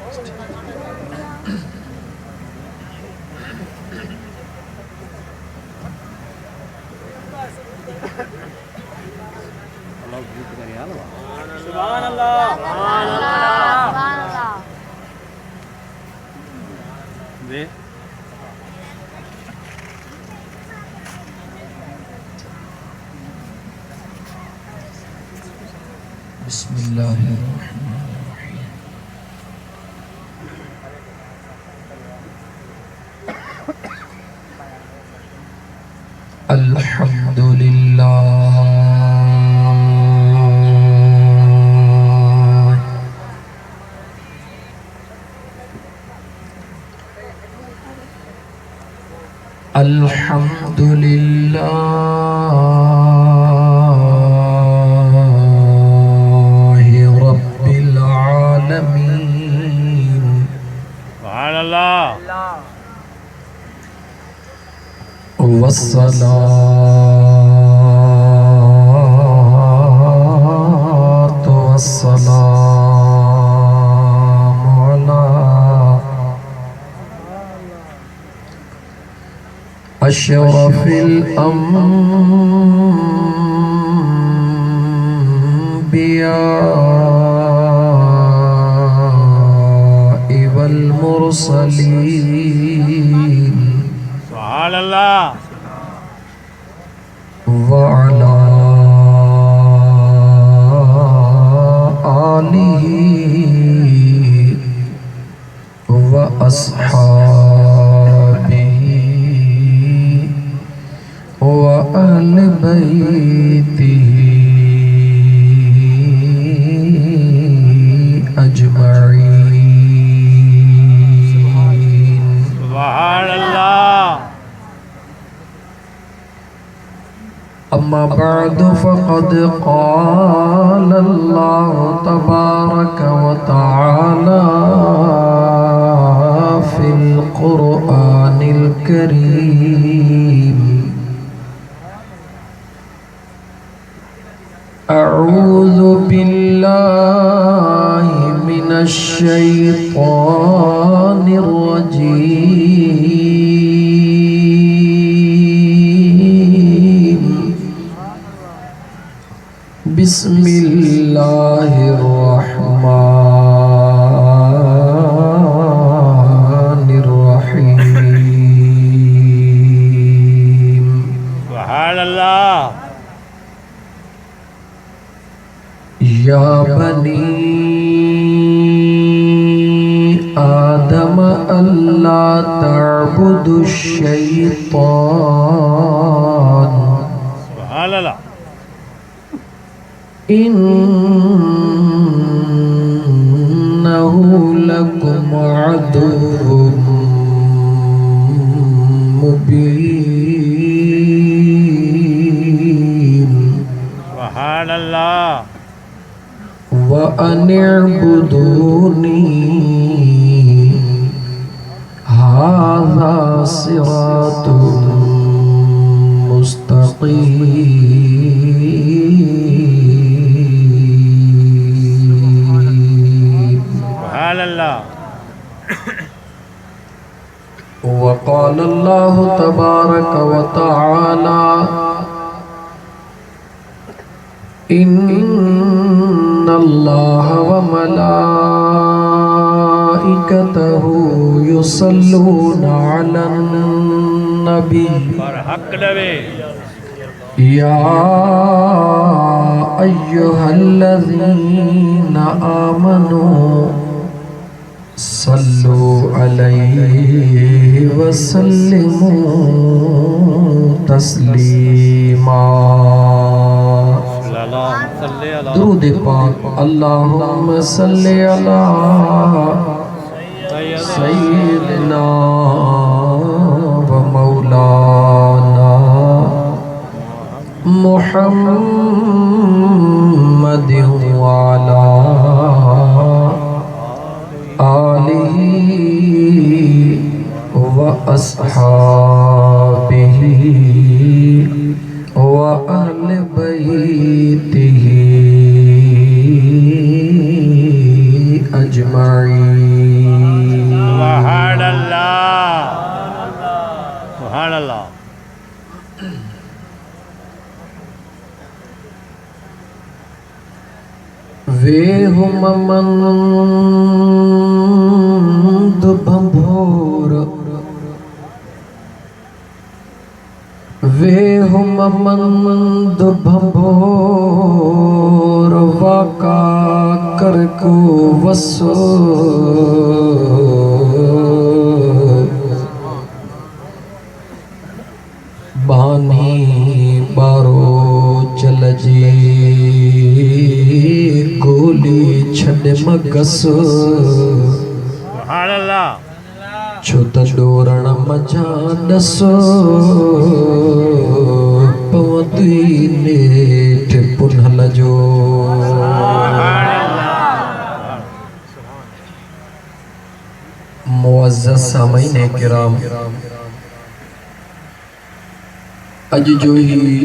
सुभान अल्लाह सुभान अल्लाह दे बिस्मिल्लाहिर्रहमानिर्रहीम। अल्हम्दुलिल्लाह अल्हम्दुलिल्लाहि रब्बिल आलमीन। सुभान अल्लाह वस्सलातु वस्सलामु अला अशरफिल अंबिया'i वल मुरसलीन। सुभान अल्लाह वअला आलिही व अस्हाबिही व अहले बैतिही अजमईन। सुभान अल्लाह अम्मा बअद फ़क़द क़ाल अल्लाहु तबारक व तआला फ़िल क़ुरआनिल करीम। अऊज़ु बिल्लाहि मिनश शैतानिर रजीम। बिस्मिल्लाहिर्रहमानिर्रहीम। सुभान अल्लाह या बनी आदम अल्ला तअबुदुश शैतान सुभान अल्लाह इन्नहु लकुम अदुव्वुम मुबीन। सुभान अल्लाह व अनिअबुदूनी हाज़ा सिरातुम मुस्तक़ीम। सुभान अल्लाह वक़ाल अल्लाहु तबारक व तआला इन्नल्लाह व मलाइकतहु युसल्लूना अलन नबी। पर हक नबी या अय्युहल्लज़ीना आमनू सल्लु अलैहि वसल्लिमू तस्लीमा। दुरूद पाक अल्लाहुम्मा सल्लि अला सय्यिदिना व मौलाना मुहम्मदिन व अला आलिही व अस्हाबिही व अहले बैतिही अजमईन। वे हुममंद भंभोर वे हुममंद भंभोर वाका कर को वसो बानी बारो चल जी गोली छड़ मगस सुभान अल्लाह छो त डोरण मजा डसो पवती नेठ पुनहल जो मुअज़्ज़ज़ सामीन किराम, अज जो ही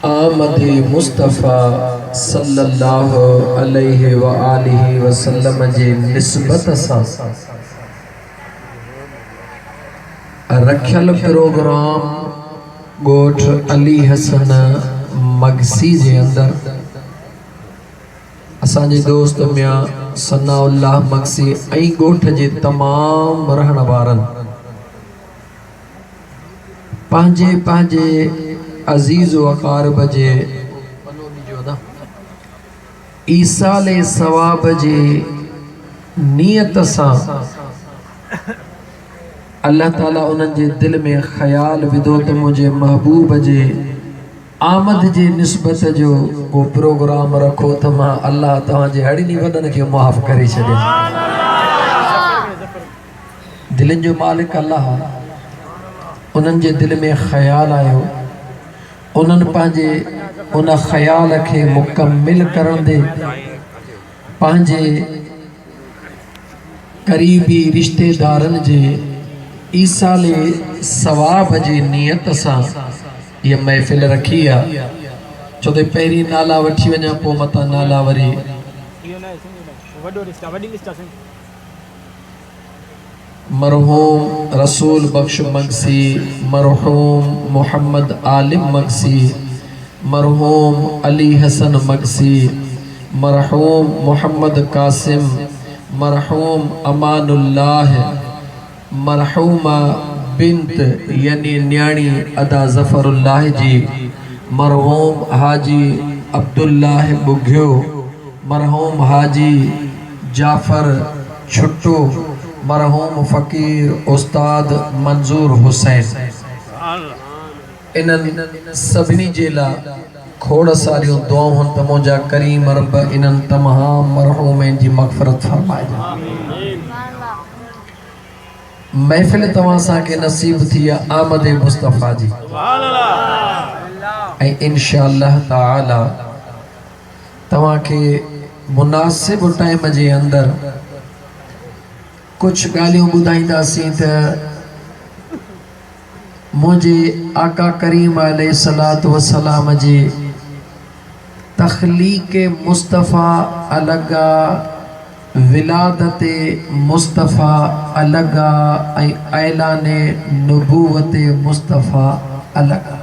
आमद मुस्तफ़ा सल्लल्लाहु अलैहि व आलिहि वसल्लम जे निस्बत सां रखियल प्रोग्राम गोठ अली हसन मगसी जे अंदर असांजे दोस्त मियां सनाउल्लाह मगसी ऐं गोठ जे तमाम रहण वारन पंहिंजे पंहिंजे अजीज व अकारब जे ईसाले सवाब जे नियत सां अल्लाह ताला उन्हनि जे दिल में ख्याल विधो त मुंहिंजे महबूब जे आमद जे निस्बत जो को प्रोग्राम रखो त मां अल्लाह तव्हांजे अड़िनी वॾनि खे मुआफ़ करे छॾियां। दिलनि जो मालिक अल्लाह उन्हनि जे दिल में ख्याल आयो, उन्हनि पंहिंजे उन ख्याल खे मुकमिल करण दे पंहिंजे क़रीबी रिश्तेदारनि जे ईसाले सवाब जी नियत सां ये महफ़िल रखी है। छो त पहिरीं नाला वठी वञा पोइ मथां नाला वरी मरहूम रसूल बख्श मगसी, मरहूम मोहम्मद आलिम मगसी, मरहूम अली हसन मगसी, मरहूम मोहम्मद कासिम, मरहूम अमानुल्लाह, मरहूमा बिंत यानी न्याणी अदा ज़फ़रुल्लाह जी, मरहूम हाजी अब्दुल्लाह बुघ्यो, मरहूम हाजी जाफ़र छुट्टो, मरहूम फ़कीर उस्ताद मंजूर हुसैन। इन्हनि सभिनी जे लाइ खोड़ सारियूं दुआऊं त मुंहिंजा करीम रब इन्हनि तमाम मरहूमनि जी मग़फ़िरत फ़रमाए। महफ़िल तव्हां सां के नसीब थी आहे आमद मुस्तफ़ा जी ऐं इंशाअल्लाह ताला तव्हांखे मुनासिब टाइम जे अंदर कुछ ॻाल्हियूं ॿुधाईंदासीं त मुंहिंजे आका करीम अलैहिस्सलातु वस्सलाम जी तख़लीक़ मुस्तफ़ा अलग आहे, विलादत मुस्तफ़ा अलग आहे, ऐलान नबूवत मुस्तफ़ा अलग आहे।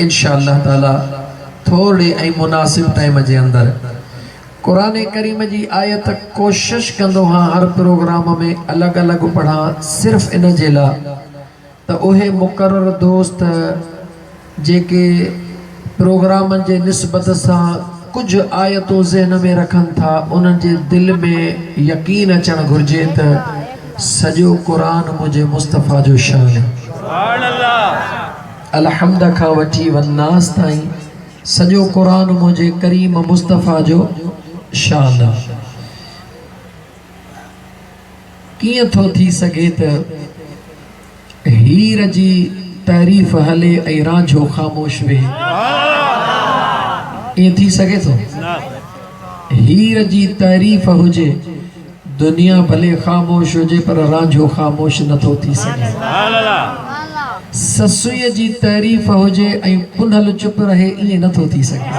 इंशाअल्लाह ताला थोड़े ऐं मुनासिब टाइम जे अंदर कुरान करीम जी आयत कोशिश कंदो हाँ हर प्रोग्राम में अलग अलग पढ़ा, सिर्फ़ इन जे लाइ त उहे मुक़र्रर दोस्त जेके प्रोग्राम जे निस्बत सां कुछ आयतों ज़हन में रखनि था उन्हनि जे दिल में यकीन अचणु घुरिजे त सॼो क़ुरान मुंहिंजे मुस्तफ़ा जो शान आहे। अलहम्द खां वठी वन्नास ताईं सॼो क़ुरान मुंहिंजे करीम मुस्तफ़ा जो शान आहे। कीअं थो थी सघे त हीर जी तारीफ़ हले ऐं रांझो ख़ामोश वेहे? ईअं थी सघे थो? हीर जी तारीफ़ हुजे, दुनिया भले ख़ामोश हुजे पर रांझो ख़ामोश नथो थी सघे। ससुईअ जी तारीफ़ हुजे ऐं पुनहल चुप रहे, ईअं नथो थी सघे।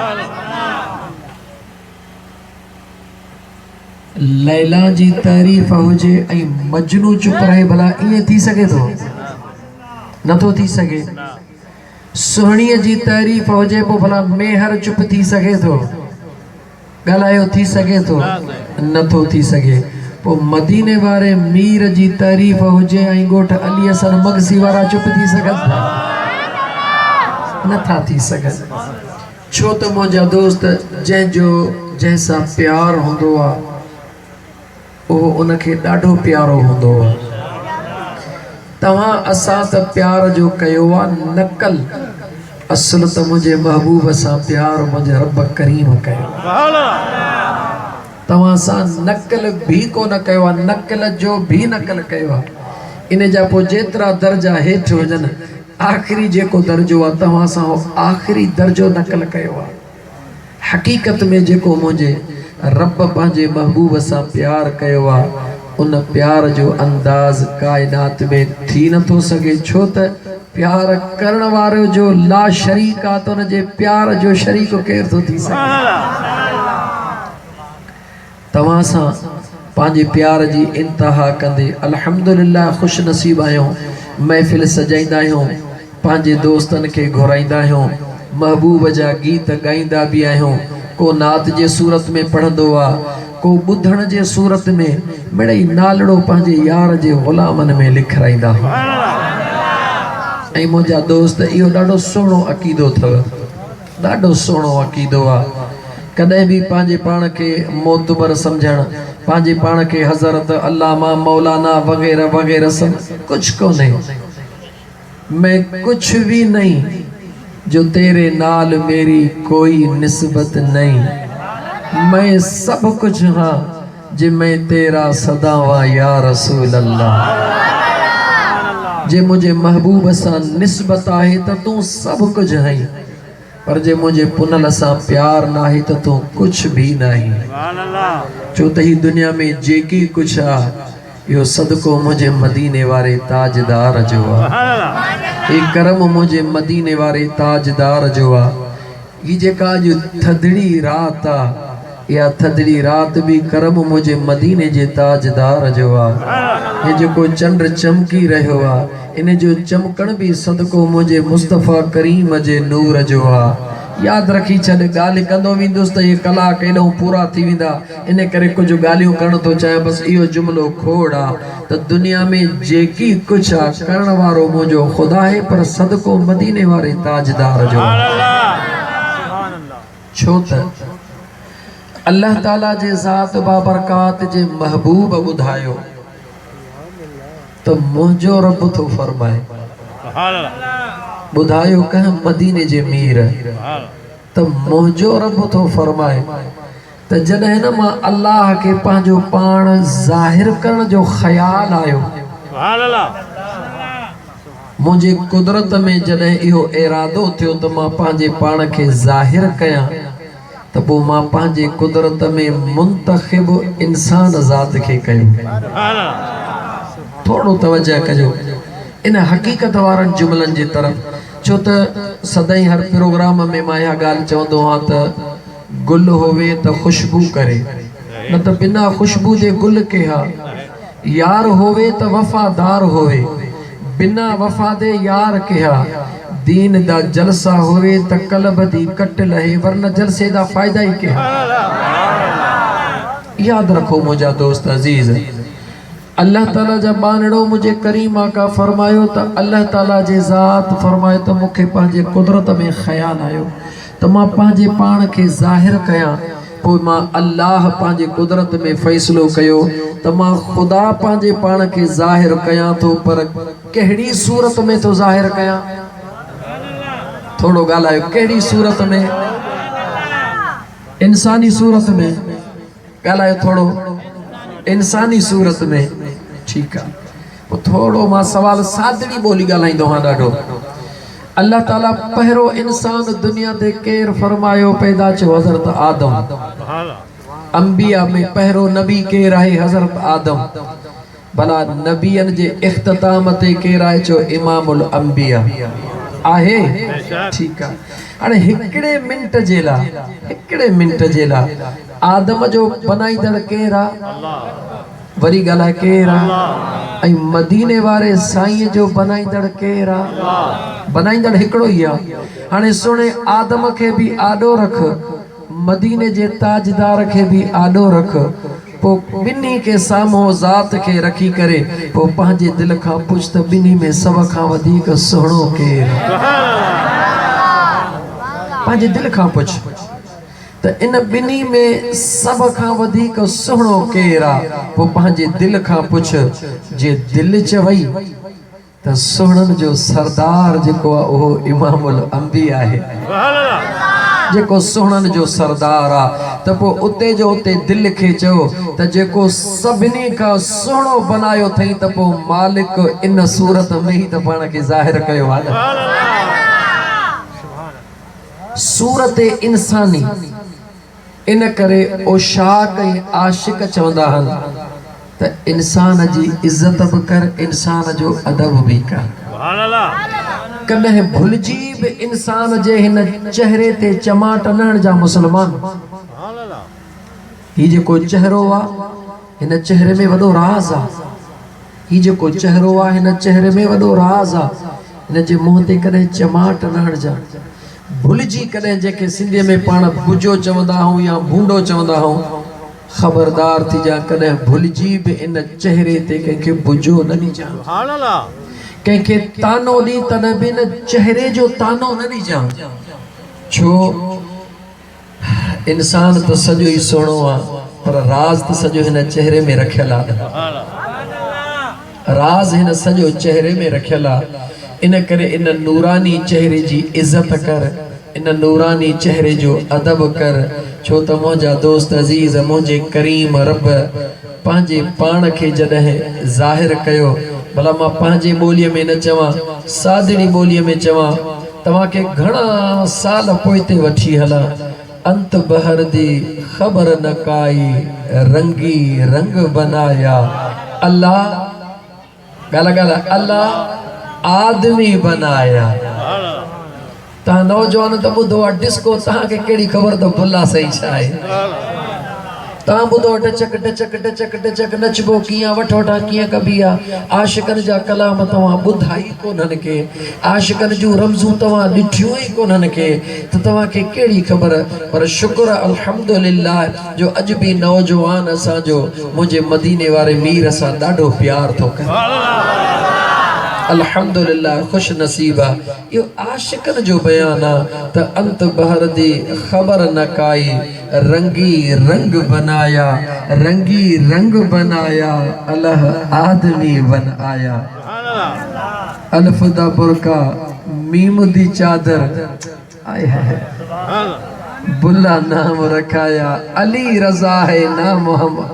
लैला जी तारीफ़ हुजे ऐं मजनू चुप रहे, भला ईअं थी सघे थो? नथो थी सघे। सुहणीअ जी तारीफ़ हुजे पोइ भला मेहर चुप थी सघे थो, ॻाल्हायो थी सघे थो, नथो थी सघे। पोइ मदीने वारे मीर जी तारीफ़ हुजे ऐं ॻोठ अली हसन मगसी वारा चुप थी सघनि था? नथा थी सघनि। छो त मुंहिंजा दोस्त जंहिंसां प्यार हूंदो आहे उहो उनखे ॾाढो प्यारो हूंदो आहे। तव्हां असां त प्यार जो कयो आहे नकल, असुल त मुंहिंजे महबूब सां प्यार मुंहिंजे रब करीम कयो। तव्हां सां नकल बि कोन कयो आहे, नकल जो बि नकल कयो आहे। इन जा पोइ जेतिरा दर्जा हेठि हुजनि, आख़िरी जेको दर्जो आहे तव्हां सां आख़िरी दर्जो नकल कयो आहे। हक़ीक़त में जेको मुंहिंजे रब पंहिंजे महबूब सां प्यार कयो आहे, उन प्यार जो अंदाज़ काइनात में थी नथो सघे। छो त प्यार करण वारो जो ला शरीक आहे, त उनजे प्यार जो शरीक केरु थो थी सघे। तव्हां सां पंहिंजे प्यार जी इंतहा कंदे अल्हम्दुलिल्लाह ख़ुशि नसीब आहियूं। महफ़िल सजाईंदा आहियूं, पंहिंजे दोस्तनि खे घुराईंदा आहियूं, महबूब जा गीत ॻाईंदा बि आहियूं। को नात जे सूरत में पढ़ंदो आहे, को ॿुधण जे सूरत में, मिड़ई नालड़ो पंहिंजे यार जे ग़ुलामनि में लिखाईंदा। ऐं मुंहिंजा दोस्त, इहो ॾाढो सुहिणो अक़ीदो अथव, ॾाढो सुहिणो अक़ीदो आहे। कॾहिं बि पंहिंजे पाण खे मोतबर सम्झणु, पंहिंजे पाण खे हज़रत अल्लामा मौलाना वग़ैरह वग़ैरह सब कुछ कोन्हे। मैं कुछ भी नहीं, जो तेरे नाल मेरी कोई निस्बत नहीं। मैं सब कुछ हाँ, जे मैं तेरा सदावा या रसूल अल्लाह। जे मुझे महबूब सां निस्बत आहे त तूं सब कुछ है, पर जे मुझे पुनल सां प्यार नाहे त तूं कुछ भी नहीं। छो त ही दुनिया में जेकी कुछ आहे, इहो सदको मुझे मदीने वारे ताजदार जो आहे। ये करम मुझे मदीने वारे ताजदार जो आहे। ही जेका जो थधड़ी रात आहे, या थधड़ी रात भी करम मुझे मदीने जे ताजदार जो आहे। ये जेको चंड चमकी रहियो आहे, इन जो चमकण भी सदको मुझे मुस्तफ़ा करीम जे नूर जो आहे। याद रखी छॾ, ॻाल्हि कंदो वेंदुसि त ये कलाक एॾो पूरा थी वेंदा, इन करे कुछ ॻाल्हियूं करण थो चाहियां। बस इहो जुमिलो खोड़ आहे त दुनिया में जेकी कुछ आहे करण वारो मुंहिंजो ख़ुदा आहे, पर सदको मदीने वारे ताजदार जो आहे। छो त अल्लाह ताला जे ज़ात बाबरकात जे महबूब ॿुधायो त मुंहिंजो रब थो फरमाए, ॿुधायो कंहिं मदीने जे मीर त मुंहिंजो रब थो फरमाए त जॾहिं न मां अल्लाह खे पंहिंजो पाण ज़ाहिर करण जो ख़्याल आयो, मुंहिंजे कुदरत में जॾहिं इहो इरादो थियो त मां पंहिंजे पाण खे ज़ाहिर कयां, त पोइ मां पंहिंजे कुदरत में मुंतखिब इंसान ज़ात खे कयो। थोड़ो तवज्जो कजो इन हक़ीक़त वारनि जुमलनि जी तरफ़। छो त सदाई हर प्रोग्राम में मां इहा ॻाल्हि चवंदो आहियां त गुल होवे त खुशबू करे, न त बिना खुशबू जे गुल के हा। यार होवे त वफ़ादार होवे, बिना वफ़ा दे यार के हा। दीन दा जलसा होवे त कलब दी कट लहे, वरना जलसे दा फायदा ही क्या। याद रखो मुझा दोस्त अजीज, अल्लाह ताला जा बानड़ो मुझे करीम आका फरमायो त अल्लाह ताला जे ज़ात फरमायो त मुखे पंहिंजे कुदरत में ख़याल आयो त मां पंहिंजे पाण खे ज़ाहिर कयां। पोइ मां अल्लाह पंहिंजे कुदरत में फ़ैसिलो कयो त मां ख़ुदा पंहिंजे पाण खे ज़ाहिर कयां थो, पर कहिड़ी सूरत में थो ज़ाहिर कयां? थोड़ो ॻाल्हायो, कहिड़ी सूरत में? इंसानी सूरत में। ॻाल्हायो थोड़ो, इंसानी सूरत में। ठीक है, पोइ थोड़ो मां सवाल सादड़ी ॿोली ॻाल्हाईंदो आहियां ॾाढो। अल्लाह ताला पहिरों इंसान दुनिया ते केर फरमायो पैदा थियो? हज़रत आदम। अंबिया में पहिरों नबी केर आहे? हज़रत आदम। भला नबियन जे इख्तिताम ते केर आहे? चो इमामुल अंबिया आहे। ठीक है, हाणे हिकिड़े मिंट जे लाइ, हिकिड़े मिंट जे लाइ आदम जो बनाईंदड़ केर आहे? वरी ॻाल्हाए केर आहे? ऐं मदीने वारे साईं जो बनाईंदड़ केरु आहे? बनाईंदड़ हिकिड़ो ई आहे। हाणे सुणे आदम खे बि आॾो रख, मदीने जे ताजदार खे बि आॾो रख, पोइ ॿिन्ही खे साम्हूं ज़ात खे रखी करे पोइ पंहिंजे दिलि खां पुछ त ॿिन्ही में सभ खां वधीक सुहिणो केरु? पंहिंजे दिलि खां पुछ त इन ॿिन्ही में सभ खां वधीक सुहिणो केरु आहे? पोइ पंहिंजे दिलि खां पुछ। जे दिलि चवई त सुहिणनि जो सरदार जेको आहे उहो इमामुल अंबिया आहे, जेको सुहिणनि जो सरदार आहे, त पोइ उते जो उते दिलि खे चयो त जेको सभिनी खां सुहिणो बनायो अथई त पोइ मालिक इन सूरत में ई त पाण खे ज़ाहिर कयो आहे न। सूरत इंसानी इन करे उशाक ऐं आशिक चवंदा आहिनि त इंसान जी इज़त बि कर, इंसान जो अदब बि कर। कॾहिं भुलिजी बि इंसान जे हिन चेहरे ते चमाट न हणजा मुस्लमान। ही जेको चेहरो आहे हिन चेहरे में वॾो राज़ आहे। ही जेको चेहरो आहे हिन चेहरे में वॾो राज़ आहे। हिन जे मुंहं ते कॾहिं चमाट न हणजा। भुलिजी कॾहिं जेके सिंधीअ में पाण बुजो चवंदा आहियूं या भूंडो चवंदा आहियूं, ख़बरदार थी जा कॾहिं भुलिजी बि इन चेहरे ते कंहिंखे बुजो न ॾिजां, कंहिंखे तानो ॾी तॾहिं बि इन चेहरे जो तानो न ॾिजां। छो इंसान त सॼो ई सुहिणो आहे पर राज़ त सॼो हिन चेहरे में रखियल आहे। राज़ हिन सॼो चेहरे में रखियल आहे। इन करे इन नूरानी चेहरे जी इज़त कर, इन नूरानी चेहरे जो अदब कर। छो त मुंहिंजा दोस्त अज़ीज़ मुंहिंजे करीम रब पंहिंजे पाण खे जॾहिं ज़ाहिर कयो, भला मां पंहिंजे ॿोलीअ में न चवां, सादड़ी ॿोलीअ में चवां, तव्हांखे घणा साल पोइते वठी हलां। अंत बहर दी ख़बर न काई, रंगी रंग बनाया। अल्लाह गाला गाला अल्लाह आदमी बनाया। तव्हां नौजवान त ॿुधो आहे डिस्को, तव्हांखे कहिड़ी ख़बर त बुला सही छा आहे। तव्हां ॿुधो टचक टचक टचक टचक नचबो कीअं, वठोटा कीअं कबी आहे। आशिकनि जा कलाम तव्हां ॿुधा ई कोन्हनि के, आशिकनि जूं रमज़ूं तव्हां ॾिठियूं ई कोन्हनि के, त तव्हांखे कहिड़ी ख़बर। पर शुक्र अल्हम्दुलिल्लाह जो अॼु बि नौजवान असांजो मुंहिंजे मदीने वारे मीर सां ॾाढो प्यार थो करे। अल्हम्दुलिल्लाह खुश नसीबा। यो आशिकन जो बयान आहे त अंत बहर दी ख़बर न काई, रंगी रंग बनाया, रंगी रंग बनाया, अल्लाह आदमी बन आया। अल्फ दा बुरका मीम दी चादर, आए है बुल्ला नाम रखाया, अली रज़ा है ना मोहम्मद।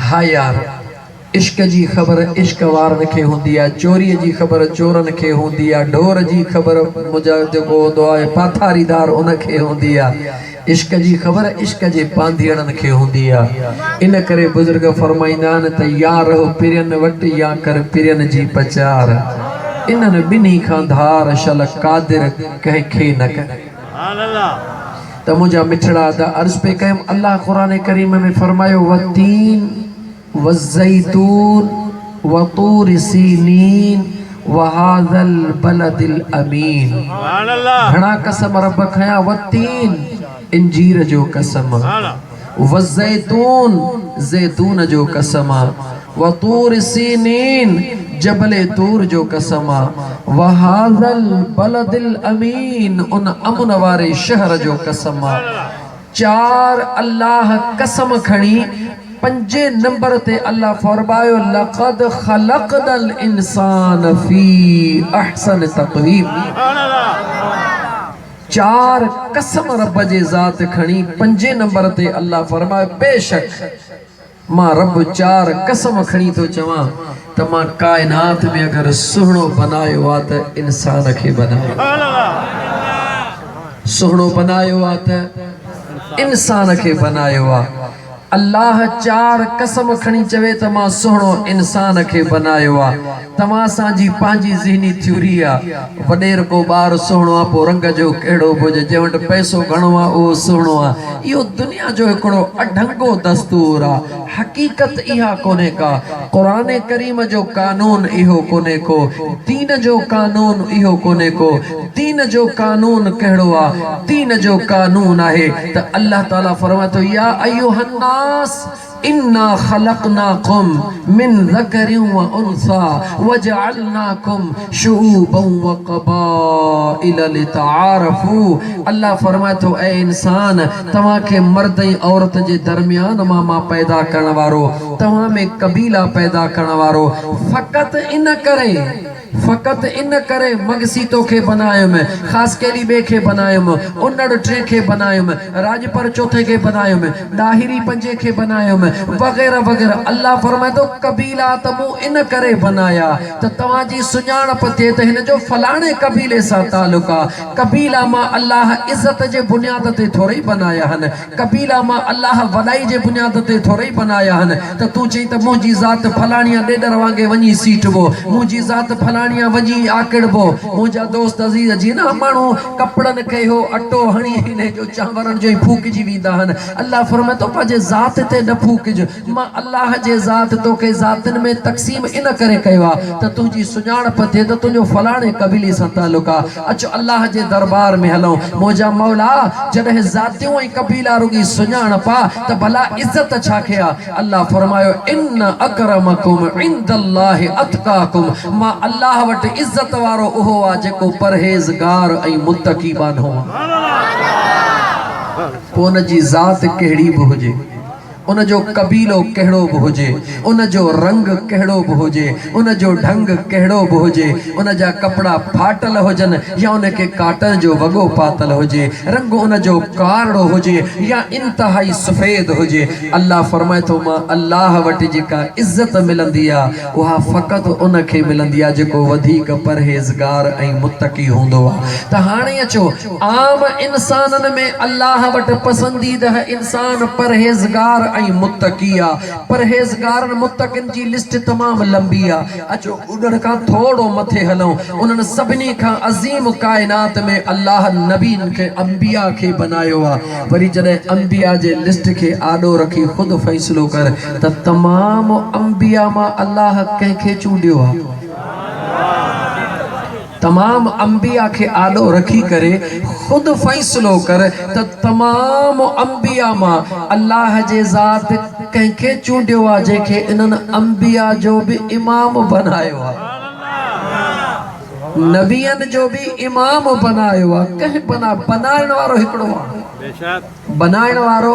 हा यार, इश्क जी ख़बर इश्क वारनि खे हूंदी आहे, चोरीअ जी ख़बर चोरनि खे हूंदी आहे, ढोर जी ख़बर मुंहिंजा जेको हूंदो आहे पाथारीदार उनखे हूंदी आहे। इश्क जी ख़बर इश्क जे पांधीअड़नि खे हूंदी आहे। इन करे बुज़ुर्ग फरमाईंदा आहिनि त या रहो पिरियनि वटि या कर पिरियनि जी पचार, इन्हनि ॿिन्ही खां धार शल कादिर कंहिंखे न करे। त मुंहिंजा मिठड़ा त अर्ज़ पे कयमि, अल्लाह क़ुरान करीम में फरमायो वतीन वज़ैतून वतूर सीनीन वहाज़ल बलदिल अमीन। घणा कसम रब खया, वतीन इंजीर जो कसम, वज़ैतून ज़ैतून जो कसम, वतूर सीनीन जबले तूर जो कसम, वहाज़ल बलदिल अमीन उन अमन वारे शहर जो कसम। चार अल्लाह कसम खणी पंजे नंबर ते अल्लाह फरमायो लक़द ख़लक़नल इंसान फी अहसन तक़वीम। चार कसम रब जे ज़ात खणी पंजे नंबर ते अल्लाह फरमायो बेशक मां रब चार कसम खणी तो चवां त मां कायनात में अगर सुहिणो बनायो आहे त इंसान खे बनायो, सुहिणो बनायो आहे त इंसान खे बनायो आहे। अल्लाह चार कसम खणी चवे त मां सुहिणो इंसान खे बनायो आहे। तव्हां सां पंहिंजी ज़हनी थ्योरी आहे, वॾेर को ॿार सुहिणो आहे पोइ रंग जो कहिड़ो बि हुजे, जंहिं वटि पैसो घणो आहे उहो सुहिणो आहे। इहो दुनिया जो हिकिड़ो अढंगो दस्तूर आहे। हक़ीक़त इहा कोन्हे का। क़ुरान करीम जो कानून इहो कोन्हे को, दीन जो कानून इहो कोन्हे को। दीन जो कानून कहिड़ो आहे? दीन जो कानून आहे त अल्लाह ताला फरमाए थो, या अय्युहन्नास इन्ना खलक़नाकुम मिन ज़करिन व उन्सा वजअलनाकुम शुऊबन व क़बाइल लितआरफू। अल्लाह फरमाए थो, ए इंसान, तव्हां खे मर्द ऐं औरत जे दरमियान मां पैदा करण वारो, तव्हां में कबीला पैदा करण वारो, फ़क़त इन करे मगसी तोखे बनायुमि, ख़ासि केली ॿिए खे बनायुमि, उन्नड़ टे खे बनायुमि, राजपर चौथे खे बनायुमि, ॾाहिरी पंजे खे बनायुमि, वग़ैरह वग़ैरह। अल्लाह फरमाए थो, कबीला त मूं इन करे बनाया त तव्हांजी सुञाणप थिए त हिन जो फलाणे कबीले सां तालुक आहे। कबीला मां अल्लाह इज़त जे बुनियाद ते थोरी बनाया आहिनि, कबीला मां अल्लाह वॾाई जे बुनियाद ते थोरी बनाया आहिनि। त तूं चई त मुंहिंजी ज़ात फलाणीअ ॾेॾर वांगुरु वञी सीटबो, मुंहिंजी ज़ात फलाणीअ वञी आकिड़बो। मुंहिंजा दोस्त अज़ीज़ जी न माण्हू कपिड़नि खे हो अटो हणी हिन जो चांवरनि जो ई फूकिजी वेंदा आहिनि। अल्लाह फरमाए थो, पंहिंजे ज़ात ते न फूकिज। मां अल्लाह जे ज़ात तोखे ज़ातिन में तक़सीम इन करे कयो आहे त तुंहिंजी सुञाणप थिए त तुंहिंजो फलाणे कबीले सां तालुक आहे। अचो अल्लाह जे दरबार में हलूं। मुंहिंजा मौला, जॾहिं ज़ातियूं ऐं कबीला रुगी सुञाणप आहे त भला इज़त छा खे आहे? अल्लाह फरमायो, इन्न अकरमकुम इंदल्लाहि अतकाकुम। मां अल्लाह वटि इज़त वारो उहो आहे जेको परहेज़गार ऐं मुत्तकी बानो आहे। पोइ उन जी ज़ात कहिड़ी बि हुजे, उन जो कबीलो कहिड़ो बि हुजे, उन जो रंग कहिड़ो बि हुजे, उन जो ढंग कहिड़ो बि हुजे, उन जा कपिड़ा फाटल हुजनि या उन खे काटन जो वॻो पातल हुजे, रंग उन जो कारो हुजे या इंतहाई सफ़ेद हुजे, अल्लाह फरमाए थो, मां अल्लाह वटि जेका इज़त मिलंदी आहे उहा फ़क़ति उन खे मिलंदी आहे जेको वधीक परहेज़गार ऐं मुत्तकी हूंदो आहे। त हाणे अचो, आम इंसाननि में अल्लाह वटि पसंदीदा इंसान परहेज़गार ऐं मुत्तकिया। परहेज़गारनि मुत्तकिन जी लिस्ट तमाम लंबी आहे। अचो उन्हनि खां थोड़ो मथे हलूं। उन्हनि सभिनी खां अज़ीम काइनात में अल्लाह नबीन खे अंबिया खे बनायो आहे। वरी जॾहिं अंबिया जे लिस्ट खे आॾो रखी ख़ुदि फ़ैसिलो कर त तमाम अंबिया मां अल्लाह कंहिंखे चूंडियो आहे। तमाम अंबिया के आडो रखी करे खुद फैसलो कर त तमाम अंबिया मां अल्लाह जे ज़ात कंहिंखे चूंडियो आहे जंहिंखे इन्हनि अंबिया जो भी इमाम बनायो आहे, नबियन जो भी इमाम बनायो आहे। कंहिं बनाइण वारो हिकिड़ो आहे, बनाइण वारो,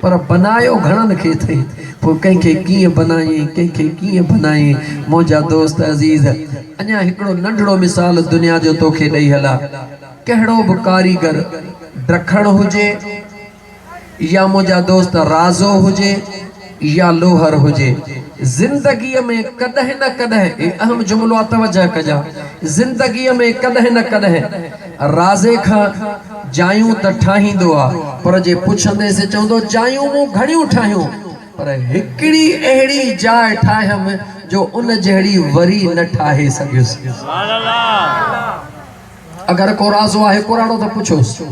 पर बनायो घणनि खे अथई। पोइ कंहिंखे कीअं बनाई, कंहिंखे कीअं बनाई। मुंहिंजा दोस्त अज़ीज़, अञा हिकिड़ो नंढड़ो मिसाल दुनिया जो तोखे ॾेई हला। कहिड़ो बि कारीगर ड्रखण हुजे या मुंहिंजा दोस्त राज़ो हुजे या लोहर हुजे, ज़िंदगीअ में कॾहिं न कॾहिं, अहम जुमिलो आहे तवजह कजा, ज़िंदगीअ में कॾहिं न कॾहिं राज़े खां जायूं त ठाहींदो आहे, पर जे पुछंदेसि चवंदो जायूं मूं घणियूं ठाहियूं, पर हिकिड़ी अहिड़ी जाइ ठाहियमि जो उन जहिड़ी वरी न ठाहे सघियुसि। अगर को राज़ो आहे कुराड़ो त पुछोसि,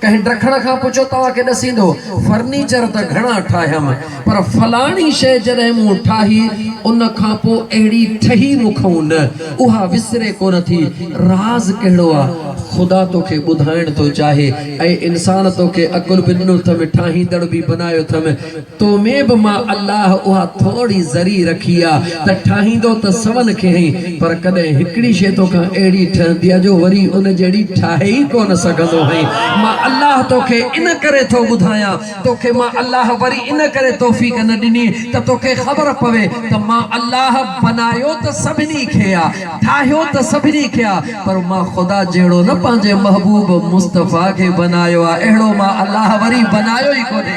कहीं ड्रखण खां पुछो तव्हांखे ॾसींदो फर्नीचर त घणा ठाहियमि, पर फलाणी शइ जॾहिं मूं ठाही उन खां पोइ अहिड़ी ठही मूंखां न, उहा विसरे कोन थी। राज़ कहिड़ो आहे? ख़ुदा तोखे ॿुधाइण थो चाहे, ऐं इंसान तोखे अकुल बि ॾिनो अथमि, ठाहींदड़ बि बनायो अथमि, तो में बि मां अल्लाह उहा थोड़ी ज़री रखी आहे त ठाहींदो त सवन खे हई, पर कॾहिं हिकिड़ी शइ तोखां अहिड़ी ठहंदी आहे जो वरी उन जहिड़ी ठाहे ई कोन सघंदो हई। मां अल्लाह तोखे इन करे थो ॿुधायां, तोखे मां अल्लाह वरी इन करे तौफ़ीक़ न ॾिनी त तोखे ख़बर पवे त मां अल्लाह बनायो त सभिनी खे आहे, ठाहियो त सभिनी खे आहे, पर मां ख़ुदा जहिड़ो न पंहिंजे महबूब मुस्तफ़ा के बनायो आहे, अहिड़ो मां अल्लाह वरी बनायो ई कोन्हे।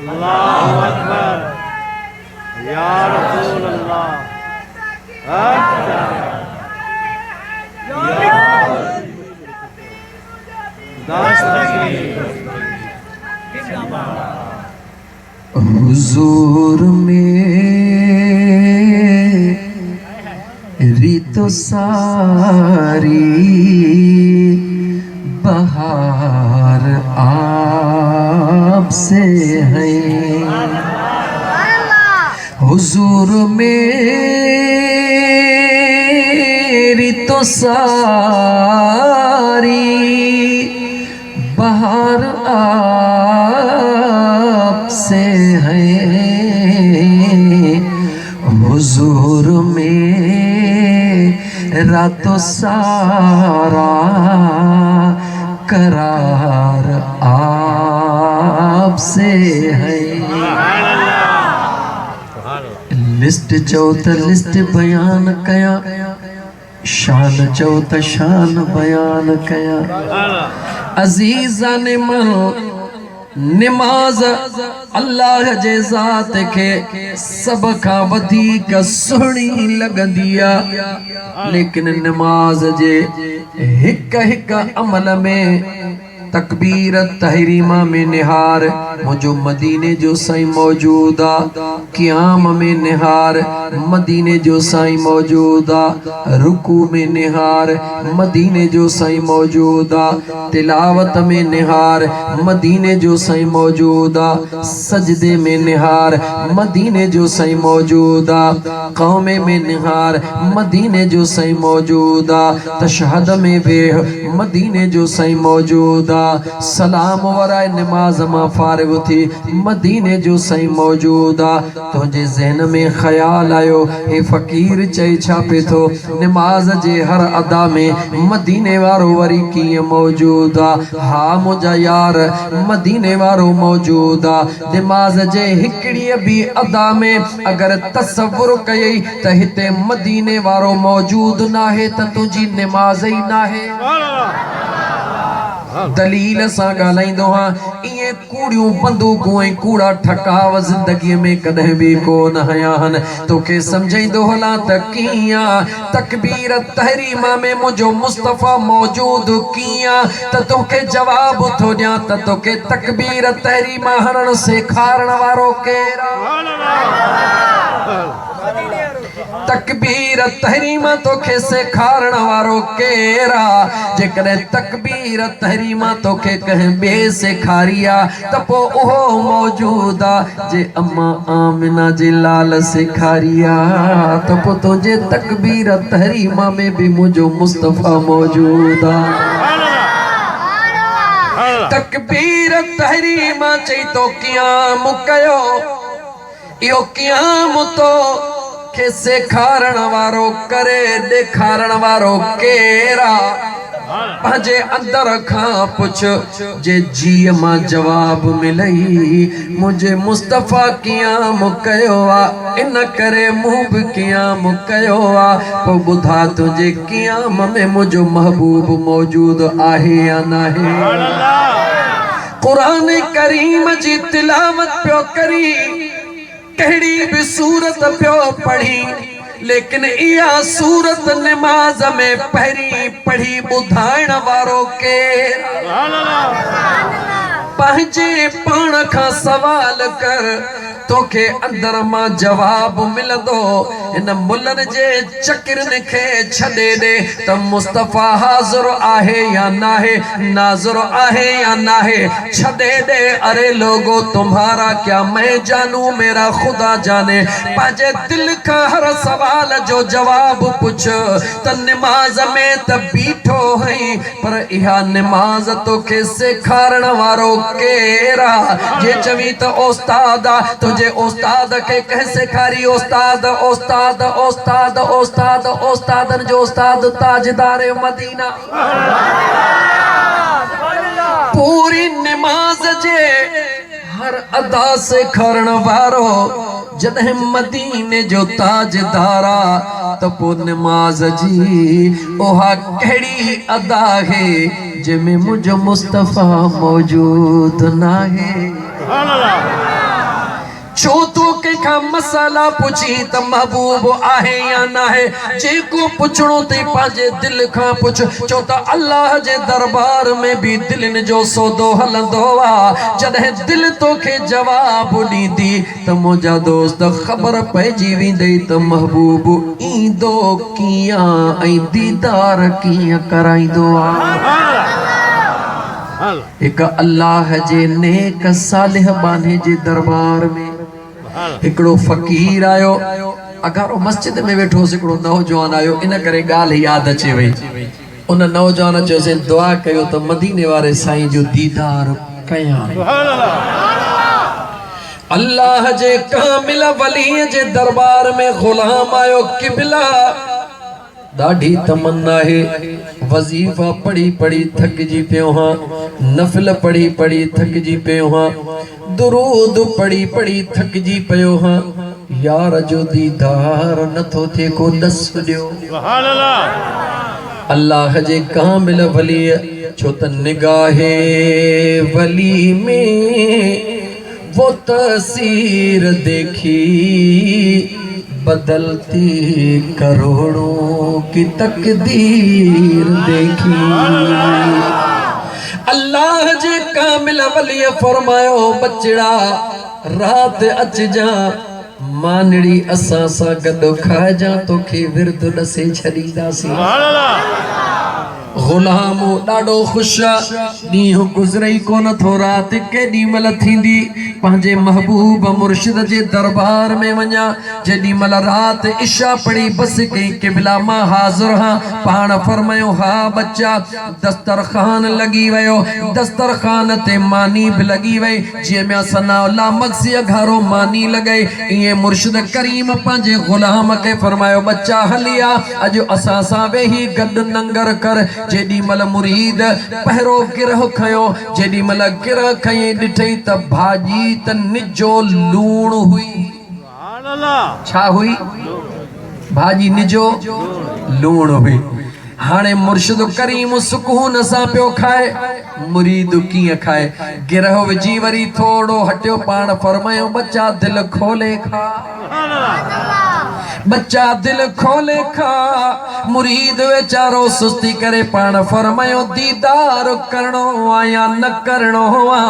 अल्लाहु अकबर, या रसूल अल्लाह। हुजूर मेरी तो सारी बहार आपसे है। हुजूर मेरी तो सारी बहार आपसे है। हुजूर मेरा तो सारा करार आपसे है। लिस्ट चो त लिस्ट बयान कया, शान चो त शान बयान कया। अजीजा ने मन निमाज अल्लाह जे ज़ात के सब खां वधीक सुहिणी लॻंदी आहे, लेकिन निमाज जे हिक हिक अमल में तकबीर तहरीमा में निहार मुझो मदीने जो साईं मौजूद आ। क़याम में निहार मदीने जो साईं मौजूद आ। रुकू में निहार मदीने जो साईं मौजूद आ। तिलावत में निहार मदीने जो साईं मौजूद आ। सजदे में निहार मदीने जो साईं मौजूद आ। क़ौमे में निहार मदीने जो साईं मौजूद आ। तशहद में वेह मदीने जो साईं मौजूद आ। सलाम वराए नमाज मां फारिग थी मदीने जो साईं मौजूद आ। तुझे ज़हन में ख्याल आयो हे फ़कीर चई छा पे थो, नमाज जे हर अदा में मदीने वारो वरी कीअं मौजूद आ। हा मुझा यार मदीने वारो मौजूद आ। नमाज जे हिकड़ी भी अदा में अगर तसव्वुर कयई त हिते मदीने वारो मौजूद नाहे त तुझी नमाज ही नाहे। दलील सां ॻाल्हाईंदो हाँ, इए कूड़ियूं बंदूकूं ऐं कूड़ा ठकाव ज़िंदगी में कॾहिं भी कोन हया हन। तोखे समझाईंदो हलां त कीअं तकबीर तहरीमा में मुझो मुस्तफ़ा मौजूद कीअं त तोखे जवाब थो ॾियां त तोखे तकबीर तहरीमा हणण सेखारण वारो केरु तकबीर तहरीमा तोखे सेखारण वारो केरा। जेकॾहिं तकबीर तहरीमा तोखे कंहिं ॿिए सेखारी आ त पोइ उहो मौजूद आ। जे अम्मा आमिना जे लाल सेखारी आ त पोइ तुंहिंजे तकबीर तहरीमा में भी मुझो मुस्तफ़ा मौजूद आ। तकबीर तहरीमा चई तो क़याम कयो, इहो क़याम तो के सेखारण वारो करे ॾेखारण वारो केरा। पंहिंजे अंदर खां पुछ जे जीअ मां जवाब मिलई मुझे मुस्तफ़ा क़याम कयो आ, इन करे मूं भी क़याम कयो आ। पोइ ॿुधा तुंहिंजे क़याम में मुझो महबूब मौजूद आहे या नाहे। क़ुरान करीम जी तिलावत पियो करी, कहिड़ी भी सूरत पियो पढ़ी, लेकिन इहा सूरत नमाज में पहिरीं पढ़ी ॿुधाइण वारो केरु। पंहिंजे पाण खां सवाल कर, तोखे अंदर मां जवाब मिलंदो। इन मुल्हनि जे चकिरनि खे छॾे ॾे त मुस्तफ़ा हाज़िर आहे या नाहे, नाज़िर आहे या नाहे, छॾे ॾे। अरे लोगो तुम्हारा क्या मैं जानू, मेरा खुदा जाने। पंहिंजे दिल खां हर सवाल जो जवाब पुछ त नमाज में त बीठो हई, पर इहा नमाज तोखे सेखारण वारो केरा। जे चवी त उस्ताद आ, तुझे उस्ताद के कह सेखारी। उस्ताद उस्ताद उस्ताद उस्ताद उस्तादन जो उस्ताद ताजदार मदीना। पूरी नमाज जे हर अदा सेखारण वारो जॾहिं मदीने जो ताजदारा त पोइ नमाज जी ओहा कहिड़ी अदा है जंहिंमें मुझो मुस्तफ़ा मौजूद नाहे। छो तो के कंहिंखा मसाला पुछी त महबूब आहे या न आहे, जेको पुछणो ते पंहिंजे दिल खां पुछ। छो त अल्लाह जे दरबार में भी दिलनि जो सौदो हलंदो आहे। जॾहिं दिल तोखे जवाब ॾींदी त मुंहिंजा दोस्त ख़बर पइजी वेंदई त महबूब ईंदो कीअं ऐं दीदार कीअं कराईंदो आहे। एक अल्लाह जे नेक सालिह बाने जे दरबार में हिकड़ो फकीर आयो। अगर मस्जिद में वेठो हिकड़ो नौजवान आयो, इन करे गाल याद अचे वई। उन नौजवान चयोसि दुआ कयो त मदीने वारे साईं जो दीदार कयां। अल्लाह जे कामिल वली जे दरबार में गुलाम आयो। किबला दाढ़ी तमन्ना है, वजीफा पढ़ी पढ़ी थक जी पियो हाँ, नफिल पढ़ी पढ़ी थक जी पियो हाँ, दुरूद पढ़ी पढ़ी थक जी पियो हाँ। यार जो दीदार नथो थे को दस दियो। अल्लाह जे कामिल वली छो त निगाहे वली में वो तस्वीर देखी, बदलती करोड़ों की तकदीर देखी। अल्लाह जे कामिल वली फरमायो बचड़ा रात अच जा, मानड़ी असां सां गॾु खाइजा, तोखे विर्द नसे छॾींदासीं। गुलाम ॾाढो ख़ुशि आहे। ॾींहुं गुज़रई कोन थो, राति केॾी महिल थींदी पंहिंजे महबूब मुर्शिद जे दरबार में वञा। जेॾी महिल राति इशा पढ़ी बस कई क़िबला मां हाज़िर हाँ। पाण फरमायो हा बच्चा, दस्तरखान लॻी वियो। दस्तरखान ते मानी बि लॻी वई, जीअं में सनाउल्लाह मक्सी घारो मानी लॻई। ईअं मुर्शिद करीम पंहिंजे गुलाम खे फरमायो बच्चा हलिया, अॼु असां सां वेही गॾु लंगर कर। जेॾी महिल मुरीद पहिरों गिरह खयो, जेॾी महिल गिरह खई ॾिठई त भाॼी त निजो लूण हुई। छा हुई? भाॼी निजो लूण हुई। हाणे मुर्शिद करीम सुकून सां पियो खाए, मुरीद कीअं खाए। गिरह विझी वरी थोड़ो हटियो, पाण फरमायो बच्चा दिल खोले खा, बच्चा दिल खोले खा। मुरीद वेचारो सुस्ती करे पाण फरमायो दीदार करणो आ या न करणो आ।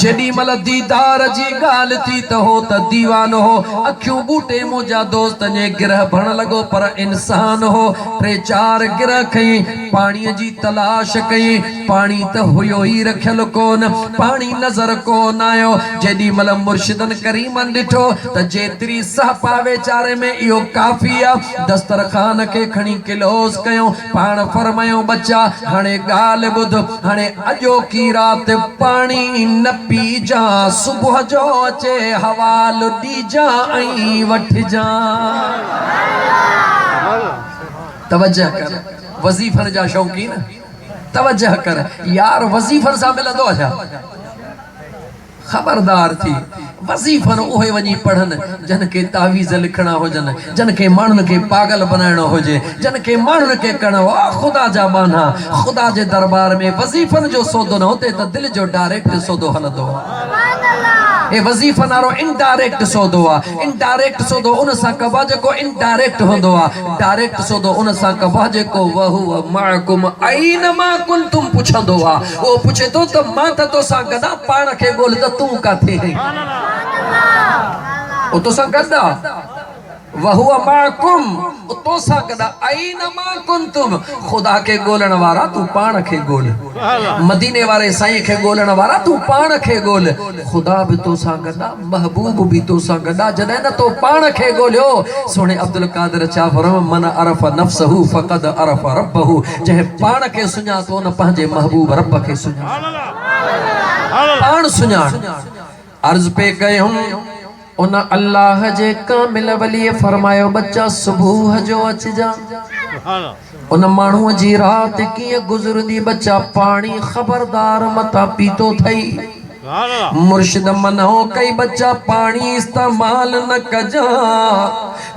जेॾी महिल दीदार जी ॻाल्हि थी त हो त दीवानो हो। अखियूं बूटे मुंहिंजा दोस्त जे गिरह भरण लॻो, पर इंसान हो। टे चार गिरह खई, पाणीअ जी तलाश कई, पाणी त हुयो ई रखियल कोन, पाणी नज़र कोन आयो। जेॾी महिल मुर्शिदन करीमन ॾिठो त जेतिरी सह पावे चारे में इहो काफ़ी आहे, दस्तरखान खे खणी क्लोज़ कयो। पाण फरमायो बच्चा हाणे ॻाल्हि ॿुध, हाणे अॼोकी राति पाणी न पीजा, सुबुह जो अचे हवाल ॾीजा ऐं वठिजा। तवज्जह कर, वज़ीफ़न जा शौक़ीन तवज्जह कर। यार वज़ीफ़न सां मिलंदो छा? खबरदार थी। वज़ीफ़न उहे वञी पढ़नि जन के तावीज़ लिखणा हुजनि, जन के माण्हुनि खे पागल बनाइणो हुजे, जन के माण्हुनि खे करणो ख़ुदा जा बाना। ख़ुदा जे दरबार में वज़ीफ़न जो सौदो न हुते त दिल जो डायरेक्ट सौदो हलंदो आहे। ए वज़ीफ़न वारो इनडायरेक्ट सौदो आहे। इनडायरेक्ट सौदो उन सां कबा जेको इनडायरेक्ट हूंदो आहे। डायरेक्ट सौदो उन सां कबा जेको वहुव माकुम ऐनमा कुंतुम पुछंदो आहे। उहो पुछे थो त मां त तोसां गॾु पाण खे ॻोल्ह त तूं काथे आहीं। ओ तोसां गॾु आहे, वहुव माकुम तोसां गॾु ऐनमा कुंतुम। ख़ुदा खे ॻोल्हण वारा तूं पाण खे ॻोल्ह, मदीने वारे साईं खे ॻोल्हण वारा तूं पाण खे ॻोल्ह। ख़ुदा बि तोसां गॾु आहे, महबूब बि तोसां गॾु आहे। जॾहिं न तो पाण खे ॻोल्हियो, सोने अब्दुल कादिर छा फरमायो, मन अरफ नफ्सहु फ़क़द अरफ रब्बहु। जंहिं पाण खे सुञातो न पंहिंजे महबूब रब खे सुञातो, पाण सुञाण। अर्ज़ पे कयूं उन अल्लाह जे कामिल वली फरमायो बच्चा सुबुह जो अचजा। उन माण्हूअ जी रात कीअं गुज़रंदी बच्चा, पाणी खबरदार मता पीतो थई। मुर्शिद मनो कई बच्चा पानी इस्तेमाल न कजा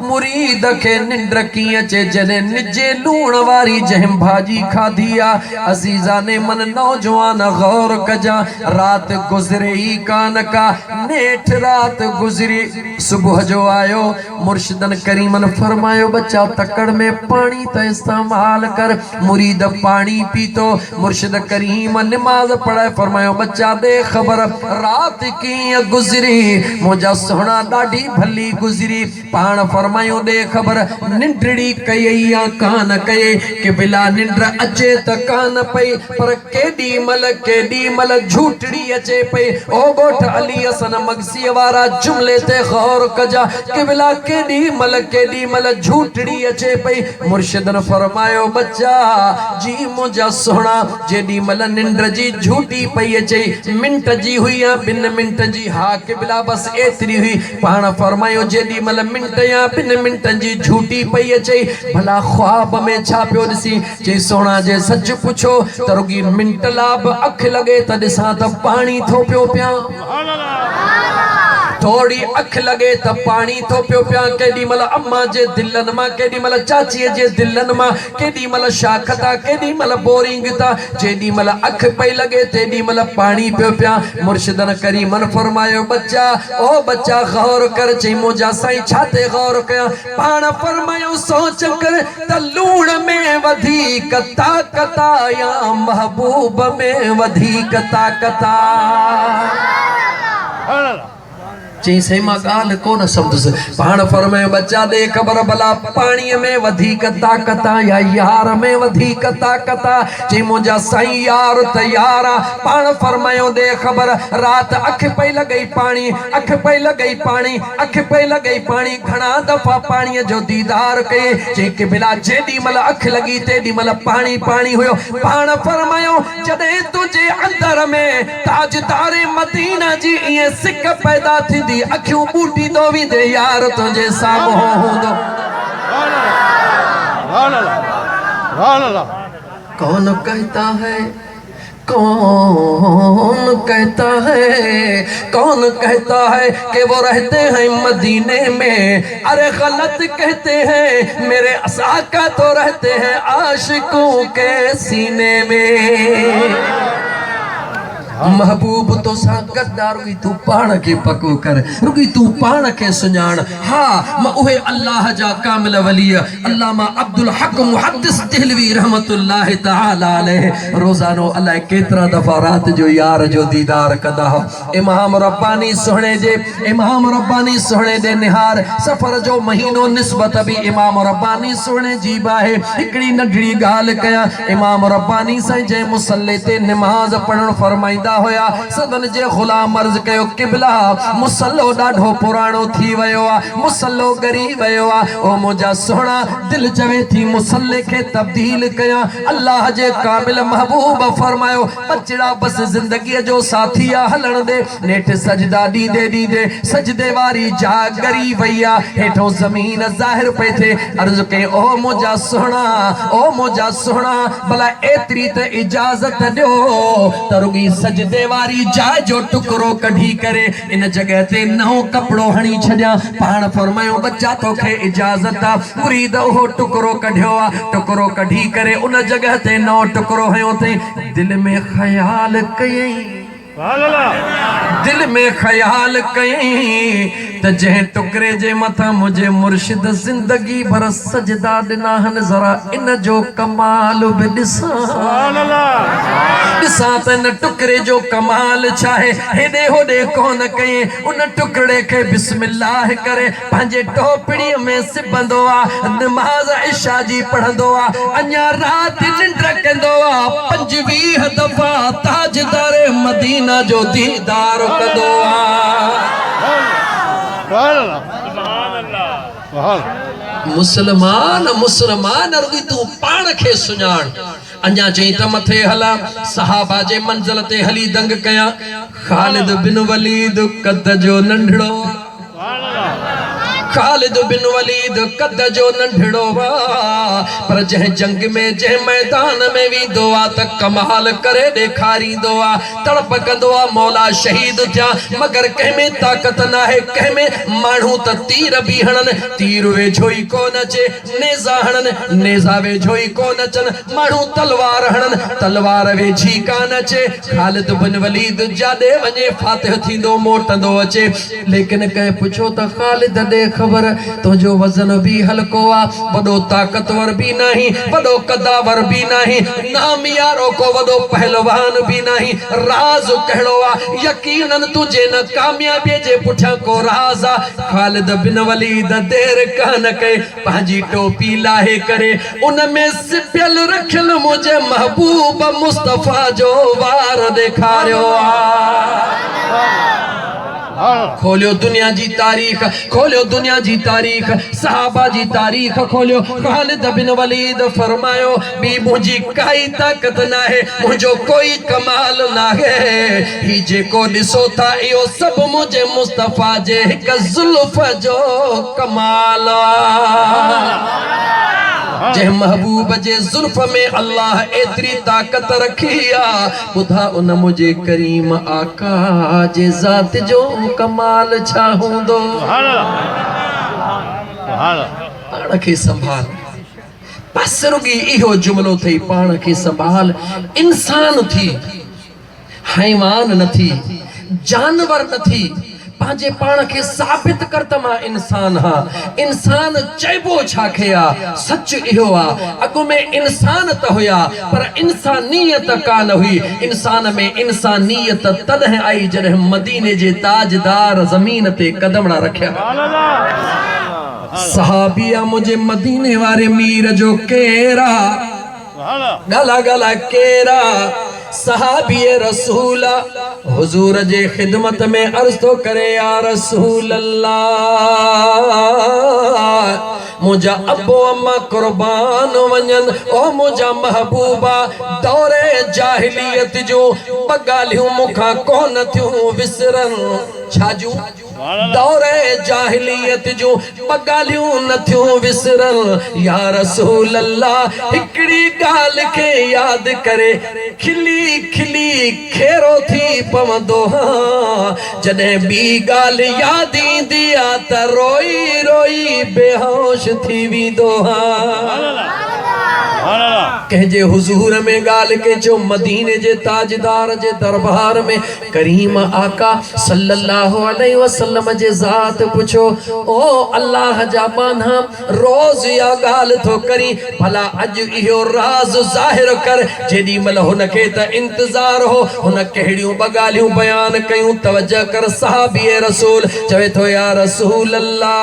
मुरीद के निंद्र की अचे जने निजे लूण वारी जहम भाजी खादिया अजीजा ने मन नौजवान गौर कजा रात गुजरे ही कान का नेठ रात गुजरी सुबह जो आयो मुर्शिदन करीमन फरमायो बच्चा तकड़ में पानी तो इस्तेमाल कर मुरीद पानी पी तो मुर्शिद करीम नमाज पढ़े फरमायो बच्चा दे खबर रात की गुजरी मुझा सोना डाढ़ी भली गुजरी पान फरमायो दे खबर निंडड़ी कई कान कये कि बिला निंद्र अचे त कान पई पर केडी मल झूठड़ी अचे पई ओ गोठ अली हसन मगसी वारा जुमले ते गौर कजा कि बिला केडी मल झूठड़ी अचे पई मुर्शिदन फरमायो बच्चा जी मुझा सोना जेडी मल निंद्र जी झूठी पई अचे मिंट जी हुई या बिन मिंट जी हा के बिला बस एतरी हुई पान फरमायो जेडी मल मिंट या बिन मिंट जी झूठी पई अचे भला ख्वाब में छा पियो दिसी जे सोना जे सच पुछो त रुगी मिंट लाभ अख लगे त दिसा त पानी थो पियो पिया थोड़ी अख लगे त पानी थो पियो पिया केडी मल अम्मा जे दिलन मा केडी मल चाची जे दिलन मा केडी मल शाखता केडी मल बोरिंग ता जेडी मल अख पई लगे तेडी मल पानी पियो पिया मुर्शिदन करीमन फरमायो बच्चा ओ बच्चा गौर कर चई मुजा साईं छाते गौर कया पान फरमायो सोच कर त लूण में वधीक ताकत या महबूब में वधीक ताकत चई सही मां गाल कोन समझस पाण फरमाए बच्चा दे खबर भला पानी में वधीक ताकत या यार में वधीक ताकत चई मुंजा साईं यार तैयारा पाण फरमायो दे खबर रात अख पई लगई पानी अख पई लगई पानी अख पई लगई पानी घणा दफा पानी जो दीदार कए चई के बिला जेडी मल अख लगी तेडी मल पानी पानी हुयो पाण फरमायो जदे तुझे अंदर में ताजदार मदीना जी ये सिक पैदा थी अखियों बूटी दो भी दे यार तुझे सामो दो कौन कहता है कौन कहता है कि वो रहते हैं मदीने में अरे गलत कहते हैं मेरे आका तो रहते हैं आशिकों के सीने में महबूब तो सा गद्दार रुगी तू पाण के पको कर रुगी तू पाण के सुञाण हाँ मां उहे अल्लाह जा कामिल वली अल्लामा अब्दुल हक मुहद्दिस देहलवी रहमतुल्लाह तआला अलैह रोजानो अल्लाह केतरा दफा रात जो यार जो दीदार कदा इमाम रब्बानी सोहणे दे निहार सफर जो महीनो निस्बत भी इमाम रब्बानी सोहणे जी बाहे हिकड़ी नढड़ी गाल कया इमाम रब्बानी साईं जे मुसल्ले ते नमाज पढ़ण फरमाइंदा होया सदन जे गुलाम अर्ज कयो किबला मुसल्लो ॾाढो पुराणो थी वयो आ मुसल्लो गरी वयो आ ओ मुजा सोहणा दिल चवे थी मुसल्ले के तब्दील कया अल्लाह जे कामिल महबूब फरमायो बचड़ा बस जिंदगी जो साथी आ हलण दे नेठ सजदा दी सजदे वारी जा गरी वया हेठो जमीन जाहिर पे थे अर्ज के ओ मुजा सोहणा भला एतरी त इजाजत दो तरुगी सजदे वारी जाय जो टुकरो कढी करे इन जगह ते नओ कपड़ो हणी छड्या पाण फरमायो बच्चा तोखे इजाजत आ मुरीद हो टुकरो कढियो आ टुकरो कढी करे उन जगह ते नओ टुकरो हयो थे दिल में ख्याल कई त जह टुकरे जे मथा मुझे मुर्शिद जिंदगी भर सजदा दिना हन जरा इन जो कमाल भी दिसा त न टुकरे जो कमाल चाहे हेडे होडे कोन कई उन टुकड़े के बिस्मिल्लाह करे पंहिंजे टोपड़ी में सिबंदो आ नमाज इशा जी पढ़ंदो आ अञा रात निंड कंदो आ 25 दफा ताजदार मदीना जो दीदार कंदो आ मुसलमान रुगी तू पाण खे सुञाण अञा चई त मथे हला सहाबा जे मंज़िल ते हली दंग कया खालिद बिन वलीद कद जो नंढड़ो खालिद बिन वलीद कद जो नंढड़ो वा पर जंहिं जंग में जंहिं मैदान में वेंदो आ त कमाल करे ॾेखारींदो आ तड़प कंदो आ मौला शहीद थिया मगर कंहिं में ताक़त न आहे कंहिं में माण्हू त तीर बि हणनि तीर वेझो ई कोन अचे नेज़ा हणनि नेज़ा वेझो ई कोन अचनि माण्हू तलवार हणनि तलवार वेझी कान अचे खालिद बिन वलीद जाॾे वञे फातिह थींदो मोटंदो अचे लेकिन कंहिं पुछो त खालिद ॾे ख़बर तुंहिंजो वज़न बि हल्को आ वॾो ताक़तवर बि नाही वॾो कदावर बि नाही नामियारो को वॾो पहलवान बि नाही राज़ कहिड़ो आ यकीनन तुझे न कामयाबीअ जे पुठियां को राज़ आ खालिद बिन वलीद देर कान कई पंहिंजी टोपी लाहे करे उन में सिपियल रखियल मुंहिंजे महबूब मुस्तफ़ा जो वार ॾेखारियो आ खोलियो दुनिया जी तारीख़ खोलियो दुनिया जी तारीख़ सहाबा जी तारीख़ खोलियो खालिद बिन वलीद फरमायो बी मुंहिंजी काई ताक़त न आहे मुंहिंजो कोई कमाल न आहे ही जेको ॾिसो था इहो सभु मुंहिंजे मुस्तफ़ा जे हिक ज़ुल्फ़ जो कमाल आहे जंहिं महबूब जे ज़ुल्फ़ में अल्लाह एतिरी ताक़त रखी आ ॿुधा उन मुंहिंजे करीम आका जे ज़ात जो कमाल छा हूंदो पाण खे संभाल बस रुगी इहो जुमलो थई पाण खे संभाल इंसान थी हैवान न थी जानवर न थी पांजे पाण खे साबित कर त मां इंसान हां इंसान चइबो छा खे आ सच इहो आ अॻु में इंसान त हुया पर इंसानियत कान हुई इंसान में इंसानियत तॾहिं आई जॾहिं मदीने जे ताजदार ज़मीन ते कदमड़ा रखिया सहाबिया मुझे मदीने वारे मीर जो केरा गला गला केरा सहाबीए रसूला हुजूर जे खिदमत में अर्ज तो करे या रसूल अल्लाह मुझा अबो अम्मा कुर्बान वञन ओ मुझा महबूबा दौरे जाहिलियत जो बगालियूं मुखा कोन थियूं विसरन छाजू दौरे जाहिलियत जो बगालियूं न थियूं विसरन या रसूल अल्लाह हिकड़ी गाल के याद करे खिली खिली खेरो थी पवंदो हां जॾहिं ॿी गाल याद ईंदी आ त रोई रोई बेहोश थी वेंदो हां कहजे हुजूर में गाल के जो मदीने जे ताजदार जे दरबार में करीम आका सल्लल्लाहु अलैहि वसल्लम जे ज़ात पुछो ओ अल्लाह जा बाना रोज या गाल थो करी भला अज इहो राज ज़ाहिर कर जेडी मल हुन के त इंतजार हो हुन केड़ियों बगालियों बयान कयूं तवज्जो कर सहाबी रसूल चवे तो या रसूल अल्लाह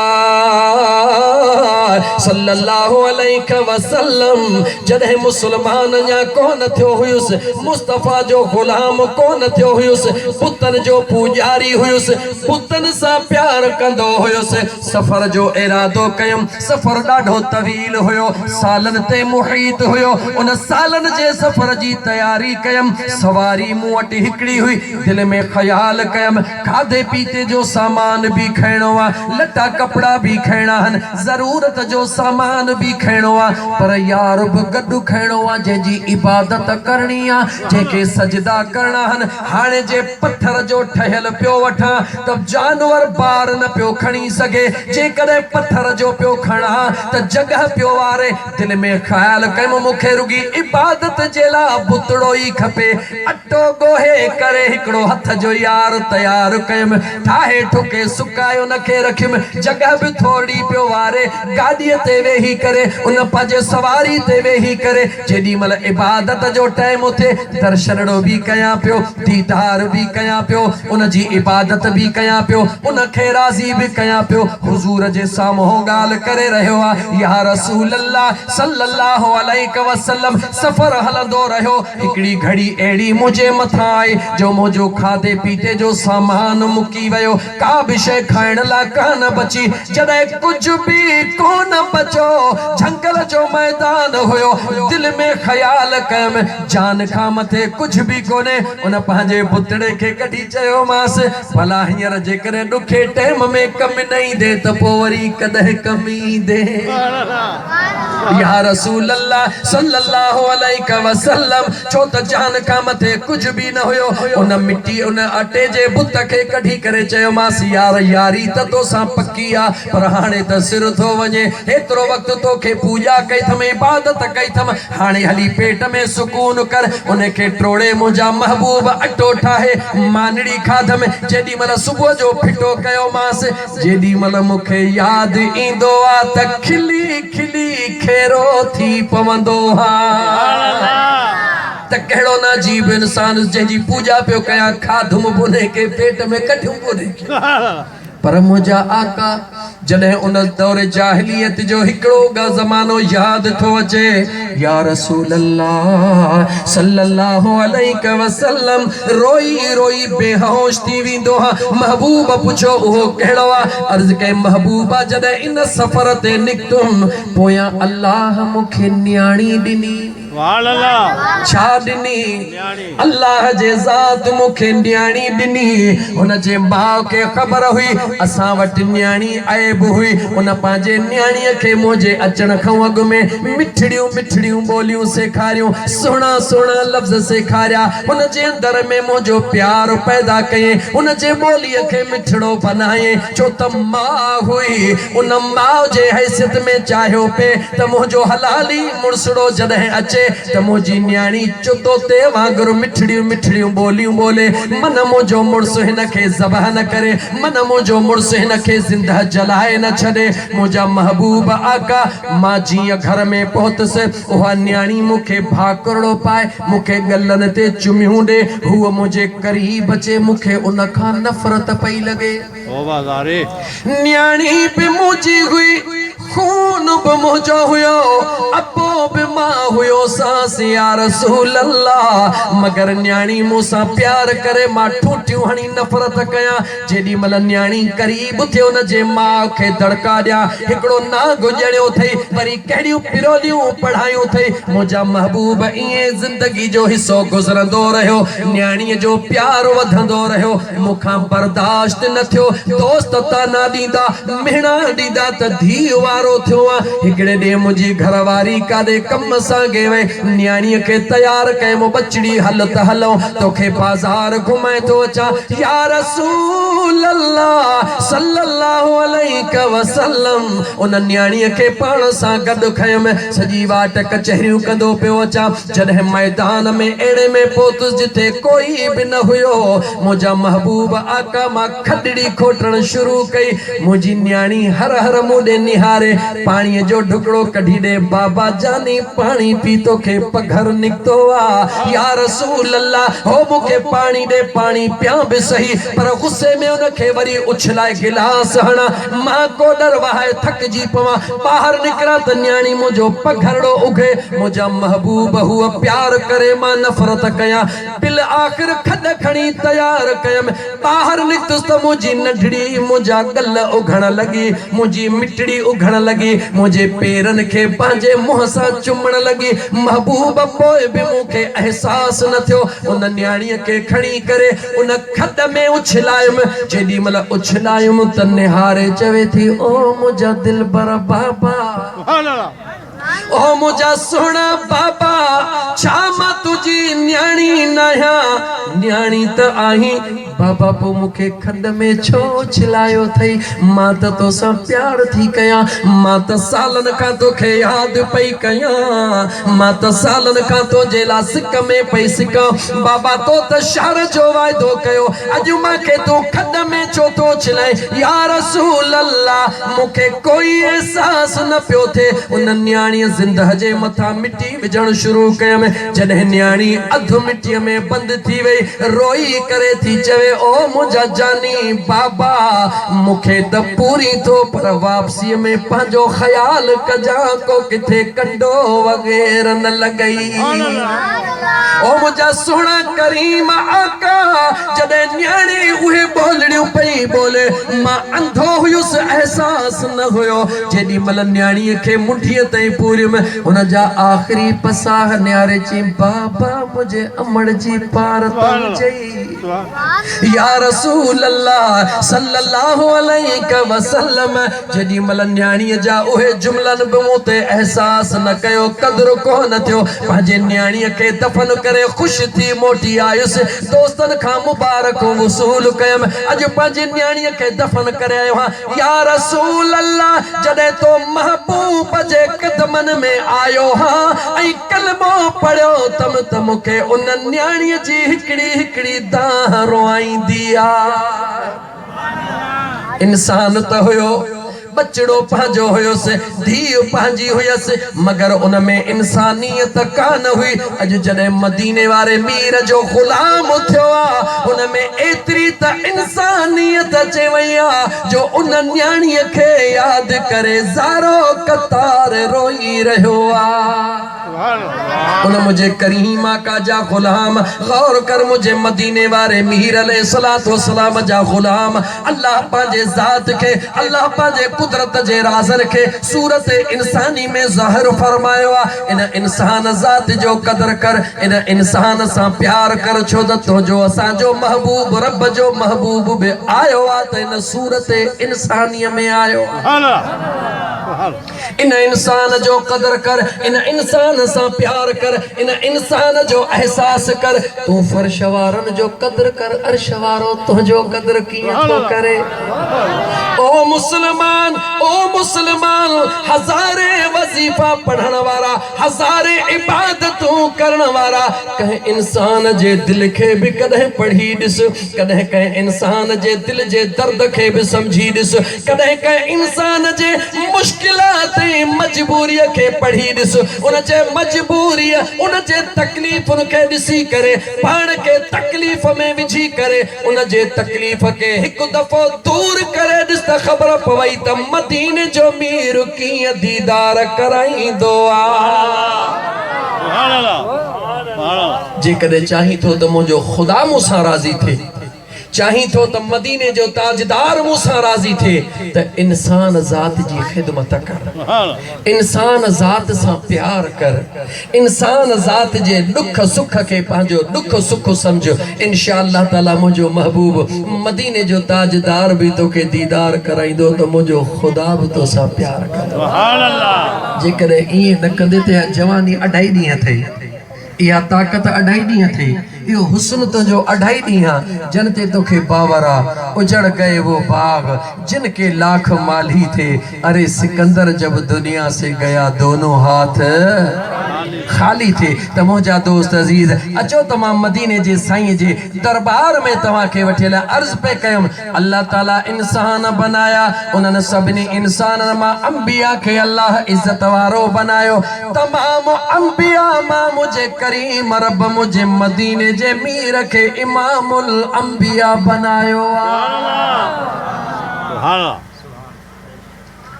सल्लल्लाहु अलैहि वसल्लम जदे मुसलमान या कौन थियो हुयुस मुस्तफा जो गुलाम कौन थियो हुयुस पुतन जो पूजारी हुयुस पुतन सा प्यार कंदो हुयुस सफर जो इरादो कयम सफर डाढो तवील हुयो सालन ते मुहीत हुयो उन सालन जे सफर जी तैयारी कयम सवारी मुवट हिकड़ी हुई दिल में ख्याल कयम खादे पीते जो सामान भी खैणो आ लटा कपड़ा भी खैणा हन जरूरत जो सामान भी खैणो आ पर यार गड्डू खैणो आ जंहिंजी इबादत करणी आ जेके सजदा करना हन हाणे जे पत्थर जो ठहियल पियो वठा तब जानवर बार न पियो खणी सके जे कदे पत्थर जो पियो खणा त जगह पियो वारे दिल में ख्याल कयम मुखे रुगी इबादत जेला बुतड़ो ही खपे अटो गोहे करे हिकड़ो हथ जो यार तैयार कयम ठाहे ठुके सुकायो नखे रखिम जगह भी थोड़ी पियो वारे गाड़ी ते वेही करे उन पाजे सवारी ते वेही करे जेडी मल इबादत जो टाइम उथे दर्शनड़ो भी कया पियो दीदार भी कया पियो उन जी इबादत भी कया पियो उन खे राज़ी भी कया पियो हुजूर जे सामो गाल करे रहियो आ या रसूल अल्लाह सल्लल्लाहु अलैहि वसल्लम सफर हलंदो रहियो हिकड़ी घड़ी एड़ी मुझे मथा आई जो मुझो खादे पीते जो सामान मुकी वयो का भी शे खाइण ला कान बची जदे कुछ भी कोन बचो जंगल जो मैदान हुयो दिल में ख्याल कयम जान खां मथे कुछ भी कोने उन पंहिंजे पुतड़े खे कढी चयो मास भला हींअर जेकरे ॾुखे टाइम में कम नहीं दे त पोइ वरी कॾहिं कमी दे या रसूल अल्लाह सल्लल्लाहु अलैहि वसल्लम छो त जान खां मथे कुछ भी न हुयो उन मिट्टी उन अटे जे बुत खे कढी करे चयो मास यार यारी त तोसां पक्की आ पर हाणे त सिर थो वञे एतिरो वक्त तोखे पूजा कई थम इबादत कई थम हाणे हली पेट में सुकून कर उनखे ट्रोड़े मुंहिंजा महबूब अटो ठाहे मानड़ी खाधम जेॾी महिल सुबुह जो फिटो कयो मास जेॾी महिल मूंखे यादि ईंदो आ त खिली खिली खेरो थी पवंदो हा त कहिड़ो न अजीब इंसान जंहिंजी पूजा पियो कयां खाधुम बुने के पेट में कढियूं बुने के पर मुंहिंजा आका जॾहिं उन दौर जाहिलियत जो हिकिड़ो ज़मानो यादि थो अचे या रसूल अल्लाह सल्लल्लाहु अलैहि वसल्लम रोई रोई बेहोश थी वेंदो हा महबूब पुछो उहो कहिड़ो आहे अर्ज़ कई महबूबा जॾहिं इन सफ़र ते निकतुम पोयां अल्लाह मूंखे न्याणी ॾिनी छा ॾिनी अल्लाह जे ज़ात मूंखे न्याणी ॾिनी हुन जे भाउ खे ख़बर हुई असां वटि न्याणी आइब हुई उन पंहिंजे न्याणीअ खे मुंहिंजे अचण खां अॻु में मिठड़ियूं मिठड़ियूं ॿोलियूं सेखारियूं सुहिणा सुहिणा लफ़्ज़ सेखारिया हुन जे अंदर में मुंहिंजो प्यार पैदा कयईं हुन जे ॿोलीअ खे मिठड़ो बनायईं छो त माउ हुई उन माउ जे हैसियत में चाहियो पे त मुंहिंजो हलाली मुड़सड़ो जॾहिं अचे त मुंहिंजी न्याणी चुतोते वांगुरु मिठड़ियूं मिठड़ियूं ॿोलियूं ॿोले मन मुंहिंजो मुड़ुसु हिन खे ज़बह न करे मन मुंहिंजो मुड़ुसु हिन खे ज़िंदा जलाए न छॾे मुंहिंजा महबूब आका मां जीअं घर में पहुतसि उहा न्याणी मूंखे भाकुरड़ो पाए मूंखे गलनि ते चुमियूं ॾे हूअ मुंहिंजे करीब अचे मूंखे उन खां नफ़रत पई लॻे न्याणी बि मुंहिंजी हुई खून बि मुंहिंजो हुयो अपो बि मां हुयो सास या रसूल अल्लाह मगर न्याणी मूंसां प्यार करे मां ठूटियूं हणी नफ़रत कयां जेॾी महिल न्याणी करीब थियो न जे माउ खे दड़का ॾियां हिकिड़ो नागु ॼणियो अथई वरी कहिड़ियूं पिरोलियूं पढ़ायूं अथई मुंहिंजा महबूब ईअं ज़िंदगी जो हिसो गुज़रंदो रहियो न्याणीअ जो प्यार वधंदो रहियो मूंखां बर्दाश्त न थियो दोस्त ताना ॾींदा मिहणा ॾींदा त धीउ वारो थियो आहे हिकिड़े ॾींहुं मुंहिंजी घरवारी काॾे कम सां गे वई न्याणीअ खे तयार कयमि बचड़ी हल त हलूं तोखे बाज़ार घुमाए थो अचां या रसूल अल्लाह सल्लल्लाहु अलैहि वसल्लम उन न्याणीअ खे पाण सां गॾु खयमि सॼी वाट कचहरियूं कंदो पियो अचां जॾहिं मैदान में अहिड़े में पहुतुसि जिथे कोई बि न हुयो मुंहिंजा महबूब आका मां खॾड़ी खोटण शुरू कई मुंहिंजी न्याणी हर हर मूं ॾे निहारे पाणीअ जो ढुकड़ो कढी ॾे बाबा जानी पाणी पी तोखे पघर निकतो आ या रसूल अल्लाह हो मूंखे पाणी ॾे पाणी पियां बि सही पर गुस्से में उनखे वरी उछलाए गिलास हणा मां को डर वहाए थकजी पवां ॿाहिरि निकिरां त न्याणी मुंहिंजो पघरड़ो उघे मुंहिंजा महबूब हुअ प्यार करे मां नफ़रत कयां बिल आख़िर खॾ खणी तयार कयमि ॿाहिरि निकतुसि त मुंहिंजी नंढड़ी मुंहिंजा गल उघण लॻी मुंहिंजी मिठड़ी उघण लगी मुझे पेरन के पंहिंजे मुंह सां चुमण लगी महबूब पोइ बि मूंखे एहसास न थियो उन न्याणीअ खे खणी करे उन खॾ में उछलायुमि जेॾी महिल उछलायुमि त निहारे चवे थी ओ मुंहिंजा दिलबर बाबा ओ मुंहिंजा सुहिणा बाबा छा मां तुंहिंजी न्याणी न आहियां न्याणी त आहीं बाबा पोइ मूंखे खॾ में छो छिलायो अथई मां त तोसां प्यार थी कयां मां त सालनि खां तोखे यादि पई कयां मां त सालनि खां तुंहिंजे लाइ सिक में पई सिकां बाबा तो त शहर जो वाइदो कयो अॼु मूंखे तूं खॾ में छो थो छिलाए या रसूल अल्लाह मूंखे कोई एहसास न पियो थिए उन न्याणीअ ज़िंदह जे मथां मिटी विझण शुरू कयमि जॾहिं न्याणी अधु मिटीअ में बंदि थी वई रोई करे थी चवे चए ओ मुझा जानी बाबा मुखे त पूरी तो पर वापसी में पंहिंजो ख्याल कजा को किथे कंडो वगैरह न लगई। ओ मुझा सोना करीम आका जदे न्याणी उहे बोलड़ियों पई बोले मां अंधो हुयुस एहसास न हुयो जेडी मल न्याणी के मुठिय तई पूरी में उन जा आखिरी पसाह न्यारे ची बाबा मुझे अमड़ जी पार तम चई या रसूल अल्लाह सल्लल्लाहु अलैहि वसल्लम जेडी मल न्याणी जा उहे जुमलन बमोते एहसास न कयो कदर को न थियो पंहिंजे न्याणी के दफन करे खुश थी मोटी आयुस दोस्तन खां मुबारक वसूल कयम अज पंहिंजे न्याणी के दफन करे आयो हां या रसूल अल्लाह जदे तो महबूब जे कदमन में आयो हां ऐ कलमो पढ़ियो तम के उन न्याणी जी हिकड़ी हिकड़ी दाह रोईंदी आ। इंसान तो हुयो बचड़ो पंहिंजो हुयुसि धीउ पंहिंजी हुयसि मगर उन में इंसानियत कान हुई। अॼु जॾहिं मदीने वारे मीर जो गुलाम थियो आ उन में एतिरी त इंसानियत अचे वई आ जो उन न्याणीअ खे यादि करे ज़ारो कतार रोई रहियो आ। उन मुझे करीम आका जा गुलाम गौर कर मुझे मदीने वारे मीर अलैहिस्सलातु वस्सलाम जा गुलाम अल्लाह पांजे जात के अल्लाह पांजे कुदरत जे राज़न के सूरत इंसानी में ज़ाहिर फरमायो आ। इन इंसान जात जो कदर कर इन इंसान सा प्यार कर छो तो जो असा जो महबूब रब जो महबूब बे आयो आ त इन सूरत इंसानी में आयो। इन इंसान जो कदर कर इन इंसान सा प्यार कर इन इंसान जो एहसास कर तू फर्शवारन जो कदर कर अर्शवारो तुझो कदर किया तो करे। ओ मुसलमान हजारे वजीफा पढ़न वारा हजारे इबादतों करन वारा कहे इंसान जे दिल के भी कदे पढ़ी दिस कदे कहे इंसान जे दिल जे दर्द के भी समझी दिस कदे कहे इंसान जे मुश्किलात मजबूरी के पढ़ी दिस उन जे मजबूरी उन जे तकलीफ के दिसी करे पान के तकलीफ में विझी करे उन जे तकलीफ के एक दफो दूर करे दिस त खबर पवई त मदीने जो मीर की दीदार कराई दो जे कदे चाही तो त मुझो खुदा मुसा राजी थे चाही तो त मदीने जो ताजदार मुसा राजी थे त इंसान जात जी खिदमत कर इंसान जात सा प्यार कर इंसान जात जे दुख सुख के पांजो दुख सुख समझो इंशाअल्लाह ताला मुझो महबूब मदीने जो ताजदार भी तो के दीदार कराई दो तो मुझो खुदा भी तो सा प्यार कर सुभान अल्लाह। जे करे ई न कंदे ते जवानी 2.5 ॾींहं थई या ताकत 2.5 ॾींहं थई यो हुस्न तो जो 2.5 ॾींहं जनते तो के बावरा उजड़ गए वो बाग जिनके लाख माली थे अरे सिकंदर जब दुनिया से गया दोनों हाथ खाली थे। त मुझा दोस्त अजीज अचो तमाम मदीने जे साईं जे दरबार में तवा के वठेला अर्ज पे कयम अल्लाह ताला इंसान बनाया उन्हनि सभिनी इंसाननि मां अंबिया के अल्लाह इज्जत वारो बनायो तमाम अंबिया मां मुझे करीम रब मुझे मदीने जे मीर के इमामुल अंबिया बनायो।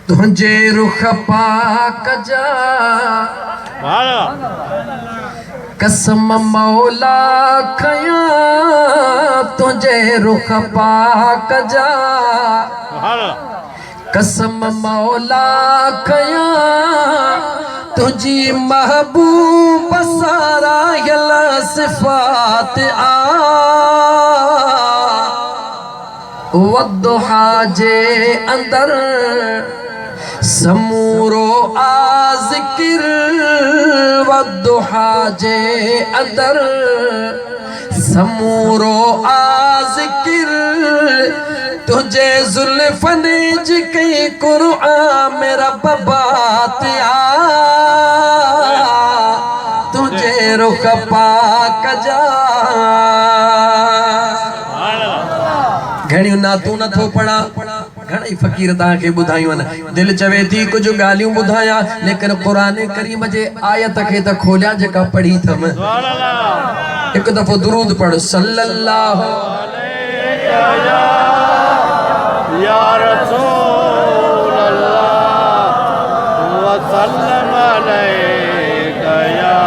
तुझे रुख पाक जा कसम मौला खया तुझे रुख पाक जा कसम मौला खया तुझी महबूब सारा यला सिफात आ वद्दुहा जे अंदर समूरो आ जिक्र वद्दुहा जे अंदर समूरो आ जिक्र तुझे जुल्फन जी कई कुरआन मेरा बात आ तुझे रुख पाक जा घणियों नातू न थो पढ़ा घणई फ़कीर तव्हांखे ॿुधायूं आहिनि। दिलि चवे थी कुझु ॻाल्हियूं ॿुधायां, लेकिन क़ुरान करीम जे आयत खे त खोलियां जेका पढ़ी अथमि। हिकु दफ़ो दुरूद पढ़ सल्लल्लाहु या रसूल अल्लाह व सल्लम अलैका या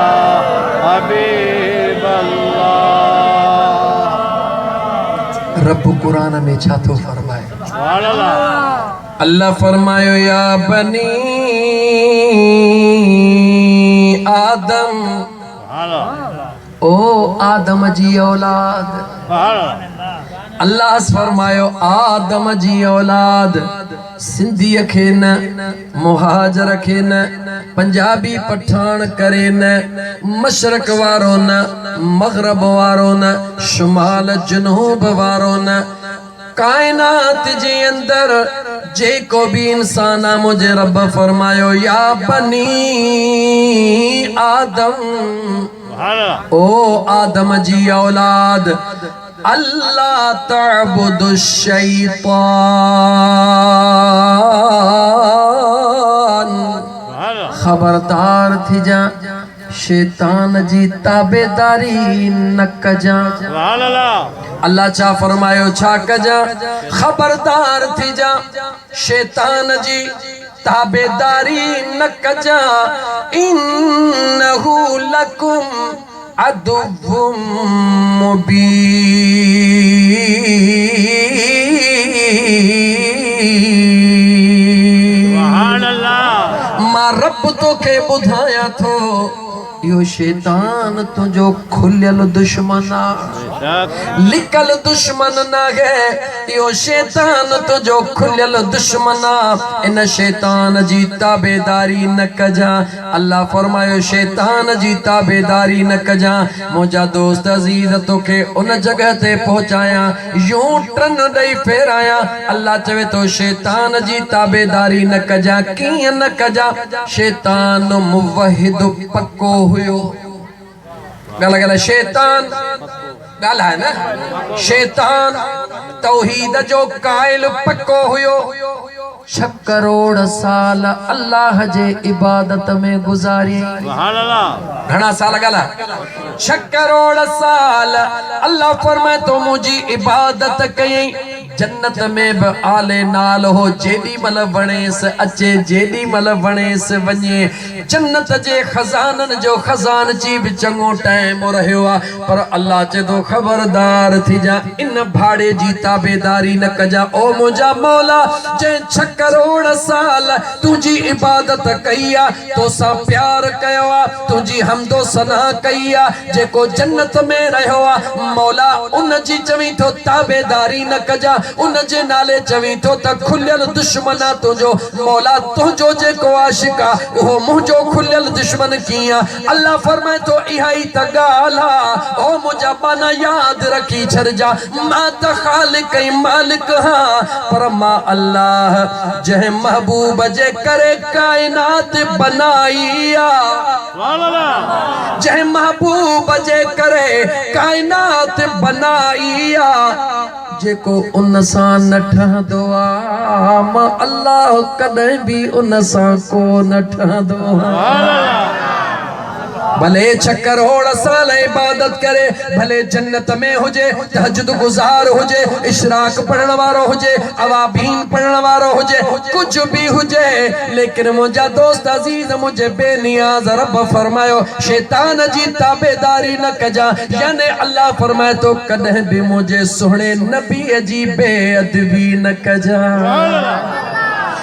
हबीब अल्लाह। रब कुरान में छा थो फरमाए? अल्लाह फरमायो या बनी आदम, ओ आदम जी औलाद। अल्लाह फरमायो आदम जी औलाद, सिंधी खे न, मुहाजर खे न, पंजाबी पठान करे न, मशरक वारो न, मगरब वारो न, शुमाल जनूब वारो न, कायनात जे अंदर जेको भी इंसान आ मुझे रब फरमायो या बनी आदम, ओ आदम जी औलाद, अल्लाह तअबुदु शैतान, खबरदार थी जा शैतान जी ताबेदारी न कजा। अल्लाह चा फरमायो छा कजा? खबरदार थी जा शैतान जी ताबेदारी न कजा। इन्नहु लकुम अदुव्वुम मुबीन। मां रब तोखे ॿुधायां थो यो शैतान तुझो खुलियल दुश्मन आ, लिकल दुश्मन ना है। यो शैतान तुझो खुलियल दुश्मन आ, इन शैतान जी ताबेदारी न कजा। अल्लाह फरमायो शैतान जी ताबेदारी न कजा। मुझा दोस्त अजीज तोखे उन जगह ते पहुंचाया, यूं टन ॾेई फेराया। अल्लाह चवे तो शैतान जी ताबेदारी न कजा। कीअं न कजा? शैतान मुवहिद पक्को हुयो। गाला गाला शैतान गाला है ना, शैतान तौहीद जो कायल पक्को हुयो। 6 करोड़ साल अल्लाह जे इबादत में गुजारी। घणा साल गाला? 6 करोड़ साल अल्लाह फरमाए तो मुझी इबादत कई। जन्नत में भी आले नाल हो, जेडी मल वणेस अचे, जेडी मल वणेस वञे। जन्नत जे खजानन जो खजान जी भी चंगो टाइम रहियो आ, पर अल्लाह चे तो खबरदार थी जा, इन भाड़े जी ताबेदारी न कजा। ओ मुझा मौला जे 6 करोड़ साल तुझी इबादत कई आ, तो सा प्यार कयो आ, तुझी हमदो सना कई आ, जेको जन्नत में रहियो आ मौला उन जी चवी तो ताबेदारी न कजा। उन जे नाले चवी तो त खुलियल दुश्मन आ तुझो मौला, तुझो जेको आशिका वो मुझो खुलियल दुश्मन किया। अल्लाह फरमाए तो इहाई त गाला ओ मुझा बना याद रखी छड़ जा। मां त खालिक ऐं मालिक हां, पर मां अल्लाह जह महबूब जे करे कायनात बनाई आ, जह महबूब जे करे कायनात बनाई आ, जेको उन सां न ठहंदो आ मां अल्लाह कॾहिं भी उन सां को न ठहंदो आ। भले 6 करोड़ साल इबादत करे, भले जन्नत में हुजे, तहज्जुद गुजार हुजे, इशराक पढ़ण वारो हुजे, अवाबीन पढ़ण वारो हुजे, कुछ भी हुजे, लेकिन मुझा दोस्त अजीज मुझे बेनियाज रब फरमायो शैतान जी ताबेदारी न कजा। यानी अल्लाह फरमाए तो कदे भी मुझे सोहणे नबी जी बेअदबी न कजा।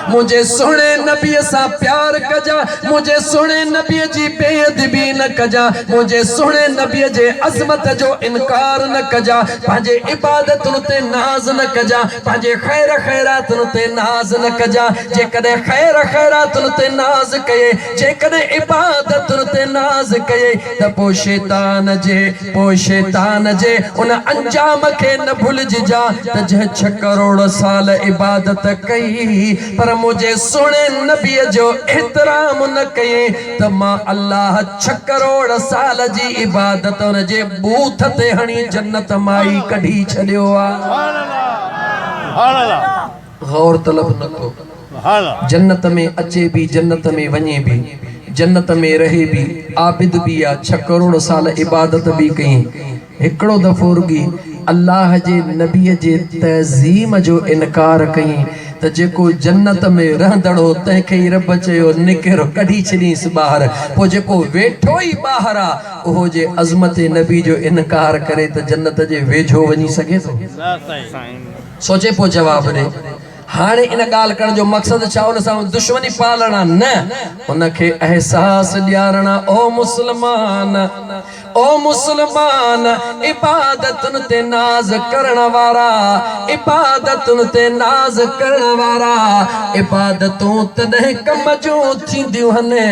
मुझे सोने नबी सा प्यार कजा, मुझे सोने नबी जी बेअदबी न कजा, मुझे सोने नबी जे अजमत जो इनकार न कजा, पांजे इबादत ते नाज न कजा, पांजे खैर खैरात ते नाज न कजा। जे कदे खैर खैरात ते नाज कये, जे कदे इबादत ते नाज कये, त पो शैतान जे उन अंजाम के न भूल जा त जे 6 करोड़ साल इबादत कई, पर मुझे सुने नबी जो एहतराम न कये, त मां अल्लाह 6 करोड़ साल जी इबादत उन जे बूथ ते हणी जन्नत माई कढी छडियो आ। गौर तलब न को। जन्नत में अचे भी, जन्नत में वञे भी, जन्नत में रहे भी, आबिद भी आ, 6 करोड़ साल इबादत भी कई। हिकिड़ो दफ़ो रुगी अल्लाह जे नबीअ जे तज़ीम जो इनकार कई त जेको जन्नत में रहंदड़ो तंहिंखे ई रब चयो निकिर कढी छॾींसि ॿाहिरि। पोइ जेको वेठो ई ॿाहिरि आहे उहो जे अज़मत नबी जो इनकार करे त जन्नत जे वेझो वञी सघे थो? सोचे पोइ जवाब ॾे। हाणे इन ॻाल्हि करण जो मक़सदु छा? उन सां दुश्मनी पालणा न, उनखे अहसास ॾियारणा। ओ मुस्लमान, ओ मुस्लमान, इबादतुनि ते नाज़ करण वारा, इबादतुनि ते नाज़ करण वारा, इबादतूं तॾहिं कम जूं थींदियूं आहिनि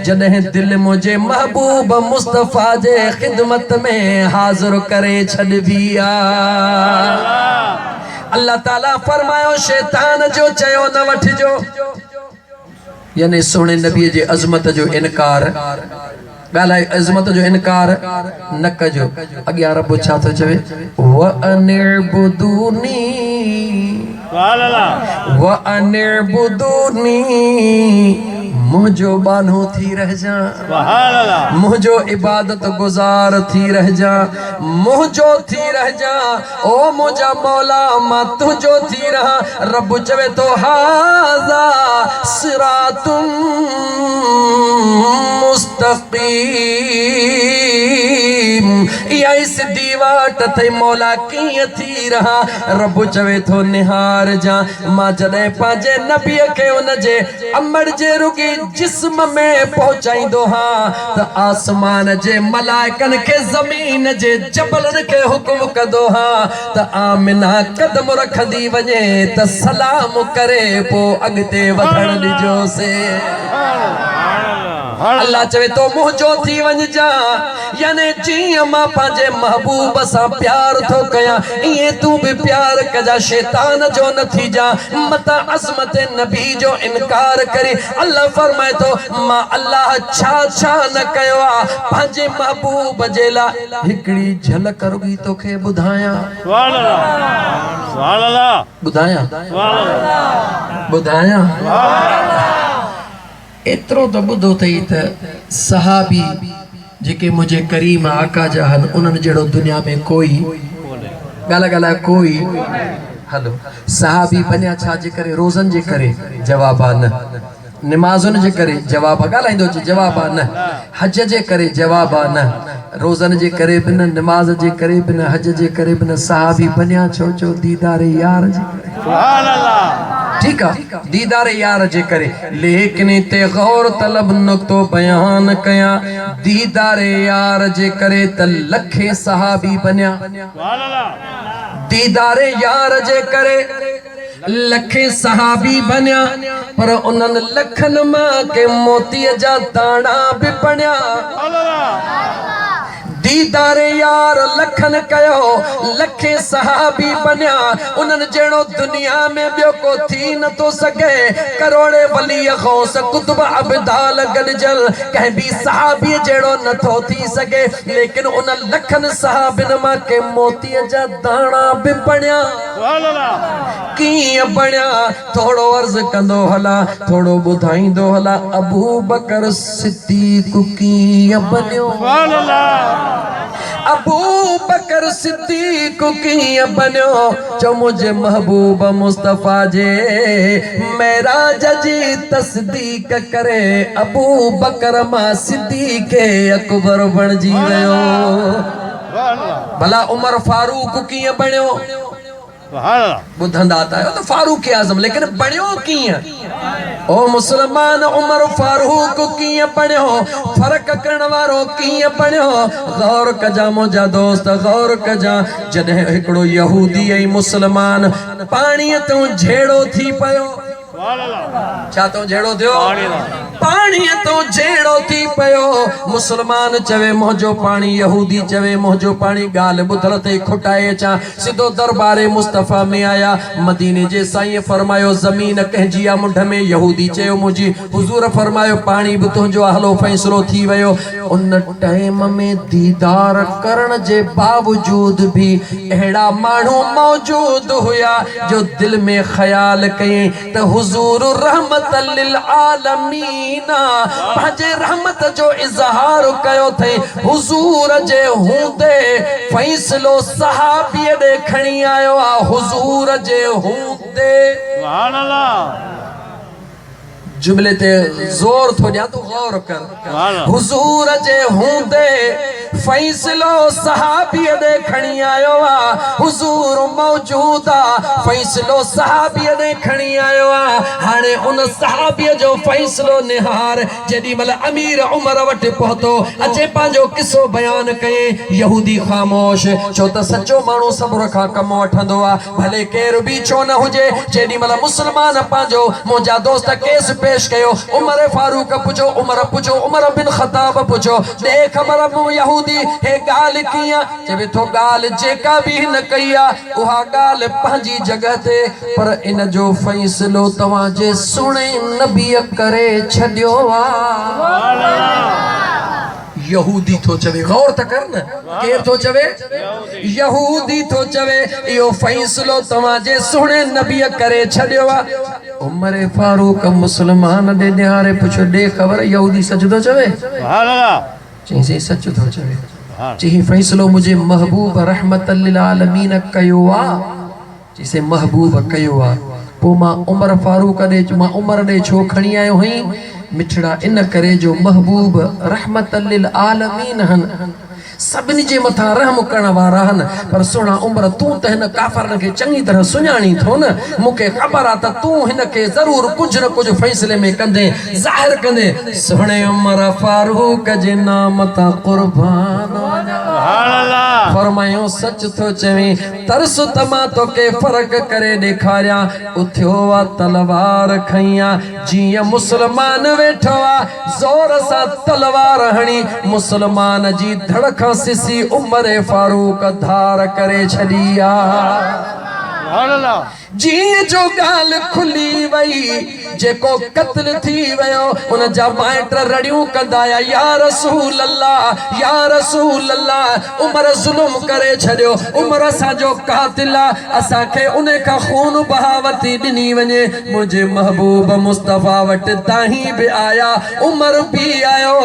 जॾहिं दिलि मुंहिंजे महबूब मुस्तफ़ा जे ख़िदमत में हाज़िर करे छॾबी आहे। अल्लाह ताला फरमायो शैतान जो चयो न वठिजो, यानी सोने नबी जे अज़मत जो इनकार, ॻाल्हाए अज़मत जो इनकार न कजो। अॻियां रब छा थो चवे? व अनिअबुदूनी व अनिअबुदूनी, मुझो बानो थी रह जा, मुझो इबादत गुजार थी रह जा, मुझो थी रह जा। ओ मुझा मौला मां तुझो थी रहा। रब चवे तो हाज़ा सिरातुम मुस्तक़ीम, या इस दीवाट थे मौला कीअं थी रहा। रब चवे तो निहार जा, मां जॾहिं पंहिंजे नबीअ खे उन जे अमर जे रुगी जिस्म में पहुचाईंदो हां त आसमान जे मलाइकनि खे ज़मीन जे जबलनि खे हुकुम कंदो हां त आमिना कदम रखंदी वञे त सलाम करे पोइ अॻिते वधण ॾिजोसे। अल्लाह चवे तो मुझो थी वञ जा, यानी जीअं मां पंहिंजे महबूब सां प्यार थो कयां ईअं तू भी प्यार कजा, शैतान जो न थी जा। मता अज़मत नबी जो इनकार करे अल्लाह फरमाए तो मां अल्लाह छा छा न कयो आ पंहिंजे महबूब जे लाइ। हिकिड़ी झलक रुगी तोखे ॿुधायां, ॿुधायां ॿुधायां। एतिरो त ॿुधो अथई त सहाबी जेके मुंहिंजे करीम आका जा आहिनि उन्हनि जहिड़ो दुनिया में कोई ॻाल्हाए कोई। हलो, सहाबी बनिया छा जे करे? रोज़नि जे करे? जवाब आहे न। निमाज़ुनि जे करे? जवाब आहे, ॻाल्हाईंदो अचे, जवाब आहे न। हज जे करे? जवाब आहे न। रोज़नि जे करे बि न, निमाज़ जे करे बि न, हज जे करे बि न। सहाबी बनिया छो? छो दीदारे यार जे करे। ठीक है, दीदार यार जे करे। लेकिन ते गौर तलब नुक्तो बयान कया, दीदार यार जे करे त लखे सहाबी बनिया। दीदार यार जे करे लखे सहाबी बनिया, पर उन्हनि लखन मां के मोतीअ जा दाणा भी बनिया। दीदार यार लखन कयो, लखे सहाबी बनिया। उन्हनि जहिड़ो दुनिया में ॿियो को थी न थो सघे। करोड़े वली गौस कुतुब अबदाल गॾजल कंहिं बि सहाबीअ जहिड़ो नथो थी सघे। लेकिन उन लखनि सहाबिन मां के मोतीअ जा दाणा बि बणिया। कीअं बणिया? थोड़ो अर्ज़ कंदो हला, थोड़ो ॿुधाईंदो हला। अबू बकर सिद्दीक़ कीअं बनियो? अबू बकर सिद्दीक़ कीअं बनियो? चो मुझे महबूब मुस्तफ़ा जे मेराज जी तस्दीक करे अबू बकर मां सिद्दीक़ अकबर बणजी वियो। भला उमर फारूक कीअं बणियो? ॿुधंदा त आहियो त फारूक आज़म, लेकिन बणियो कीअं? ओ मुसलमान, उमर फारूक कीअं बणियो? फर्क करण वारो कीअं बणियो? गौर कजा मुंहिंजा दोस्त, गौर कजा। जॾहिं हिकिड़ो यहूदी ऐं मुसलमान पाणीअ तूं झेड़ो थी पियो, छा तो जेड़ो थियो पानी तो जेड़ो थी पयो मुसलमान चवे मोजो पानी यहूदी चवे मोजो पानी गाल बुधल ते खुटाए चा सिधो दरबारे मुस्तफा में आया मदीने जे साईं फरमायो जमीन कहजिया मुंड में यहूदी चयो मुजी हुजूर फरमायो पानी भी तुझो हलो फैसलो थी वयो उन टाइम में दीदार करण जे बावजूद भी एड़ा मानू मौजूद हुया जो दिल में ख्याल कई तो हुजूर रहमत लिल आलमीन पंहिंजे रहमत जो इज़हार कयो थे हुजूर जे हूंदे फैसलो सहाबी दे खणी आयो आ हुजूर जे हूंदे सुभान अल्लाह जुमले ते जोर थो ॾियां तू गौर कर हुजूर जे हूंदे फैसलो सहाबी दे खणी आयो आ हुजूर मौजूदा फैसलो सहाबी दे खणी आयो आ हाणे उन सहाबी जो फैसलो निहार जेडी मल अमीर उमर वट पहुतो अचे पांजो किस्सो बयान कए यहूदी खामोश छो त सच्चो माण्हू सब्र खां कम वठंदो आ भले केर भी छो न हुजे जेडी मल मुसलमान पांजो मुंहिंजा दोस्त केस पेश कयो उमर फारूक पुछो उमर बिन खत्ताब पुछो दे खबर यहूदी हे गाल किया चवे तो गाल जेका भी न कईया उहा गाल पंहिंजी जगह ते पर इन जो फैसलो तवां जे सुणे नबी करे छडियो आ यहूदी तो चवे गौर त कर न केर तो चवे यहूदी तो चवे यो फैसलो तवां जे सुणे नबी करे छडियो आ उमर फारूक मुसलमान दे निहारे पुछो दे खबर यहूदी सच तो चवे सुभान अल्लाह चई सच तो चवे चई फैसलो मुझे महबूब रहमत लिल आलमीन कयो आ जिसे महबूब कयो आ पो मां उमर फारूक दे मां उमर दे छो खणी आयो हई मिठड़ा इन करे जो महबूब रहमत लिल आलमीन हन सभिनी जे मथा रहम करण वारा हन पर सोना उमर तू त हिन काफरन के चंगी तरह सुञाणी थो न मूंखे ख़बर आ त तू हिन के जरूर कुछ न कुछ फैसले में कंदे ज़ाहिर कंदे सोहणे उमर फारूक जे नाम ता कुर्बान सुभान अल्लाह फरमायो सच थो चवे तरस तमा तो के फर्क करे ॾेखारिया उथियो वा तलवार खईया जीअं मुसलमान वेठो आ ज़ोर सां तलवार हणी मुसलमान जी धड़क सिसी उमर फारूक धार करे छलिया सुभान अल्लाह जी जो गाल खुली वई जेको कत्ल थी वयो उन जा माइट रड़ियूं कंदा या रसूल अल्लाह उमर जुल्म करे छडियो उमर असा जो कातिल असा के उन का खून बहावती दिनी वने मुझे महबूब मुस्तफा वट ताही भी आया उमर भी आयो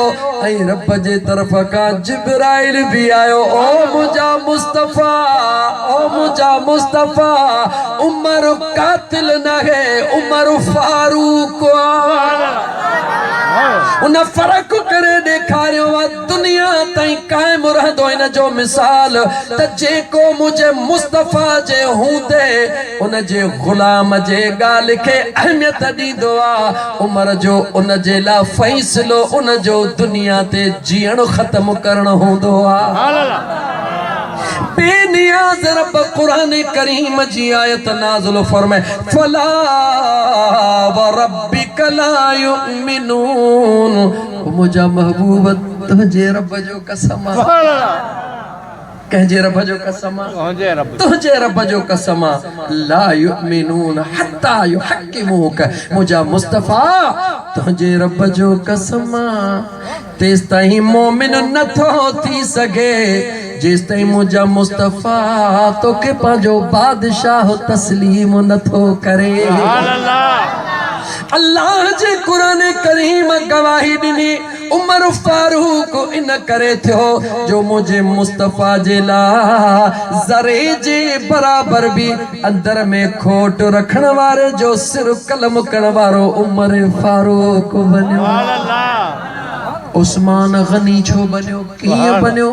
ऐ रब जे तरफ का जिब्राइल भी आयो ओ मुझा मुस्तफा उमर कातिल न है उमर फारूक उन फर्क करे ॾेखारियो दुनिया ताईं कायम रहंदो इन जो मिसाल त जेको मुझे मुस्तफा जे हूंदे उन जे गुलाम जे ॻाल्हि खे अहमियत ॾींदो आ उमर जो उन जे लाइ फैसलो उन जो दुनिया ते जीअण ख़त्म करणु हूंदो आ बेनियाज़ रब कुरान करीम जी आयत नाज़िल फरमाए फला व रब्बिक ला युमिनून मुझा महबूब तुझे रब जो कसम कहजे रब जो कसम तुझे रब जो कसम ला युमिनून हत्ता युहक्किमूक मुझा मुस्तफा तुझे रब जो कसम तेस ताईं मोमिन नथो थी सके जिस ताईं मुझा मुस्तफा तो के पांजो बादशाह तस्लीम नथो करे अल्लाह जे कुरान करीम गवाही ॾिनी उमर फारूक इन करे थियो जो मुझे मुस्तफा जे ला ज़रे जे बराबर भी अंदर में खोट रखण वारे जो सिर कलम करण वारो उमर फारूक बन्यो उस्मान गनी छो बन्यो कीअं बन्यो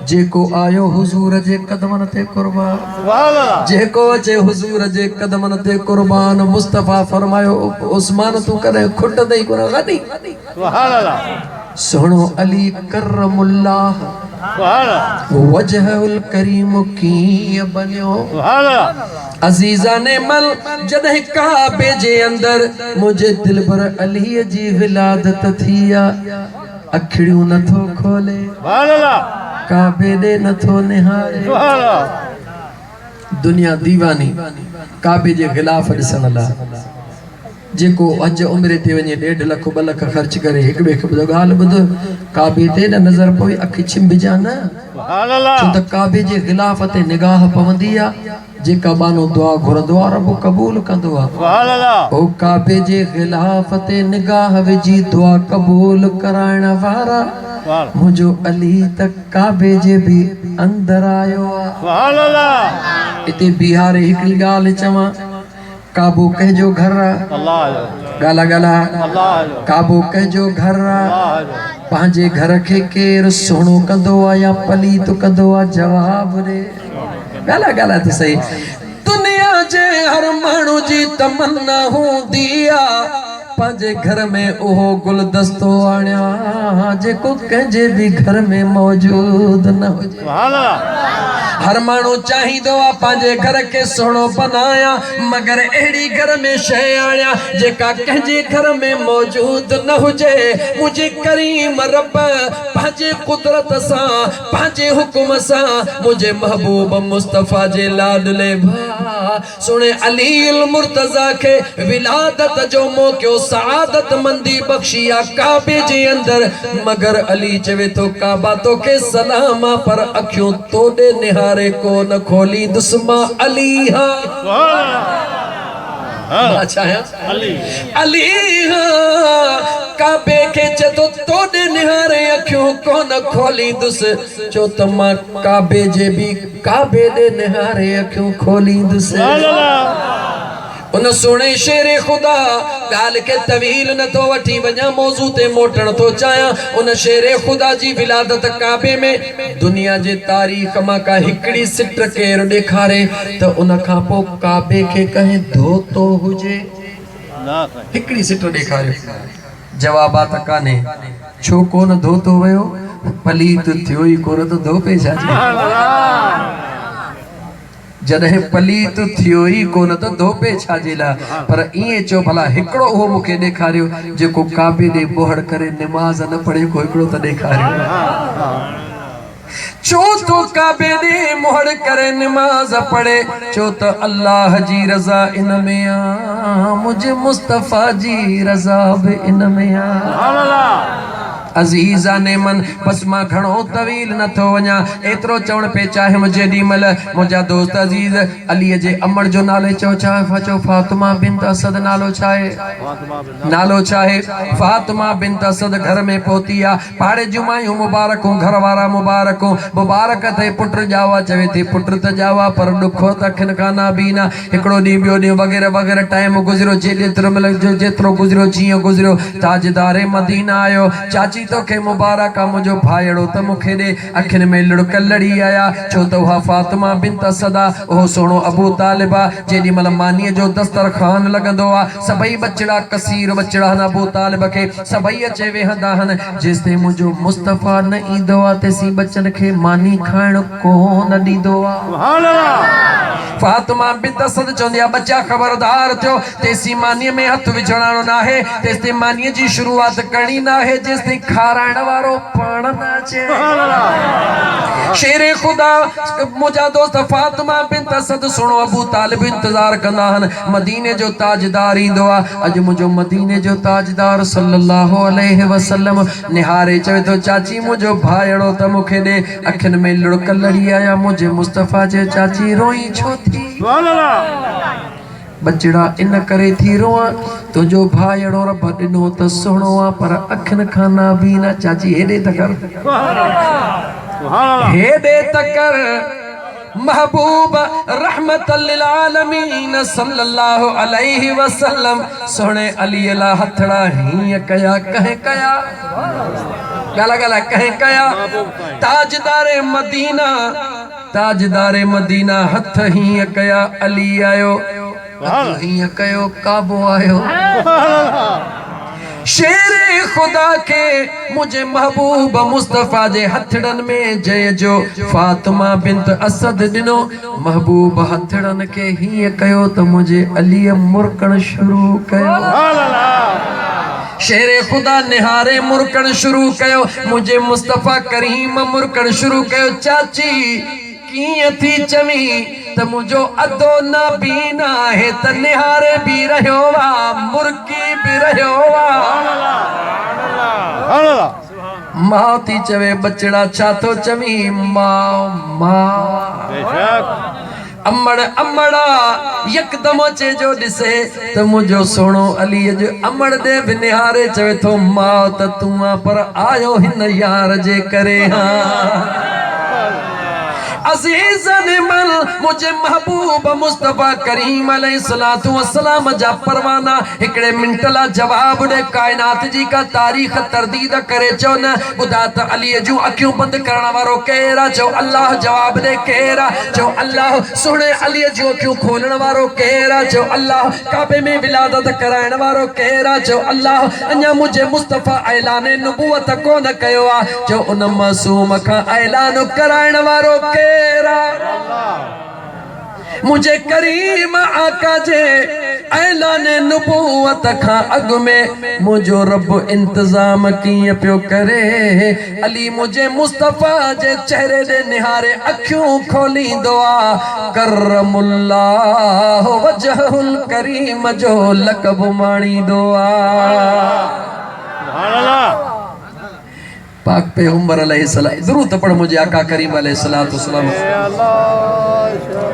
जेको आयो हुजूर जे कदमन ते कुर्बान जेको अचे हुजूर जे कदमन ते कुर्बान मुस्तफा फरमायो उस्मान तू कदे खुट दई कोन गनी सुभान अल्लाह सोहणो अली करमुल्लाह सुभान अल्लाह वजहुल करीम की बनियो सुभान अल्लाह अजीजा ने मल जदह काबे जे अंदर मुझे दिल पर अली जी विलादत थिया अखड़ियों नथो खोले सुभान अल्लाह काबे दे नथो निहारे सुभान अल्लाह दुनिया दीवानी काबे जे गिलाफ ॾिसण लाइ जेको अज उमिरि ते वञे 1.5 लख 2 लख ख़र्च करे हिक ॿिए खे ॿुधो ॻाल्हि ॿुध काबे ते न नज़र पवे अखि छिंबिजा न सुभान अल्लाह छो त काबे जे गिलाफ ते निगाह पवंदी आहे जेका बानो दुआ घुरंदो आहे रब क़बूल कंदो आहे सुभान अल्लाह ओ काबे जे गिलाफ ते निगाह विझी दुआ क़बूल कराइण वारा मुझो अली त काबे जे भी अंदर आयो आहे सुभान अल्लाह इते बिहार हिकड़ी ॻाल्हि चवां काबो कंहिंजो घर आहे अल्लाह गाला गाला अल्लाह काबो कंहिंजो घर आहे पंहिंजे घर खे केरु सुहिणो कंदो आहे या पलीत कंदो आहे जवाब ॾे गाला गाला त सही दुनिया जे हर माण्हू जी तमन्ना हूंदी आहे पंहिंजे घर में उहो गुलदस्तो आणिया जेको कंहिंजे बि घर में मौजूद न हुजे सुभान अल्लाह हर माण्हू चाहींदो आहे पंहिंजे घर खे सुहिणो बनाया मगर अहिड़ी घर में शइ आणिया जेका कंहिंजे घर में मौजूद न हुजे मुंहिंजे करीम रब पंहिंजे कुदरत सां पंहिंजे हुकुम सां मुंहिंजे महबूब मुस्तफ़ा जे लाडले भा सुणे अली मुर्तज़ा खे विलादत जो मौक़ो सआदत मंदी बख्शी आहे काबे जे अंदर मगर अली चवे थो काबा तोखे सलाम आहे पर अखियूं तोॾे निहारे को न खोली दुस्मा अली हा अच्छा है अली हा काबे के चतो तोड़े निहारे अखियों को न खोली दुस चो तमा काबे जे भी काबे दे निहारे अखियों खोली दुस उन सोने शेरे खुदा गाल के तवील न तो वठी वञा मौजू ते मोटण तो चाया उन शेरे खुदा जी विलादत काबे में दुनिया जे तारीख मां का हिकड़ी सिट केर ॾेखारे त उन खां पो काबे के कहे धोतो हुजे हिकड़ी सिट ॾेखारियो जवाबात काने छो कोन धोतो वयो पलीत थियो ई कोन तो धोपे छा जॾहिं पलीत थियो ई कोन त धोपे छाजे ला पर इएं चो भला हिकिड़ो उहो मूंखे ॾेखारियो जेको काबे ॾे बोहड़ करे निमाज़ न पढ़े को हिकिड़ो त ॾेखारियो चो तो काबे ॾे मोहड़ करे निमाज़ पढ़े चो त अल्लाह जी रज़ा इन में आ मुझे मुस्तफ़ा जी रज़ा बि इन में आ अजीजा ने मन बस मां घणो तवील न थो वञा एतिरो चवण पे चाहे मुझे ॾीमल मुंहिंजा दोस्त अजीज अलीअ जे अमड़ जो नाले चओ छा चो फातिमा बिनत असद नालो छा आहे फातिमा बिनत असद घर में पहुती आहे पाड़े जूं मायूं मुबारकूं घर वारा मुबारकूं मुबारक थे पुट ॼावा चवे थी पुट त ॼावा पर ॾुखो त अखियुनि खां ना बि न हिकिड़ो ॾींहुं ॿियो ॾींहुं वग़ैरह वग़ैरह टाइम गुज़रियो जेतिरो गुज़रियो जीअं गुज़रियो ताजदारे मदीना आयो चाची तोखे मुबारक आ मुझो भाईड़ो त मुखे दे अखिन में लुड़क लड़ी आया छो तो हा फातिमा बिनत सदा ओ सोनो अबू तालिबा जेडी मल मानी जो दस्तरखान लगंदो आ सबई बचड़ा कसीर बचड़ा न अबू तालिब के सबई अचे वेहंदा हन जेसते मुझो मुस्तफा न ईंदो आ तेसी बचन के मानी खाण को न दीदो आ सुभान अल्लाह फातिमा बिनत सद चोंदी आ बच्चा खबरदार थियो तेसी मानी में हथ विझणानो ना है तेसते मानी जी शुरुआत करनी ना है जेसते खारायण वारो पाण नाचे शेरे खुदा मुझा दोस्त फातिमा बिनत असद सुनो अबू तालिब इंतजार कंदा हन मदीने जो ताजदार ईंदो आ अज मुझो मदीने जो ताजदार सल्लल्लाहु अलैहि वसल्लम निहारे चवे तो चाची मुझो भाईड़ो त मुखे दे अखिन में लुड़क लड़ी आया मुझे मुस्तफा जे चाची रोई छो थी बचड़ा इन करे थी रोआ तुझो भाईड़ो रब ॾिनो त सुहिणो आ पर अखिन खाना भी न चाची हेॾे त कर हेॾे त कर महबूब रहमतल लिल आलमीन सल्लल्लाहु अलैहि वसल्लम सोने अली ला हथड़ा हीअं कया कहे कया गाला गाला कहे कया ताजदारे मदीना हथ हीअं कया अली आयो हीअं कयो काबो आयो शेरे खुदा के मुझे महबूब मुस्तफ़ा जे हथड़न में जय जो फातिमा बिंत असद दिनो महबूब हथड़न के ही कयो तो मुझे अली मुरकण शुरू कयो शेरे खुदा निहारे मुरकण शुरू कयो मुझे मुस्तफ़ा करीम मुरकण शुरू कयो चाची कीअं थी चवी त मुझो अदो ना बीना है त निहारे भी रहियो वा मुरकी भी रहियो वा मां थी चवे बचड़ा छा थो चवी मां मां अमड़ अमड़ा यकदम अचे जो दिसे त मुझो सोनो अली जो अमड़ दे बिनिहारे चवे थो मां त तू पर आयो हिन यार जे करे हां अज़ीज़न मन मुझे महबूब मुस्तफ़ा करीम अलैहिस्सलातु वस्सलाम जा परवाना हिकड़े मिंट ला जवाब दे कायनात जी का तारीख तरदीद करे चो न बुधा त अली जूं अखियूं बंद करण वारो केरा चो अल्लाह जवाब दे केरा चो अल्लाह सुणे अली जूं अखियूं खोलण वारो केरा चो अल्लाह काबे में विलादत कराइण वारो केरा चो अल्लाह अञा मुझे मुस्तफ़ा ऐलान नबूवत कोन कयो आ जो उन मासूम का ऐलान कराइण वारो मुझे करीम आका जे ऐलान नबूवत खां अग में मुझो रब इंतजाम किए पियो करे अली मुझे मुस्तफ़ा जे चेहरे दे निहारे अखियूं खोली दुआ करमुल्लाह वजहुल करीम जो लक़ब माणी दुआ सुभान अल्लाह पाक पैगंबर अलैहिस्सलाम दुरूद पढ़ मुझे आका करीम अलैहिस्सलातु वस्सलाम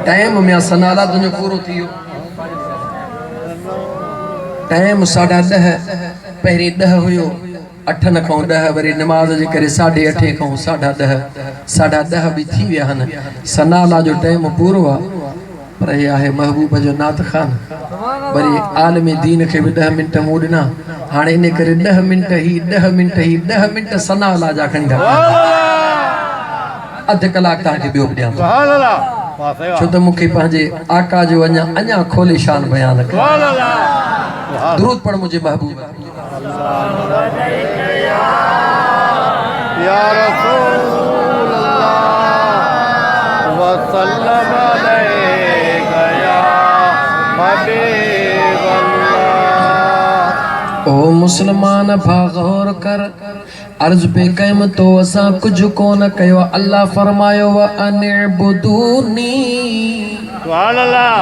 टाइम में सनाला दुनिया पूरो थियो टाइम 10:30 पहिरी 10 हुयो 8 न खां 10 वरी नमाज जे करे 8:30 खां 10:30 भी थी विया हन सनाला जो टाइम पूरो आ पर ये आहे महबूब जो नात खान वरी आलम दीन के भी 10 मिनट मूं ॾिना हाणे इन करे 10 मिनट सनाला जा खणी था अध कलाक तव्हांखे ॿियो बि ॾियां छो त मूंखे पंहिंजे आका जो अञा खोले शान बयान कयो दुरूद पढ़ मुझे महबूब या रसूल अल्लाह व सल्लम अलैका या हबीब अल्लाह ओ मुसलमान भागौर कर अर्ज पे कयम तो असा कुछ कोन कयो अल्लाह फरमायो व अनिबुदूनी सुभान अल्लाह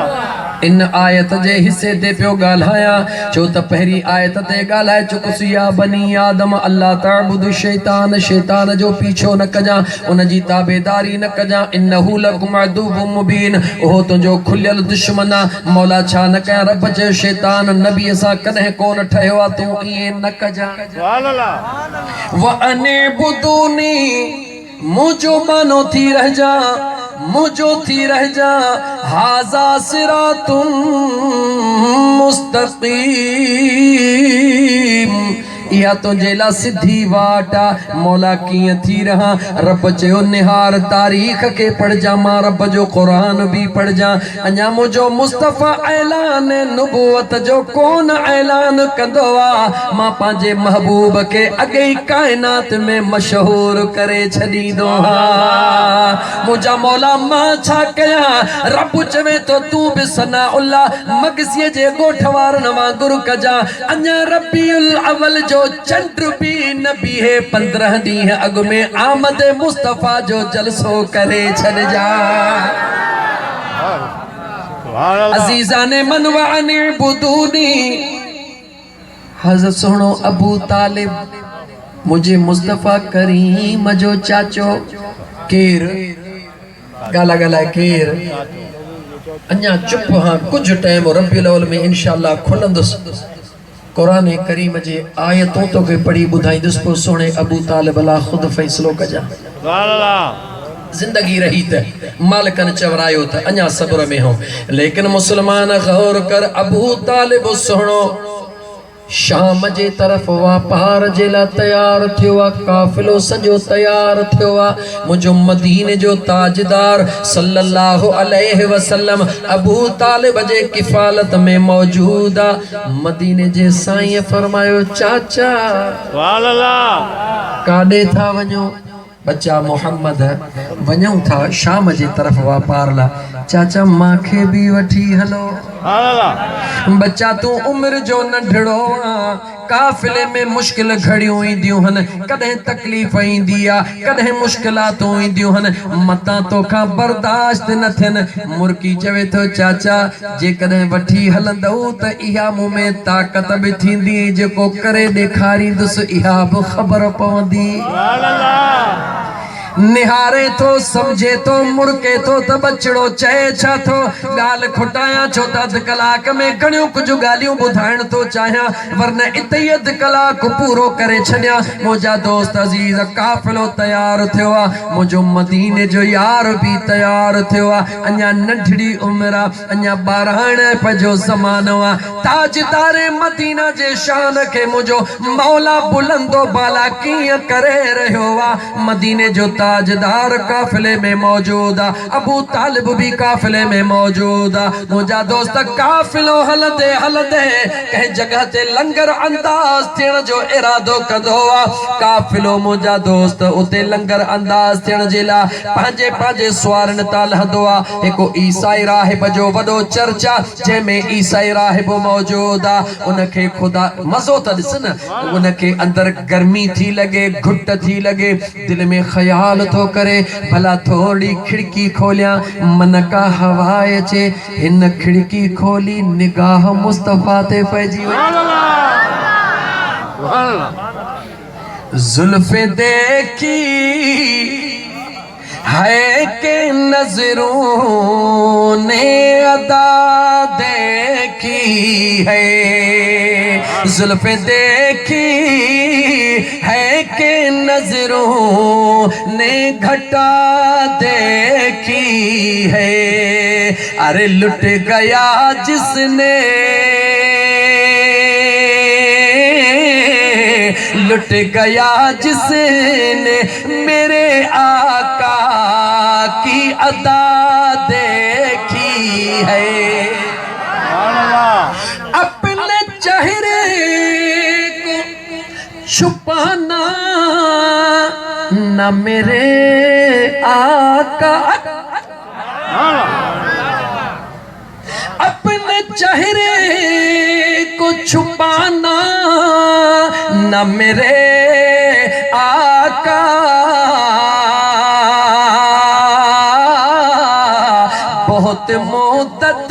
इन आयत जे हिस्से ते पियो ॻाल्हाया छो त पहिरीं आयत ते ॻाल्हाए चुकुसि या बनी आदम अल्लाह तअबुदु शैतान शैतान जो पीछो न कजां उन जी ताबेदारी न कजां इन्नहु लकुम अदुव्वुम मुबीन ओहो तुंहिंजो खुलियल दुश्मन आहे मौला छा न कयां रब चयो शैतान नबी सां कॾहिं कोन ठहियो आहे तूं ईअं न कजां सुभान अल्लाह व अनिबुदूनी मुझो मानो थी रह जा मुझो थी रह जा हाजा सिरातुम मुस्तकीम या तो जेला सिद्धि वाटा मौला किए थी रहा रब चयो निहार तारीख के पढ़ जा मां रब जो कुरान भी पढ़ जा अञा मुझो मुस्तफ़ा ऐलान नबूवत जो कौन ऐलान कंदो आ मां पंहिंजे महबूब के अगे कायनात में मशहूर करे छॾींदो हां मुझा मौला मां छा कया रब चवे तो तू भी सनाउल्लाह मगज़ीअ जे ॻोठ वारनि वांगुरु कजा अञा रबीउल अवल जो चंड भी न बीहे 15 ॾींहं अॻु में आमद मुस्तफ़ा जो जलसो करे छॾ जा अज़ीज़ाने मन व अनिबुदूनी हज़रत सुहिणो अबू तालिब मुझे मुस्तफ़ा करीम जो चाचो केर गाला ॻाल्हाए केर अञा चुप हाँ कुछ टाइम रबीउल अव्वल में इंशाअल्लाह खुलंदुसि कुरान करीम जे आयतों तो के पढ़ी बुधाईंदुसि पोइ सोने अबू तालिब ला खुद फैसलो कजा जिंदगी रही त मालिकन चवरायो त अञा सब्र में हो लेकिन मुसलमान गौर कर अबू तालिब सोहणो शाम जे तरफ़ वापार जे लाइ तयार थियो आहे। काफ़िलो सॼो तयार थियो आहे। मुंहिंजो मदीने जो ताजदार सल्लल्लाहु अलैहि वसल्लम अबू तालिब जे किफ़ालत में मौजूद आहे। मदीने जे साईं फरमायो चाचा काॾे था वञो? बच्चा मोहम्मद वञूं था शाम जे तरफ़ वापार लाइ। चाचा मांखे बि वठी हलो। बच्चा तू उम्र जो नंढड़ो आ, काफ़िले में मुश्किल घड़ियूं ईंदियूं हन, कॾहिं तकलीफ़ ईंदी आ, कॾहिं मुश्किलातूं ईंदियूं हन, मतां तोखां बर्दाश्त न थियनि। मुर्की चवे थो चाचा जेकॾहिं वठी हलंदव त इहा मूं में ताक़त बि थींदी, जेको करे ॾेखारींदुसि इहा बि ख़बर पवंदी। निहारे तो समझे तो मुड़के तो त बचड़ो चए छा थो? ॻाल्हि खुटायां छो त अधु कलाक में घणियूं कुझु ॻाल्हियूं ॿुधाइण थो चाहियां, वरन इते ई अधु कलाक पूरो करे छॾियां। मुंहिंजा दोस्त अज़ीज़ काफ़िलो तयार थियो आहे, मुंहिंजो मदीने जो यार बि तयार थियो आहे। अञा नंढड़ी उम्र आहे, अञा 12 जो ज़मानो आहे। ताजदारे मदीना जे शान खे मुंहिंजो मौला बुलंदो बाला कीअं करे रहियो आहे। मदीने जो ताजदार काफ़िले में मौजूद आ, अबू तालिब भी काफ़िले में मौजूद आ। मुंहिंजा दोस्त काफ़िलो हलंदे हलंदे कंहिं जगह ते लंगर अंदाज थियण जो इरादो कंदो आ। काफ़िलो मुंहिंजा दोस्त उते लंगर अंदाज थियण जे लाइ पंहिंजे पंहिंजे सुवारनि तां लहंदो आ। हिकु ईसाई राहिब जो वॾो चर्च आ, जंहिंमें ईसाई राहिब मौजूद आ। उनखे ख़ुदा मज़ो त ॾिस न, उनखे अंदर गर्मी थी लॻे, घुट थी लॻे, दिलि में ख़याल तो करे भला थोड़ी खिड़की खोलिया मन का हवा अचे। हिन खिड़की खोली निगाह मुस्तफा ते पइजी वई। जुल्फ़े देखी है के नजरों ने अदा देखी है, जुल्फ़े देखी है के नजरों ने घटा देखी है। अरे लुट गया जिसने, लुट गया जिसने मेरे आका की अदा देखी है। अपने चेहरे को छुपाना न मेरे आका, अपने चेहरे को छुपाना न मेरे आका। बहुत मुद्दत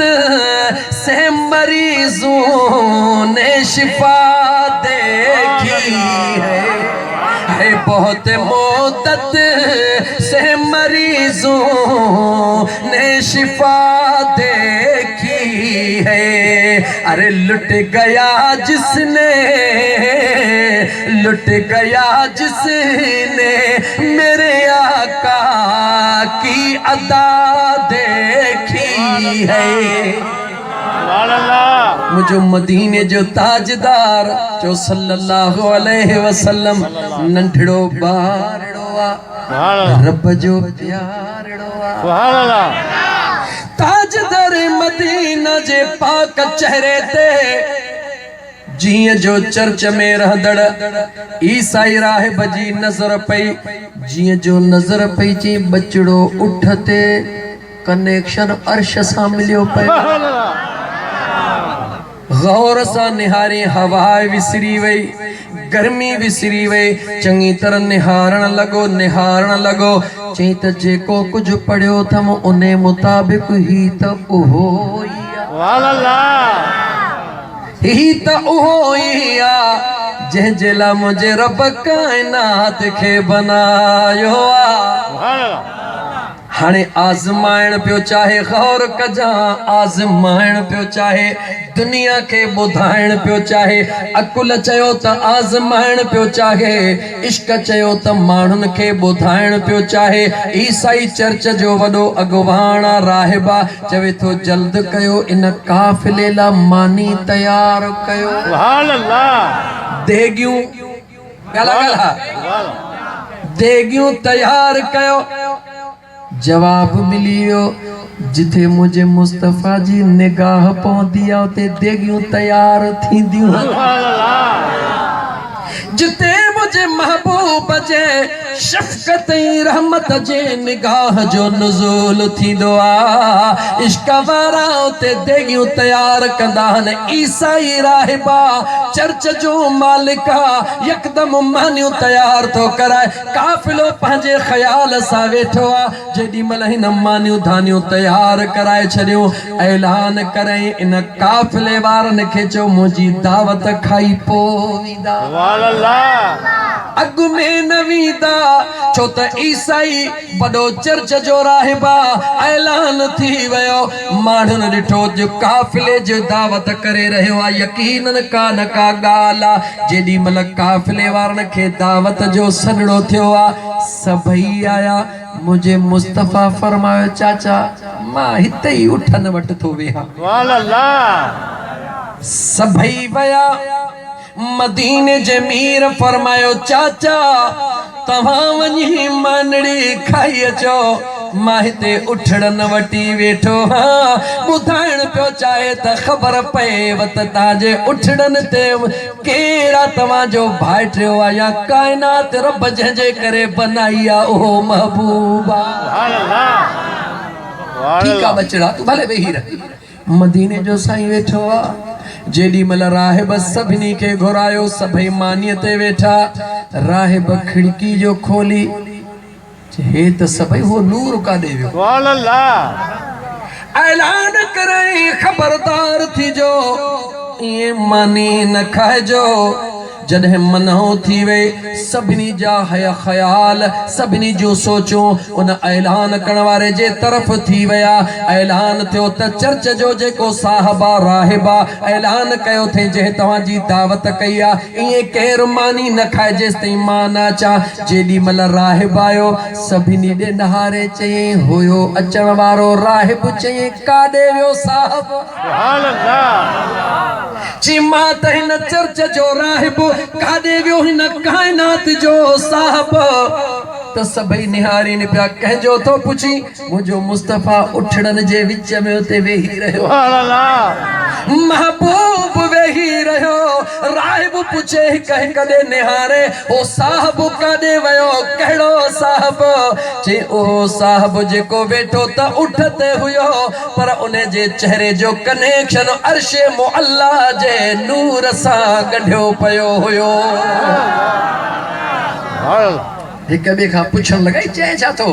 से मरीजों ने शिफा देखी है, बहुत मुद्दत से मरीजों ने शिफा देखी है। अरे लुट गया जिसने, लुट गया जिसने मेरे आका की अदा देखी है। मुझो मदीने जो ताजदार जो सल्लल्लाहु अलैहि वसल्लम नंढड़ो बारड़ो आ, रब जो प्यारड़ो आ। ताजदार मदीना जे पाक चेहरे ते जीअं जो चर्च में रहंदड़ ईसाई राहिब जी नज़र पई, जीअं जो नज़र पई ची बचड़ो उठ ते कनेक्शन अर्श सां मिलियो पियो। गौर सां निहारी हवा विसरी वई, गर्मी विसरी वई, चङी तरह निहारण लॻो, निहारण लॻो। चई त जेको कुझु पढ़ियो अथमि उन मुताबिक़ ही त उहो ही त उहो ई आ जंहिंजे लाइ मुंहिंजे रब काइनात खे बनायो आ। हाणे आज़माइण पियो चाहे, गौर कजा, आज़माइण पियो चाहे, दुनिया के ॿुधाइण पियो चाहे, अकुल चयो त आज़माइण पियो चाहे, इश्क चयो त माण्हुनि खे ॿुधाइण पियो चाहे। ईसाई चर्च जो वॾो अॻुवाण राहिबा चवे थो जल्द कयो, इन काफ़िले ला मानी तयार कयो। सुभान अल्लाह। देगियूं गला देगियूं तयार कयो। जवाब मिली वियो, जिथे मुझे मुस्तफ़ा जी निगाह पहुंदी आ उते देगियूं तयार थींदियूं। सुभान अल्लाह। जिते मुझे महबूब जे शफ़क़त ऐं रहमत जे निगाह जो नुज़ूल थींदो आ, इश्क वारा उते देगियूं तयार कंदा आहिनि। ईसाई राहिबा चर्च जो मालिक आ, यकदम मानियूं तयार थो कराए। काफ़िलो पंहिंजे ख़्याल सां वेठो आ। जेॾी महिल हिन मानियूं धानियूं तयार कराए छॾियूं, ऐलान करें इन काफ़िले वारनि खे चयो मुंहिंजी दावत खाई पोइ वेंदा। सुभान अल्लाह। अॻु में न वेंदा, छो त ईसाई वॾो चर्च जो राहिबा ऐलान थी वियो। माण्हुनि ॾिठो जो काफ़िले जो दावत करे रहियो आहे, यकीनन का न का ॻाल्हि आहे। जेॾी महिल काफ़िले वारनि खे दावत जो सॾिड़ो थियो आहे, सभई आया। मुझे मुस्तफ़ा फरमायो चाचा मां हिते ई उठन वटि थो वेहा। सुभान अल्लाह। सभई वया। मदीने जे मीर फरमायो चाचा तव्हां वञी मानड़ी खाई अचो, मां हिते उठड़न वटी वेठो हाँ। ॿुधाइण पियो चाहे त ख़बर पए त तव्हांजे उठड़न ते केड़ा तव्हांजो भाइटियो आहे या काइनात रब जंहिंजे करे बनाई आहे उहो महबूब आहे। सुभान अल्लाह। ठीकु आहे बचड़ा, तूं भले वेही रह। मदीने जो साईं वेठो आहे। जेॾी महिल राहिब सभिनी खे घुरायो, सभई मानीअ ते वेठा। राहिब खिड़की जो खोली हे त सभई हो नूर काॾे वियो। सुभान अल्लाह। ऐलान करे ख़बरदार थीजो, ईअं मानी न खाइजो। जॾहिं मनहो थी वई, सभिनी जा हया ख़याल, सभिनी जूं सोचूं उन ऐलान करण वारे जे तरफ़ थी विया। ऐलान थियो त चर्च जो जेको साहबा राहिबा ऐलान कयो थे जंहिं तव्हांजी दावत कई आहे, ईअं केरु मानी न खाए जेसि ताईं मां न अचां। जेॾी महिल राहिब आयो, सभिनी ॾे नहारे चयईं हुयो अचण वारो। राहिब चयईं काॾे वियो साहब? सुभान अल्लाह। जी मां त हिन चर्च जो राहिब, काॾे वियो हिन काइनात जो साहब? त सभई निहारीनि पिया। कंहिंजो थो पुछी, मुंहिंजो मुस्तफ़ा उठड़न जे विच में उते वेही रहियो। सुभान अल्लाह। महबूब वेही रहियो। राहिब पुछे कंहिं कॾे निहारे, ओ साहब काॾे वियो? कहिड़ो साहब? चई ओ साहब जेको वेठो त उठ ते हुयो, पर उन जे चेहरे जो कनेक्शन अर्शे मुअल्ला जे नूर सां गढ़ियो पियो हुयो। हिक ॿिए खां पुछण लॻाई चए छा थो?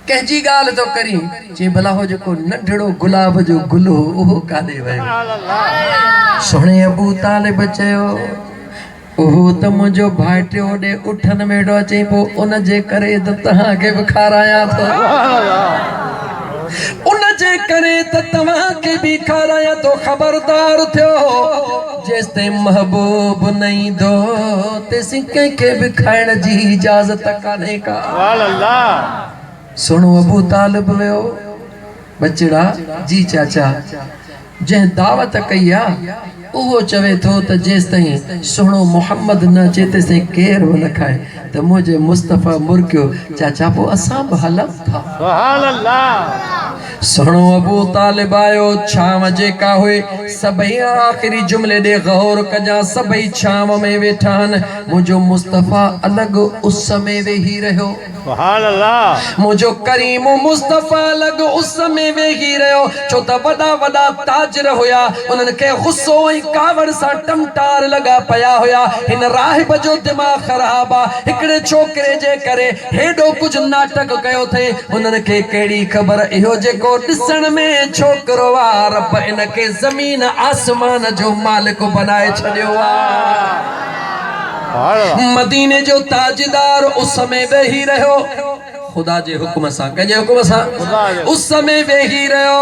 कंहिंजी ॻाल्हि तो करी? चई भला हो जेको नंढड़ो गुलाब जो गुल हो उहो काॾे वियो? सुणे अबू तालिब चयो ओहो त मुंहिंजो भाइटियो ॾे उठन वेठो। चई पोइ उन जे करे त तव्हांखे बि खारायां थो, उन जे करे त तव्हांखे बि खारायां थो। ख़बरदार थियो, जेसि ताईं महबूब न ईंदो तेसि कंहिंखे बि खाइण जी इजाज़त कान्हे का। सुनो अबू तालिब वियो। बचड़ा जी चाचा, जंहिं दावत कई आहे उहो चवे थो त जेसि ताईं सुहिणो मोहम्मद न अचे तेसि ताईं केरु बि न खाए। त मुंहिंजे मुस्तफ़ा मुर्कियो चाचा पोइ असां बि हलूं था। सुहिणो अबू तालिब आयो। छांव जेका हुई सभई आख़िरी जुमिले ॾे गौर कजां। सभई छांव में वेठा आहिनि। मुंहिंजो मुस्तफ़ा अलॻि उस में वेही रहियो। मुंहिंजो करीम मुस्तफ़ा अलॻि उस में वेही रहियो। छो त वॾा वॾा ताजर हुया, उन्हनि खे गुस्सो ऐं कावड़ सां टमटार लॻा पिया हुया। हिन राहिब जो दिमाग़ ख़राब आहे। हिकिड़े छोकिरे जे करे हेॾो कुझु नाटक कयो अथई। उन्हनि खे कहिड़ी ख़बर इहो जेको ॾिसण में छोकिरो आहे, रब इन खे ज़मीन आसमान जो मालिक बनाए छॾियो आहे। मदीने जो ताजदार उस में वेही रहियो। खुदा जे हुक्म सां कंहिंजे हुक्म सां उस में वेही रहियो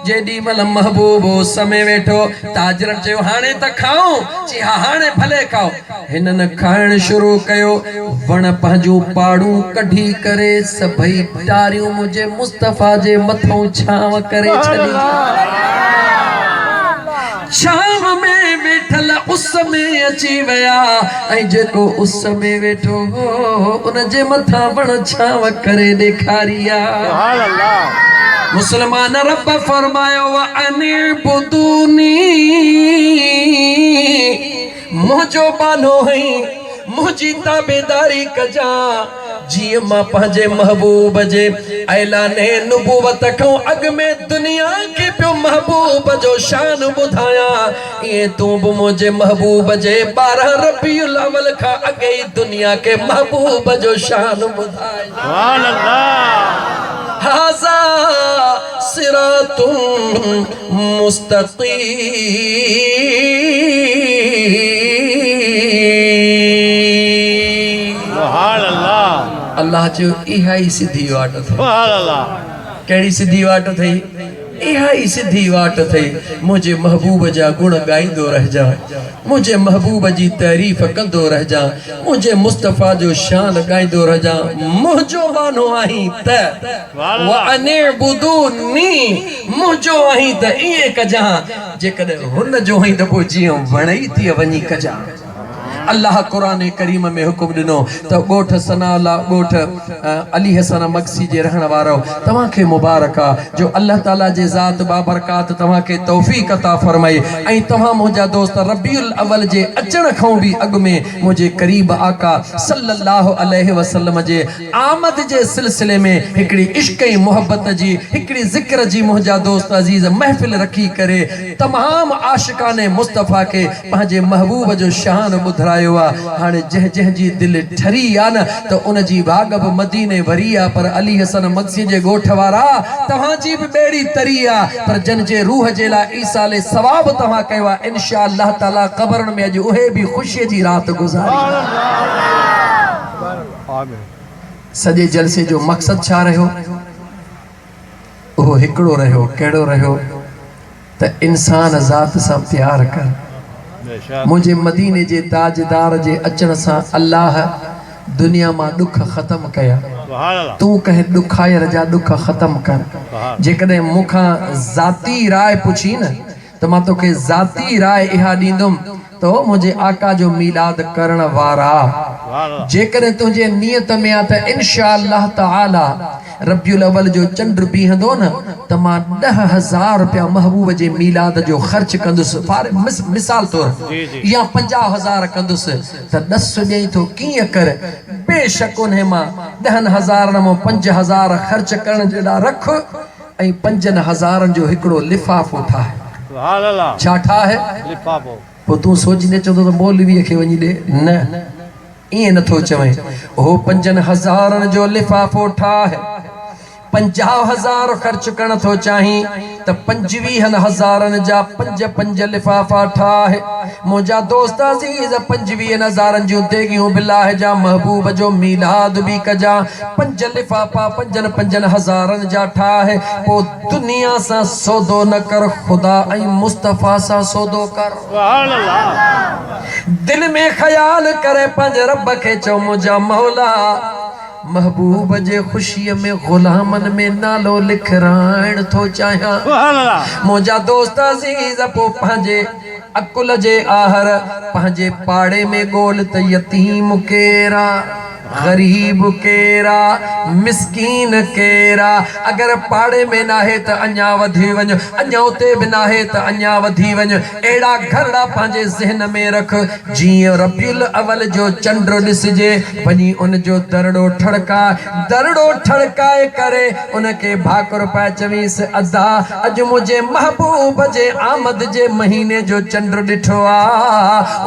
जेडी मल महबूब उस में वेठो ताजरन चयो हाणे त खाओ जी हा हाणे भले खाओ हिनन खाइण शुरू कयो वण पंहिंजूं पाड़ूं कढी करे सभई टारियूं मुझे मुस्तफा जे मथों छांव करे छॾी शाम में वेठल उस में अची वया ऐं जेको उस में वेठो हो उन जे मथां वण छांव करे ॾेखारिया सुभान अल्लाह मुसलमान रब फरमायो व अनिबुदूनी मुझो बानो है मुझी ताबेदारी कजा जी मां पंहिंजे महबूब जे ऐलाने नुबुवत खां अॻु में दुनिया खे पियो महबूब जो शान ॿुधायां ईअं तूं बि मुंहिंजे महबूब जे 12 रबीउल अवल खां अॻे ई दुनिया के महबूब जो शान ॿुधाए सुभान अल्लाह हाज़ा सिरातुन मुस्तक़ीम सुभान अल्लाह अल्लाह जो इहा ही सिधी वाट थी सुभान अल्लाह कहिड़ी सिधी वाट थी इहा ही सिधी वाट थी मुझे महबूब जा गुण गाईंदो रहिजा मुझे महबूब जी तारीफ़ कंदो रहिजा मुझे मुस्तफा जो शान गाईंदो रहिजा मुझो मानो आहीं त व अनिबुदूनी मुझो आहीं त इएं कजा जेकॾहिं हुन जो आहीं त पोइ जीअं वणई थी वञी कजा अल्लाह कुरान करीम में हुकुम दिनो तो गोठ सनाला गोठ अली हसन मक्सी जे रहण वारो तवा के मुबारक जो अल्लाह ताला जे जात बाबरकात तवा के तौफीक अता फरमाई ऐं तवा मुजा दोस्त रबीउल अवल जे अचण खां भी अग में मुझे करीब आका सल्लल्लाहु अलैहि वसल्लम जे आमद जे सिलसिले में हिकड़ी इश्क ऐं मोहब्बत जी हिकड़ी जिक्र जी मुजा दोस्त अजीज महफिल रखी करे तमाम आशिकाने मुस्तफा के पंहिंजे महबूब जो शान ॿुधायो हाणे जह जी दिल ठरी आ न तो उन जी भाग बि मदीने भरी आ पर अली हसन मक्सी जे गोठ वारा तव्हां जी भी बेड़ी तरी आ पर जन जे रूह जे ला ईसाले सवाब तव्हां कयो आ इंशाअल्लाह ताला कब्रन में अज उहे भी खुशी जी रात गुजारी सजे जलसे जो मकसद छा रहो ओ हिकड़ो रहो केड़ो रहो त इंसान जात सा प्यार कर मुझे मदीने जे ताजदार जे अचण सा अल्लाह दुनिया मा दुख खत्म कया तू कहे दुखायर जा दुख खत्म कर जेकदे मुखा जाती राय पुछी न तो मां तो के जाती राय इहा दींदुम तो मुझे आका जो मिलाद करण वारा जेकरे तुझे नियत में आ त इंशाअल्लाह ताला रबीउल अवल जो चंड बीहंदो न त मां 10,000 रुपया महबूब जे मिलाद जो खर्च कंदुस मिसाल तौर या 50,000 कंदुस त 10 ॾेई तो कीअं कर बेशक उन्हें मां 10,000 न 5,000 खर्च करण जेड़ा रख ऐं 5,000 जो हिकड़ो लिफाफो ठाहे सुभान अल्लाह छा ठाहे लिफाफो पो तू सोचने चंदो तो मौलवी खे वनी दे न इए नथो चवे ओ 5,000 जो लिफाफो ठाहे 50,000 खर्च करण थो चाही त 25,000 जा 5 लिफाफा ठाहे मुझा दोस्त अजीज 25,000 जो देगियूं बिलाह जा महबूब जो मिलाद भी कजा 5 लिफाफा 5,000 जा ठाहे पो दुनिया सा सौदो न कर खुदा ऐं मुस्तफा सा सौदो कर सुभान अल्लाह दिल में ख्याल करे पंज रब के चो मुझा मौला महबूब जे खुशी में गुलामन में नालो लिखराइण थो चाहियां सुभान अल्लाह मुझा दोस्त अजीज पो पंहिंजे अकुल जे आहर पंहिंजे पाड़े में गोल त यतीम केरा गरीब केरा मिस्कीन केरा अगर पाड़े में नाहे त अन्या वधी वञ अन्या उते भी नाहे त अन्या वधी वञ एड़ा घरड़ा पंहिंजे ज़हन में रख जीअं रबीउल अवल जो चंड ॾिसजे वञी उन जो दरड़ो ठड़काए करे उनके भाकुर पाए चवीस अदा अज मुझे महबूब जे आमद जे महीने जो चंड ॾिठो आ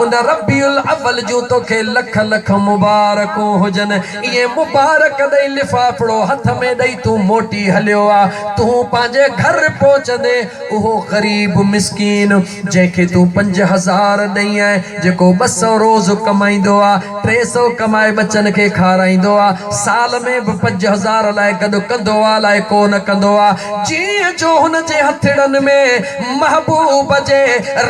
उन रबीउल अवल जो तोखे लख लख मुबारकूं हुजन ये मुबारक दई लिफाफड़ो हथ में दई तू मोटी हलियो आ तू पांजे घर पहुंचदे ओहो गरीब मिस्कीन जेके तू 5000 दई है जेको 200 रोज कमाईंदो आ 300 कमाए बच्चन के खाराईंदो आ साल में 5000 लाए कदो कंदो आ लाए को न कंदो आ जी जो हुन जे हथड़न में महबूब जे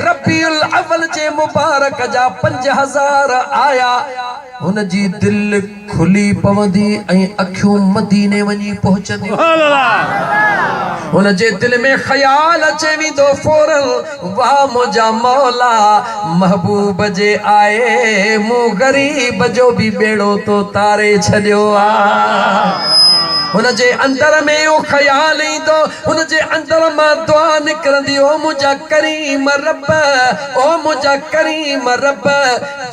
रबीउल अव्वल जे मुबारक जा 5000 आया हुन जी दिल खुली पवंदी ऐं अखियूं मदीने वञी पहुचंदियूं हुन जे दिल में ख्याल अचे वेंदो फौरन वाह मुंहिंजा मौला महबूब जे आए मूं गरीब जो भी बेड़ो तो तारे छॾियो आ हुन जे अंदर में ओ ख्याल ईंदो हुन जे अंदर मां दुआ निकरंदी ओ मुंहिंजा करीम रब ओ मुंहिंजा करीम रब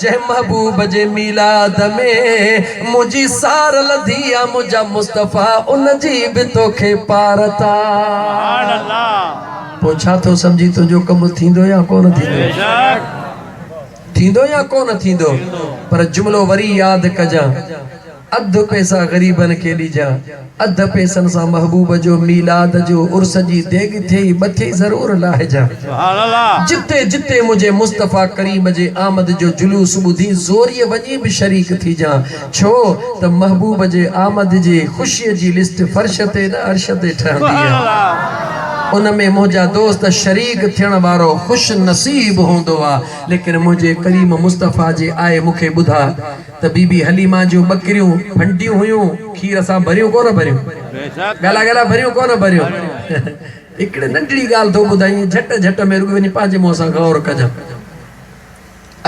जे महबूब जे मिलाद में मुंहिंजी सार लधी आ मुंहिंजा मुस्तफ़ा उन जी बि तोखे पारता पोइ छा थो सम्झी तुंहिंजो कमु थींदो या कोन थींदो थींदो या कोन थींदो पर जुमलो वरी यादि कजां अध पैसा गरीबन के ॾिजा अध पैसन सां महबूब जो मीलाद जो उर्स जी देग थी बथे जरूर लाहिजा जिते जिते मुझे मुस्तफ़ा करीम जे आमद जो जुलूस ॿुधी ज़ोरीअ वञी भी शरीक थी जा छो त महबूब जे आमद जी खुशी जी लिस्ट फर्श ते न अर्श ते ठहंदी आहे उनमें मुझा दोस्त शरीक थियण वारो खुश नसीब होंदो आ लेकिन मुझे करीम मुस्तफ़ा जे आए मुखे बुधा त बीबी हलीमा जो बकरियों फंडियूं हुयूं खीर सां भरियूं कोन भरियूं गला गला भरियूं कोन भरियूं हिकिड़े नंढड़ी ॻाल्हि थो ॿुधाई झट झट में रुॻी वञी पंहिंजे मुंहं सां गौर कजां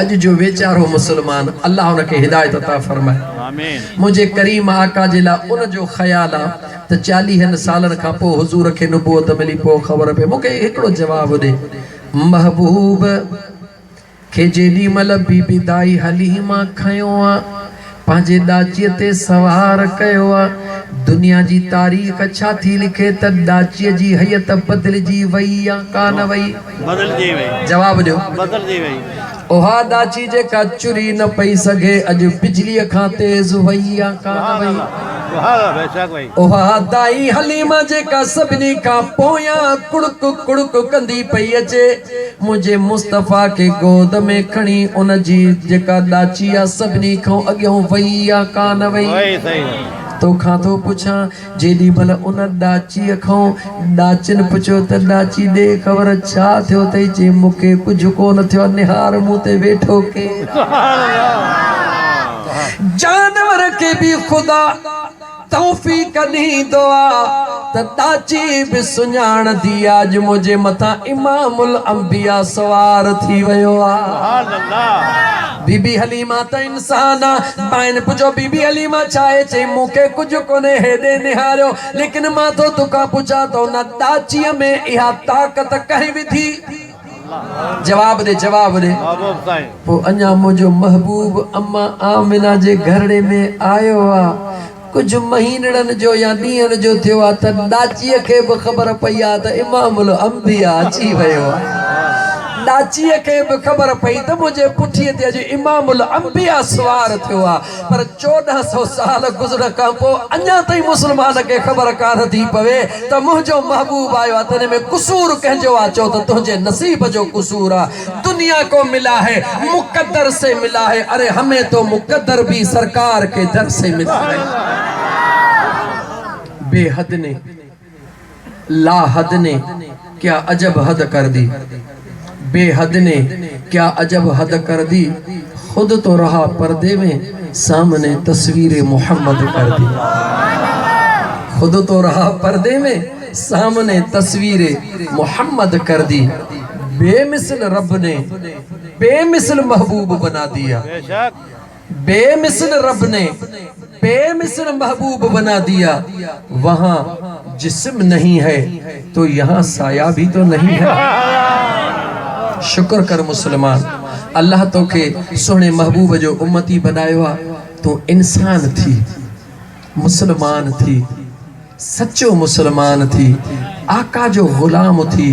अज जो वेचारो मुसलमान अल्लाह उनके हिदायत अता फरमाए आमीन मुझे करीम आका जे ला उन जो ख्याल आ त 40 सालन खां पोइ हुजूर खे नबूवत मिली पोइ ख़बर पे मुखे हिकिड़ो जवाब दे महबूब के जेडी मल बीबी दाई हलीमा खयो आ पांजे दाची ते सवार कयो आ दुनिया जी तारीख छा थी लिखे त दाची जी हयत बदलजी वई या कान वई बदलजी वई जवाब दियो बदलजी वई ओहा दाची जे का चुरी न पई सके अज बिजली खां तेज वई या कान वई ओहा दाई हलीमा जे का सभिनी का पोया कुड़क कुड़क कंदी पई अचे मुझे मुस्तफ़ा के गोद में खणी उन जी जेका दाची आ सभिनी खां अॻियों वई या कान वई तो खां तो पुछा जेडी भल उन दाची खां दाचिन पुछो त दाची दे खबर छा थियो तई जे मुके कुछ कोन थियो निहार मुंह ते वेठो के जानवर के भी खुदा तौफीक दी दुआ त दाची भी सुञाण दी आज मुझे मथा इमामुल अंबिया सवार थी वयो आ सुभान अल्लाह बीबी हलीमा त इंसान बाइन पुछो बीबी हलीमा चाहे चे मुके कुछ कोने हेदे निहारियो लेकिन मां तो तुका पुछा तो न दाची में इहा ताकत कहीं भी थी जवाब दे पो अञा मुझो महबूब अम्मा आमिना जे घरड़े में आयो आ कुछ महीनड़न जो या ॾींहंनि जो थियो आ त दाचीअ खे बि ख़बर पई आ त इमामुल अंबिया अची वयो आ दाचीअ खे बि ख़बर पई त मुंहिंजे पुठीअ ते अॼु इमामुल अंबिया सवार थियो आ पर 1400 साल गुज़रण खां पोइ अञा ताईं मुस्लमान खे ख़बर कान थी पवे त मुंहिंजो महबूब आयो आहे त हिन में कुसूर कंहिंजो आहे चओ त तुंहिंजे नसीब जो कुसूर आहे दुनिया को मिला है मुकद्दर से मिला है अरे हमें तो मुकद्दर भी सरकार के दर से मिला है बेहद ने लाहद ने क्या अजब हद कर दी बेहद ने क्या अजब हद कर दी खुद तो रहा पर्दे में सामने तस्वीर मोहम्मद कर दी खुद तो रहा पर्दे में सामने तस्वीर मोहम्मद कर दी बेमिसल रब ने बेमिसल महबूब बना दिया बेमिसल रब ने बेमिसल महबूब बना दिया वहां जिस्म नहीं है तो यहाँ साया भी तो नहीं है शुक्र कर मुसलमान अल्लाह तो के सोने महबूब जो उम्मती बनायो तो इंसान थी मुसलमान थी सच्चो मुसलमान थी आका जो गुलाम थी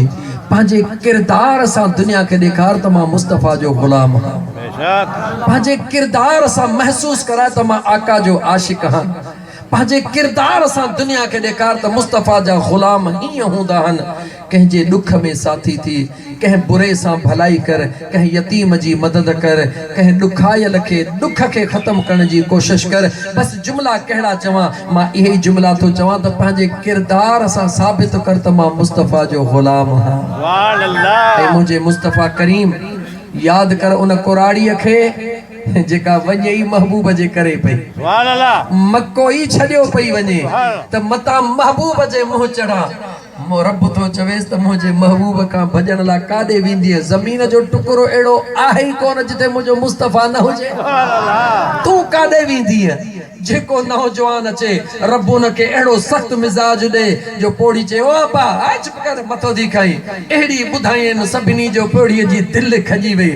पंहिंजे किरदार सां दुनिया खे ॾेखार त मां मुस्तफ़ा जो ग़ुलाम आहियां। पंहिंजे किरदार सां महसूस कराए त मां आका जो आशिक आहियां। पंहिंजे किरदार सां दुनिया खे ॾेखार त मुस्तफ़ा जा ग़ुलाम हीअं हूंदा आहिनि। कंहिंजे ॾुख में साथी थी, कंहिं बुरे सां भलाई कर, कंहिं यतीम जी मदद कर, कंहिं ॾुखायल खे ॾुख खे ख़त्म करण जी कोशिश कर। बस जुमला कहिड़ा चवां, मां इहे ई जुमला थो चवां त पंहिंजे किरदार सां साबित कर त मां मुस्तफ़ा जो ग़ुलाम आहियां। ऐं मुंहिंजे मुस्तफ़ा करीम यादि कर उन कुराड़ीअ खे जेका वञे ई महबूब जे करे पई, मको ई छॾियो पई वञे त मतां महबूब जे मुंहुं चढ़ा। मो रब तो चवेस त मुझे महबूब का भजन ला कादे विंदी है। जमीन जो टुकड़ो एड़ो आहे ही कोन जिते मुझो मुस्तफा न होजे। तू कादे विंदी है जेको नौजवान अचे रब उन के एड़ो सख्त मिजाज दे जो पोड़ी चे ओ बा आज कर मथो दी खाई एड़ी बुधायन सभिनी जो पोड़ी जी दिल खजी वे।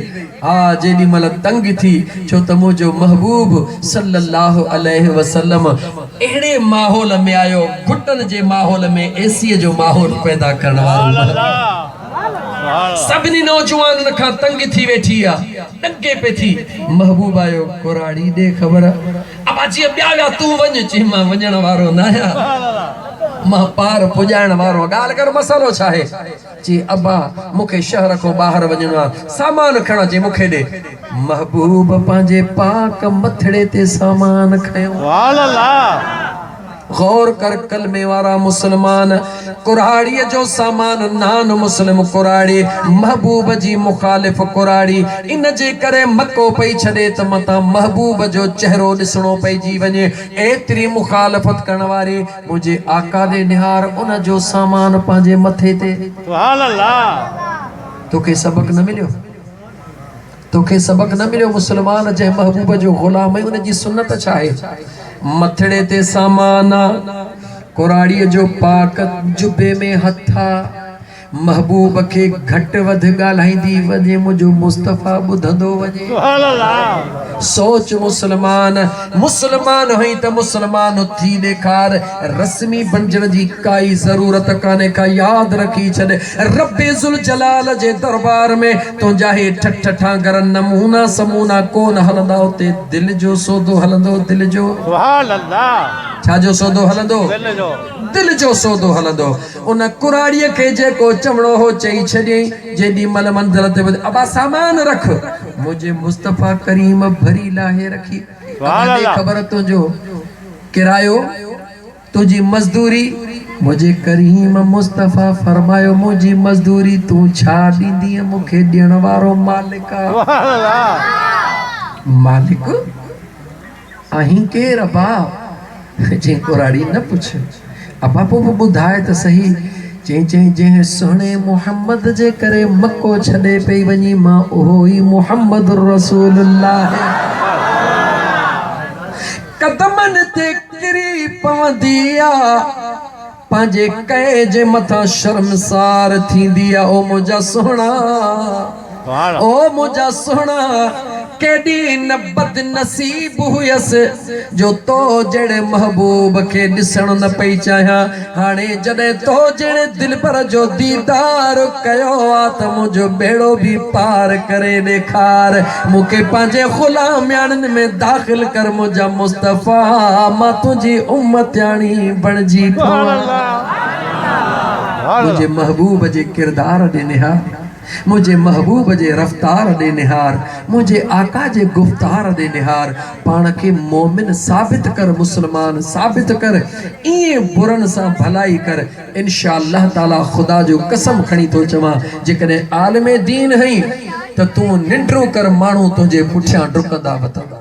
हाँ जेडी मल तंग थी छो त मुझो महबूब सल्लल्लाहु अलैहि वसल्लम एड़े माहौल में आयो, घुटन जे माहौल में एसी जो माहौल पैदा करने वालो। सभिनी नौजवान का तंग थी वेठी आ, डगे पे थी महबूब आयो कुराड़ी दे खबर। अब अची ब्याव्या तू वञ ची मां वञण वारो न आया, मां पार पुजाइण वारो। गाल कर मसालो छा है जी अब्बा मुखे शहर को बाहर वञणो आ, सामान खणा जे मुखे दे। महबूब पंहिंजे पाक मथड़े ते सामान खयो। गौर कर कलमे वारा मुसलमान, कुराड़ी जो सामान नान मुस्लिम कुराड़ी, महबूब जी मुखालिफ कुराड़ी। इन जे करे मको पई छड़े त मता महबूब जो चेहरो दिसणो पई जी वने। एतरी मुखालफत करण वारी मुझे आका दे निहार उन जो सामान पांजे मथे ते। सुभान अल्लाह। तोखे सबक न मिलियो, तोखे सबक न मिलियो मुसलमान जे महबूब जो गुलाम है। उन जी सुन्नत छा है? मथड़े ते सामाना कुराड़ीअ जो पाक जुबे में हथा। महबूब के घट वध गालाइंदी वजे मुझो मुस्तफा बुधंदो वजे। सोच मुसलमान, मुसलमान हई त मुसलमान थी देखार। रस्मी बनजण जी काई जरूरत काने का याद रखी छड़े। रब्बे जुल जलाल जे दरबार में तुंजा हे ठठठा गर नमूना समूना कोन हलंदा उते दिल जो सौदो हलंदो। दिल जो सुभान अल्लाह। छा जो सौदो हलंदो? दिल जो सौदो हलंदो। उन कुराड़ीअ के जेको चवणो हो चई छॾियई। जेडी मल मंदिर ते अबा सामान रख, मुझे मुस्तफा करीम भरी लाहे रखी। खबर तुझो किरायो तुझी मजदूरी, मुझे करीम मुस्तफा फरमायो मुझी मजदूरी तू छा दींदी मुखे ॾियण वारो मालिक। मालिक अहीं केर अबा? जे कुराड़ी न पुछ अबा पो बुधाए त सही। जे सोने मोहम्मद जे करे मक्को छड़े पे वनी मां ओहो ही मोहम्मद रसूलुल्लाह। कदमन ते किरी पवंदिया पांजे कहे जे मथा शर्मसार थींदी आ। ओ मुझा सोना, ओ मुझा सोना केडी न बदनसीब हुयस जो तो जड़े महबूब के दिसण न पई चाहा। हाणे जड़े तो जड़े दिल पर जो दीदार कयो आ त मुझो बेड़ो भी पार करे देखार। मुके पांजे गुलाम यानन में दाखिल कर मुझा मुस्तफा मां तुझी उम्मत यानी बनजी पवा। मुझे महबूब जे किरदार दे निहार, मुझे महबूब जे रफ्तार दे निहार, मुझे आका जे गुफ्तार दे निहार। पान के मोमिन साबित कर, मुसलमान साबित कर। इए बुरन सा भलाई कर। इंशाअल्लाह ताला खुदा जो कसम खणी तो चवा जेकने आलमे दीन हई त तू निंड्रो कर मानू तुझे पुठियां डुकंदा वतंदा।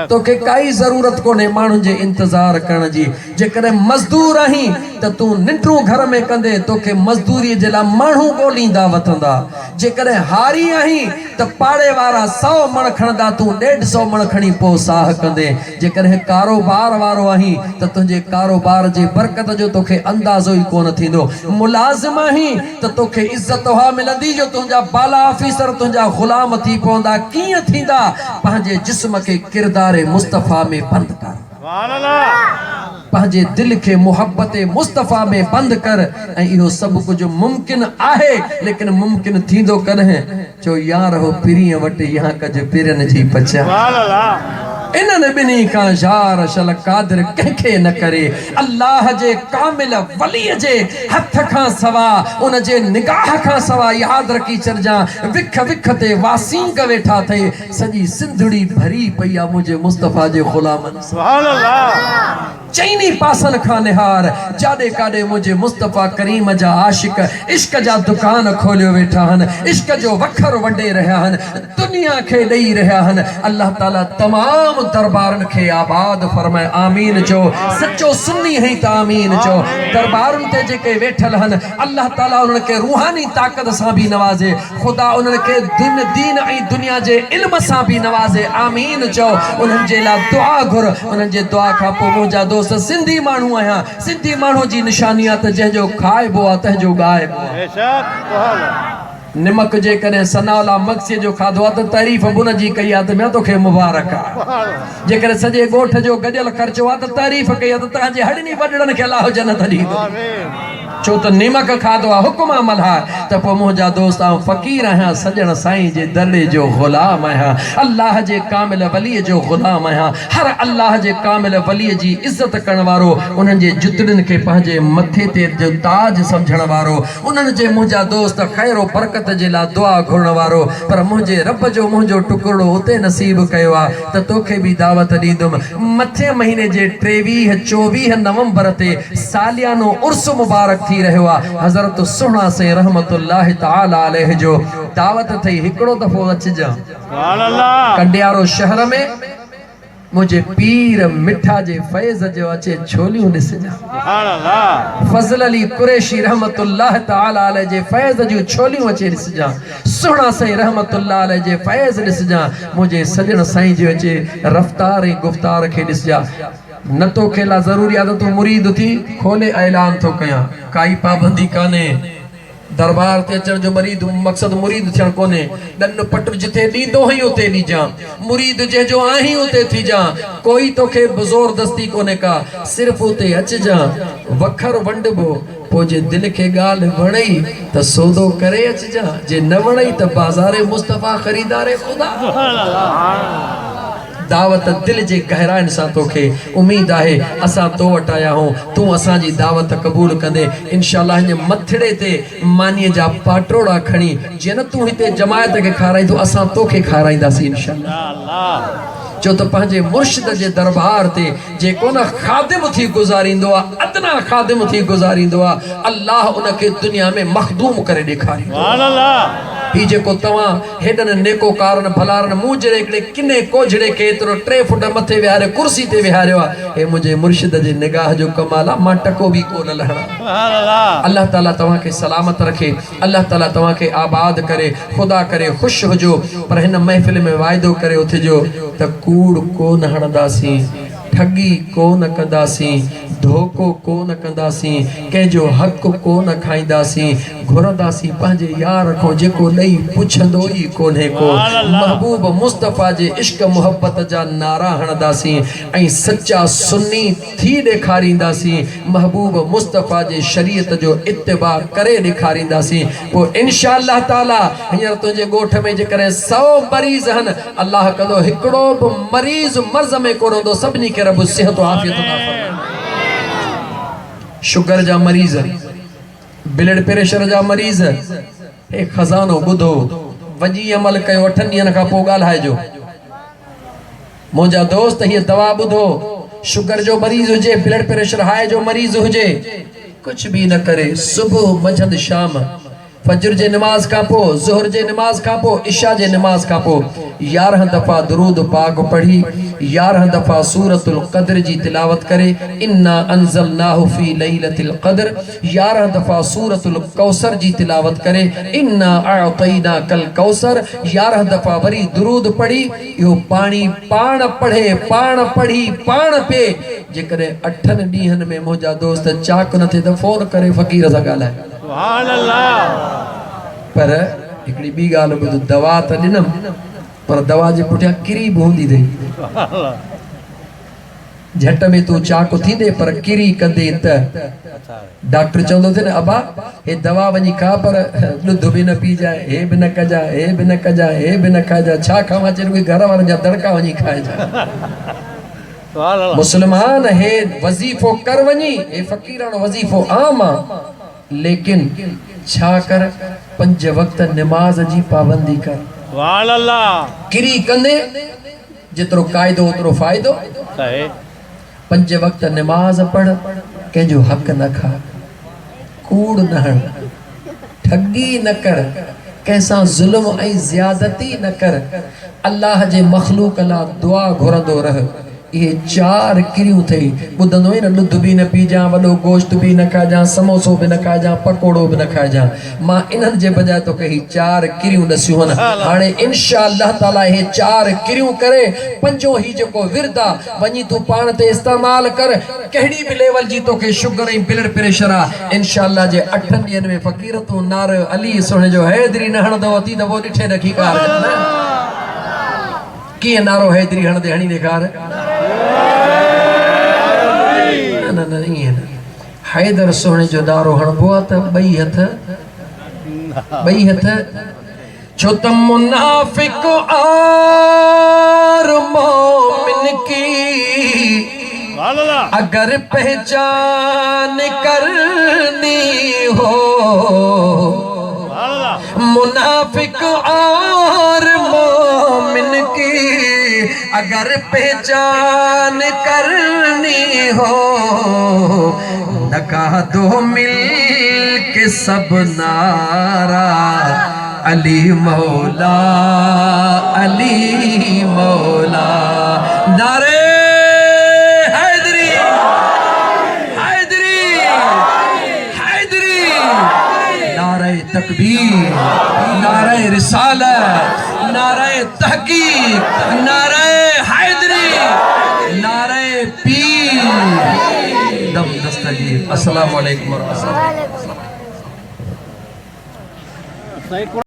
तो के काई जरूरत कोने मानू जे इंतजार करण जी। जेकरे मजदूर आही त तू निंड्रो घर में कंदे तो के मजदूरी जे ला मानू गोलींदा वतंदा। जेकरे हारी आही त पाड़े वारा 100 मण खणदा तू 150 मण खणी पो साह कंदे। जेकरे कारोबार वारो आही त तुझे कारोबार जे बरकत जो तोखे अंदाजो ही कोन थींदो। मुलाजिम आही त तोखे इज्जत हा मिलंदी जो तुझा बाला ऑफिसर तुझा गुलाम थी पवंदा। कीअं थींदा? पंहिंजे जिस्म के किरदारे मुस्तफा में बंद कर। पंहिंजे दिल खे मुहब्बत मुस्तफ़ा में बंद कर ऐं इहो सभु कुझु मुमकिन आहे लेकिन मुमकिन थींदो कॾहिं चो यार हो पिरीअ वटि या कज पिरनि जी पचा इन्हनि ॿिन्ही खां यार शल कादिर कंहिंखे न करे अल्लाह जे कामिल वलीअ जे हथ खां सवा उन जे निगाह खां सवा यादि रखी छॾिजां विख विख ते वासींग वेठा थिए सॼी सिंधड़ी भरी पई आहे मुंहिंजे मुस्तफ़ा जे ग़ुलामनि सां चईनी पासन खां निहार जाॾे काॾे मुंहिंजे मुस्तफ़ा करीम जा आशिक इश्क जा दुकान खोलियो वेठा आहिनि इश्क जो वखर वंडे रहिया आहिनि दुनिया खे ॾेई रहिया आहिनि अल्लाह ताला तमामु दरबारनि खे आबाद फरमाए आमीन चओ सचो सुन्नी है त आमीन चओ दरबारनि ते जेके वेठल आहिनि अल्लाह ताला उन्हनि खे रूहानी ताक़त सां बि नवाज़े ख़ुदा उन्हनि खे दीन ऐं दुनिया जे इल्म सां बि नवाज़े आमीन चओ उन्हनि जे लाइ दुआ घुर उन्हनि जे दुआ खां पोइ मुंहिंजा दोस्त सिंधी माण्हू आहियां सिंधी माण्हू जी निशानी आहे त जंहिंजो खाइबो आहे तंहिंजो ॻाइबो आहे निमक जे कॾहिं सनावला मक्सी जो खाधो आहे त तारीफ़ बुन जी कई आहे त मैं तोखे मुबारक आहे जेकॾहिं सॼे ॻोठ जो गॾियल ख़र्चो आहे त तारीफ़ कई आहे त तव्हांजे हॾनी वॾड़नि खे अलाह जन्नत ॾींदो छो त निमक खाधो आहे हुकुम अमल आहे त पोइ मुंहिंजा दोस्त आउं फ़क़ीर आहियां सॼण साईं जे दड़े जो ग़ुलाम आहियां अल्लाह जे कामिल वलीअ जो ग़ुलाम आहियां हर अल्लाह जे कामिल वलीअ जी इज़त करण वारो उन्हनि जे जुतड़ियुनि खे पंहिंजे मथे ते जो ताज सम्झण वारो उन्हनि जे मुंहिंजा दोस्त ख़ैरो बरकत जे लाइ दुआ घुरण वारो पर मुंहिंजे रब जो मुंहिंजो टुकड़ो उते नसीब कयो आहे त तोखे बि दावत ॾींदुमि मथे महीने जे 23-24 नवंबर ते सालियानो उर्स मुबारक थी रहियो आहे हज़रत सुहिणा से रहमतुल्लाह तआला अलैहि जो दावत थई हिकिड़ो दफ़ो अचिजां सुभान अल्लाह कंडियारो शहर में मुझे पीर मिठा जे फैज़ जो अचे छोलियूं ॾिसजां सुभान अल्लाह फज़ल अली कुरैशी रहमतुल्लाह तआला अलैहि जे फैज़ जूं छोलियूं अचे ॾिसजां सुहिणा साईं रहमतुल्लाह अलैहि जे फैज़ ॾिसजां मुझे सजण साईं जो अचे रफ्तार ऐं गुफ़्तार खे ॾिसजां न तो खेला ज़रूरी आहे त तूं मुरीद थी खोले ऐलान थो कयां काई पाबंदी काने दरबार ते अचण जो मक़सद मुरीद थियण कोन्हे ॾन पट जिथे ॾींदो हई उते ॾिजां मुरीद जंहिंजो आहीं उते थी जां कोई तोखे ज़ोरदस्ती कोन्हे का सिर्फ़ उते अचिजां वखर वंडबो पोइ जे दिल खे ॻाल्हि वणई त सौदो करे अचिजां जे न वणई त बाज़ारे मुस्तफ़ा ख़रीदारे ख़ुदा दावत दिल जे गहराइनि सां तोखे उम्मीद आहे असां तो वटि आया आहियूं तूं असांजी दावत क़बूल कंदे इंशाअल्लाह हिन मथिड़े ते मानीअ जा पाटोड़ा खणी जीअं न तूं हिते जमायत खे खाराईंदो असां तोखे खाराईंदासीं इंशाअल्लाह जो तो पंहिंजे मुर्शिद जे दरबार ते जेको न खादिम थी गुज़ारींदो आहे अदना खादिम थी गुज़ारींदो आहे अल्लाह उनखे दुनिया में मखदूम करे ॾेखारींदो सुभान अल्लाह ही जेको तव्हां हेॾनि नेकोकारनि भलारनि मूं जहिड़े हिकिड़े किने कोझड़े खे एतिरो 3 फुट मथे विहारे कुर्सी ते विहारियो आहे हे मुंहिंजे मुर्शिद जे निगाह जो कमाल आहे मां टको बि कोन लहणा अल्लाह ताला तव्हांखे सलामत रखे अल्लाह ताला तव्हांखे आबाद करे ख़ुदा करे ख़ुशि हुजो पर हिन महफ़िल में वाइदो करे उथिजो त कूड़ कोन हणंदासीं ठगी कोन कंदासीं धोखो कोन कंदासीं कंहिंजो हक़ कोन खाईंदासीं घुरंदासीं पंहिंजे यार खां जेको ॾेई पुछंदो ई कोन्हे को महबूब मुस्तफ़ा जे इश्क मुहब्बत जा नारा हणंदासीं ऐं सच्चा सुन्नी थी ॾेखारींदासीं महबूब मुस्तफ़ा जे शरीयत जो इत्तिबा करे ॾेखारींदासीं पोइ इंशाअल्लाह ताला हींअर तुंहिंजे ॻोठ में जेकॾहिं 100 मरीज़ आहिनि अल्लाह कंदो हिकिड़ो बि मरीज़ मर्ज़ में कोन हूंदो सभिनी खे रब सिहत आफ़ियत अता फरमाए शुगर जा मरीज़ ब्लड प्रेशर जा मरीज़ हे खज़ानो ॿुधो वञी अमल कयो 8 ॾींहंनि खां पोइ ॻाल्हाइजो मुंहिंजा दोस्त हीअ दवा ॿुधो शुगर जो मरीज़ हुजे ब्लड प्रेशर हाई जो मरीज़ हुजे कुछ भी न करे सुबह मंझंदि शाम फजर जे नमाज का पो ज़ोहर जे नमाज का पो इशा जे नमाज का पो 11 दफ़ा दुरूद पाक पढ़ी 11 दफ़ा सूरतुल क़द्र जी तिलावत करे इन्ना अंज़लनाहु फी लैलतिल क़द्र 11 दफ़ा सूरतुल कौसर जी तिलावत करे इन्ना अअतैना कल कौसर 11 दफ़ा वरी दुरूद पढ़ी यो पानी पाण पढ़े पाण पढ़ी पाण पे जेकॾहिं 8 ॾींहंनि में मुंहिंजा दोस्त चाक न थे त फोन करे फ़कीर सां ॻाल्हाए सुभान अल्लाह पर हिकिड़ी ॿी ॻाल्हि ॿुध दवा त ॾिनमि पर दवा जे पुठियां किरी बि हूंदी अथई झट में तू चाक थींदे पर किरी कंदे त डॉक्टर चवंदो थे न अबा हे दवा वञी खा पर ॾुध बि न पी जाए, हे बि न कजा, हे बि न कजा, हे बि न खाइजा, छा खावां चई कोई घर वारनि जा दड़का वञी खाइजा। मुसलमान हे वजीफो कर वञी, हे फ़कीराणो वजीफो आम आ, लेकिन छा कर 5 वक्त नमाज जी पाबंदी कर। सुभान अल्लाह। किरी कंदे जितरो कायदो उतरो फायदो। 5 वक्त नमाज पढ़, कंहिंजो हक न खा, कूड़ न हण, ठगी न कर, कंहिंसां ज़ुल्म ऐं ज़्यादती न कर, अल्लाह जे मखलूक ला दुआ घुरंदो रह। ये 4 किरियूं थई ॿुधंदो ई न, ॾुध बि न पीजा, वॾो गोश्त बि न खाइजां, समोसो बि न खाइजां, पकोड़ो बि न खाइजां। मां इन्हनि जे बजाय तोखे ही 4 किरियूं ॾसियूं आहिनि। हाणे इंशाअल्लाह ताला हे 4 किरियूं करे 5 ही जेको विर्द आ वञी तूं पाण ते इस्तेमाल कर। कहिड़ी बि लेवल जी तोखे शुगर ऐं ब्लड प्रेशर आ, इंशाअल्लाह जे 8 ॾींहंनि में फ़कीर तूं नार अली सोने जो हैदरी न हणंदो अती त पोइ ॾिठे रखी कार कीअं नारो हैदरी हणंदे हणी ॾेखार। न न ईअं न, हैदर सोने जो नारो हणबो आहे त ॿई हथ छो त मुनाफिक और मोमिन की अगर पहचान करनी हो, मुनाफिक और मोमिन की अगर पहचान करनी हो, नकाह दो मिल के सब नारा अली मौला, अली मौला। नारे हैदरी, हैदरी, हैदरी, नारे तकबीर, नारे रिसालत, नारे तहकीक, नारे हैदरी, नारे पीर। दम दस्तगीर। अस्सलाम वालेकुम व रहमतुल्लाह।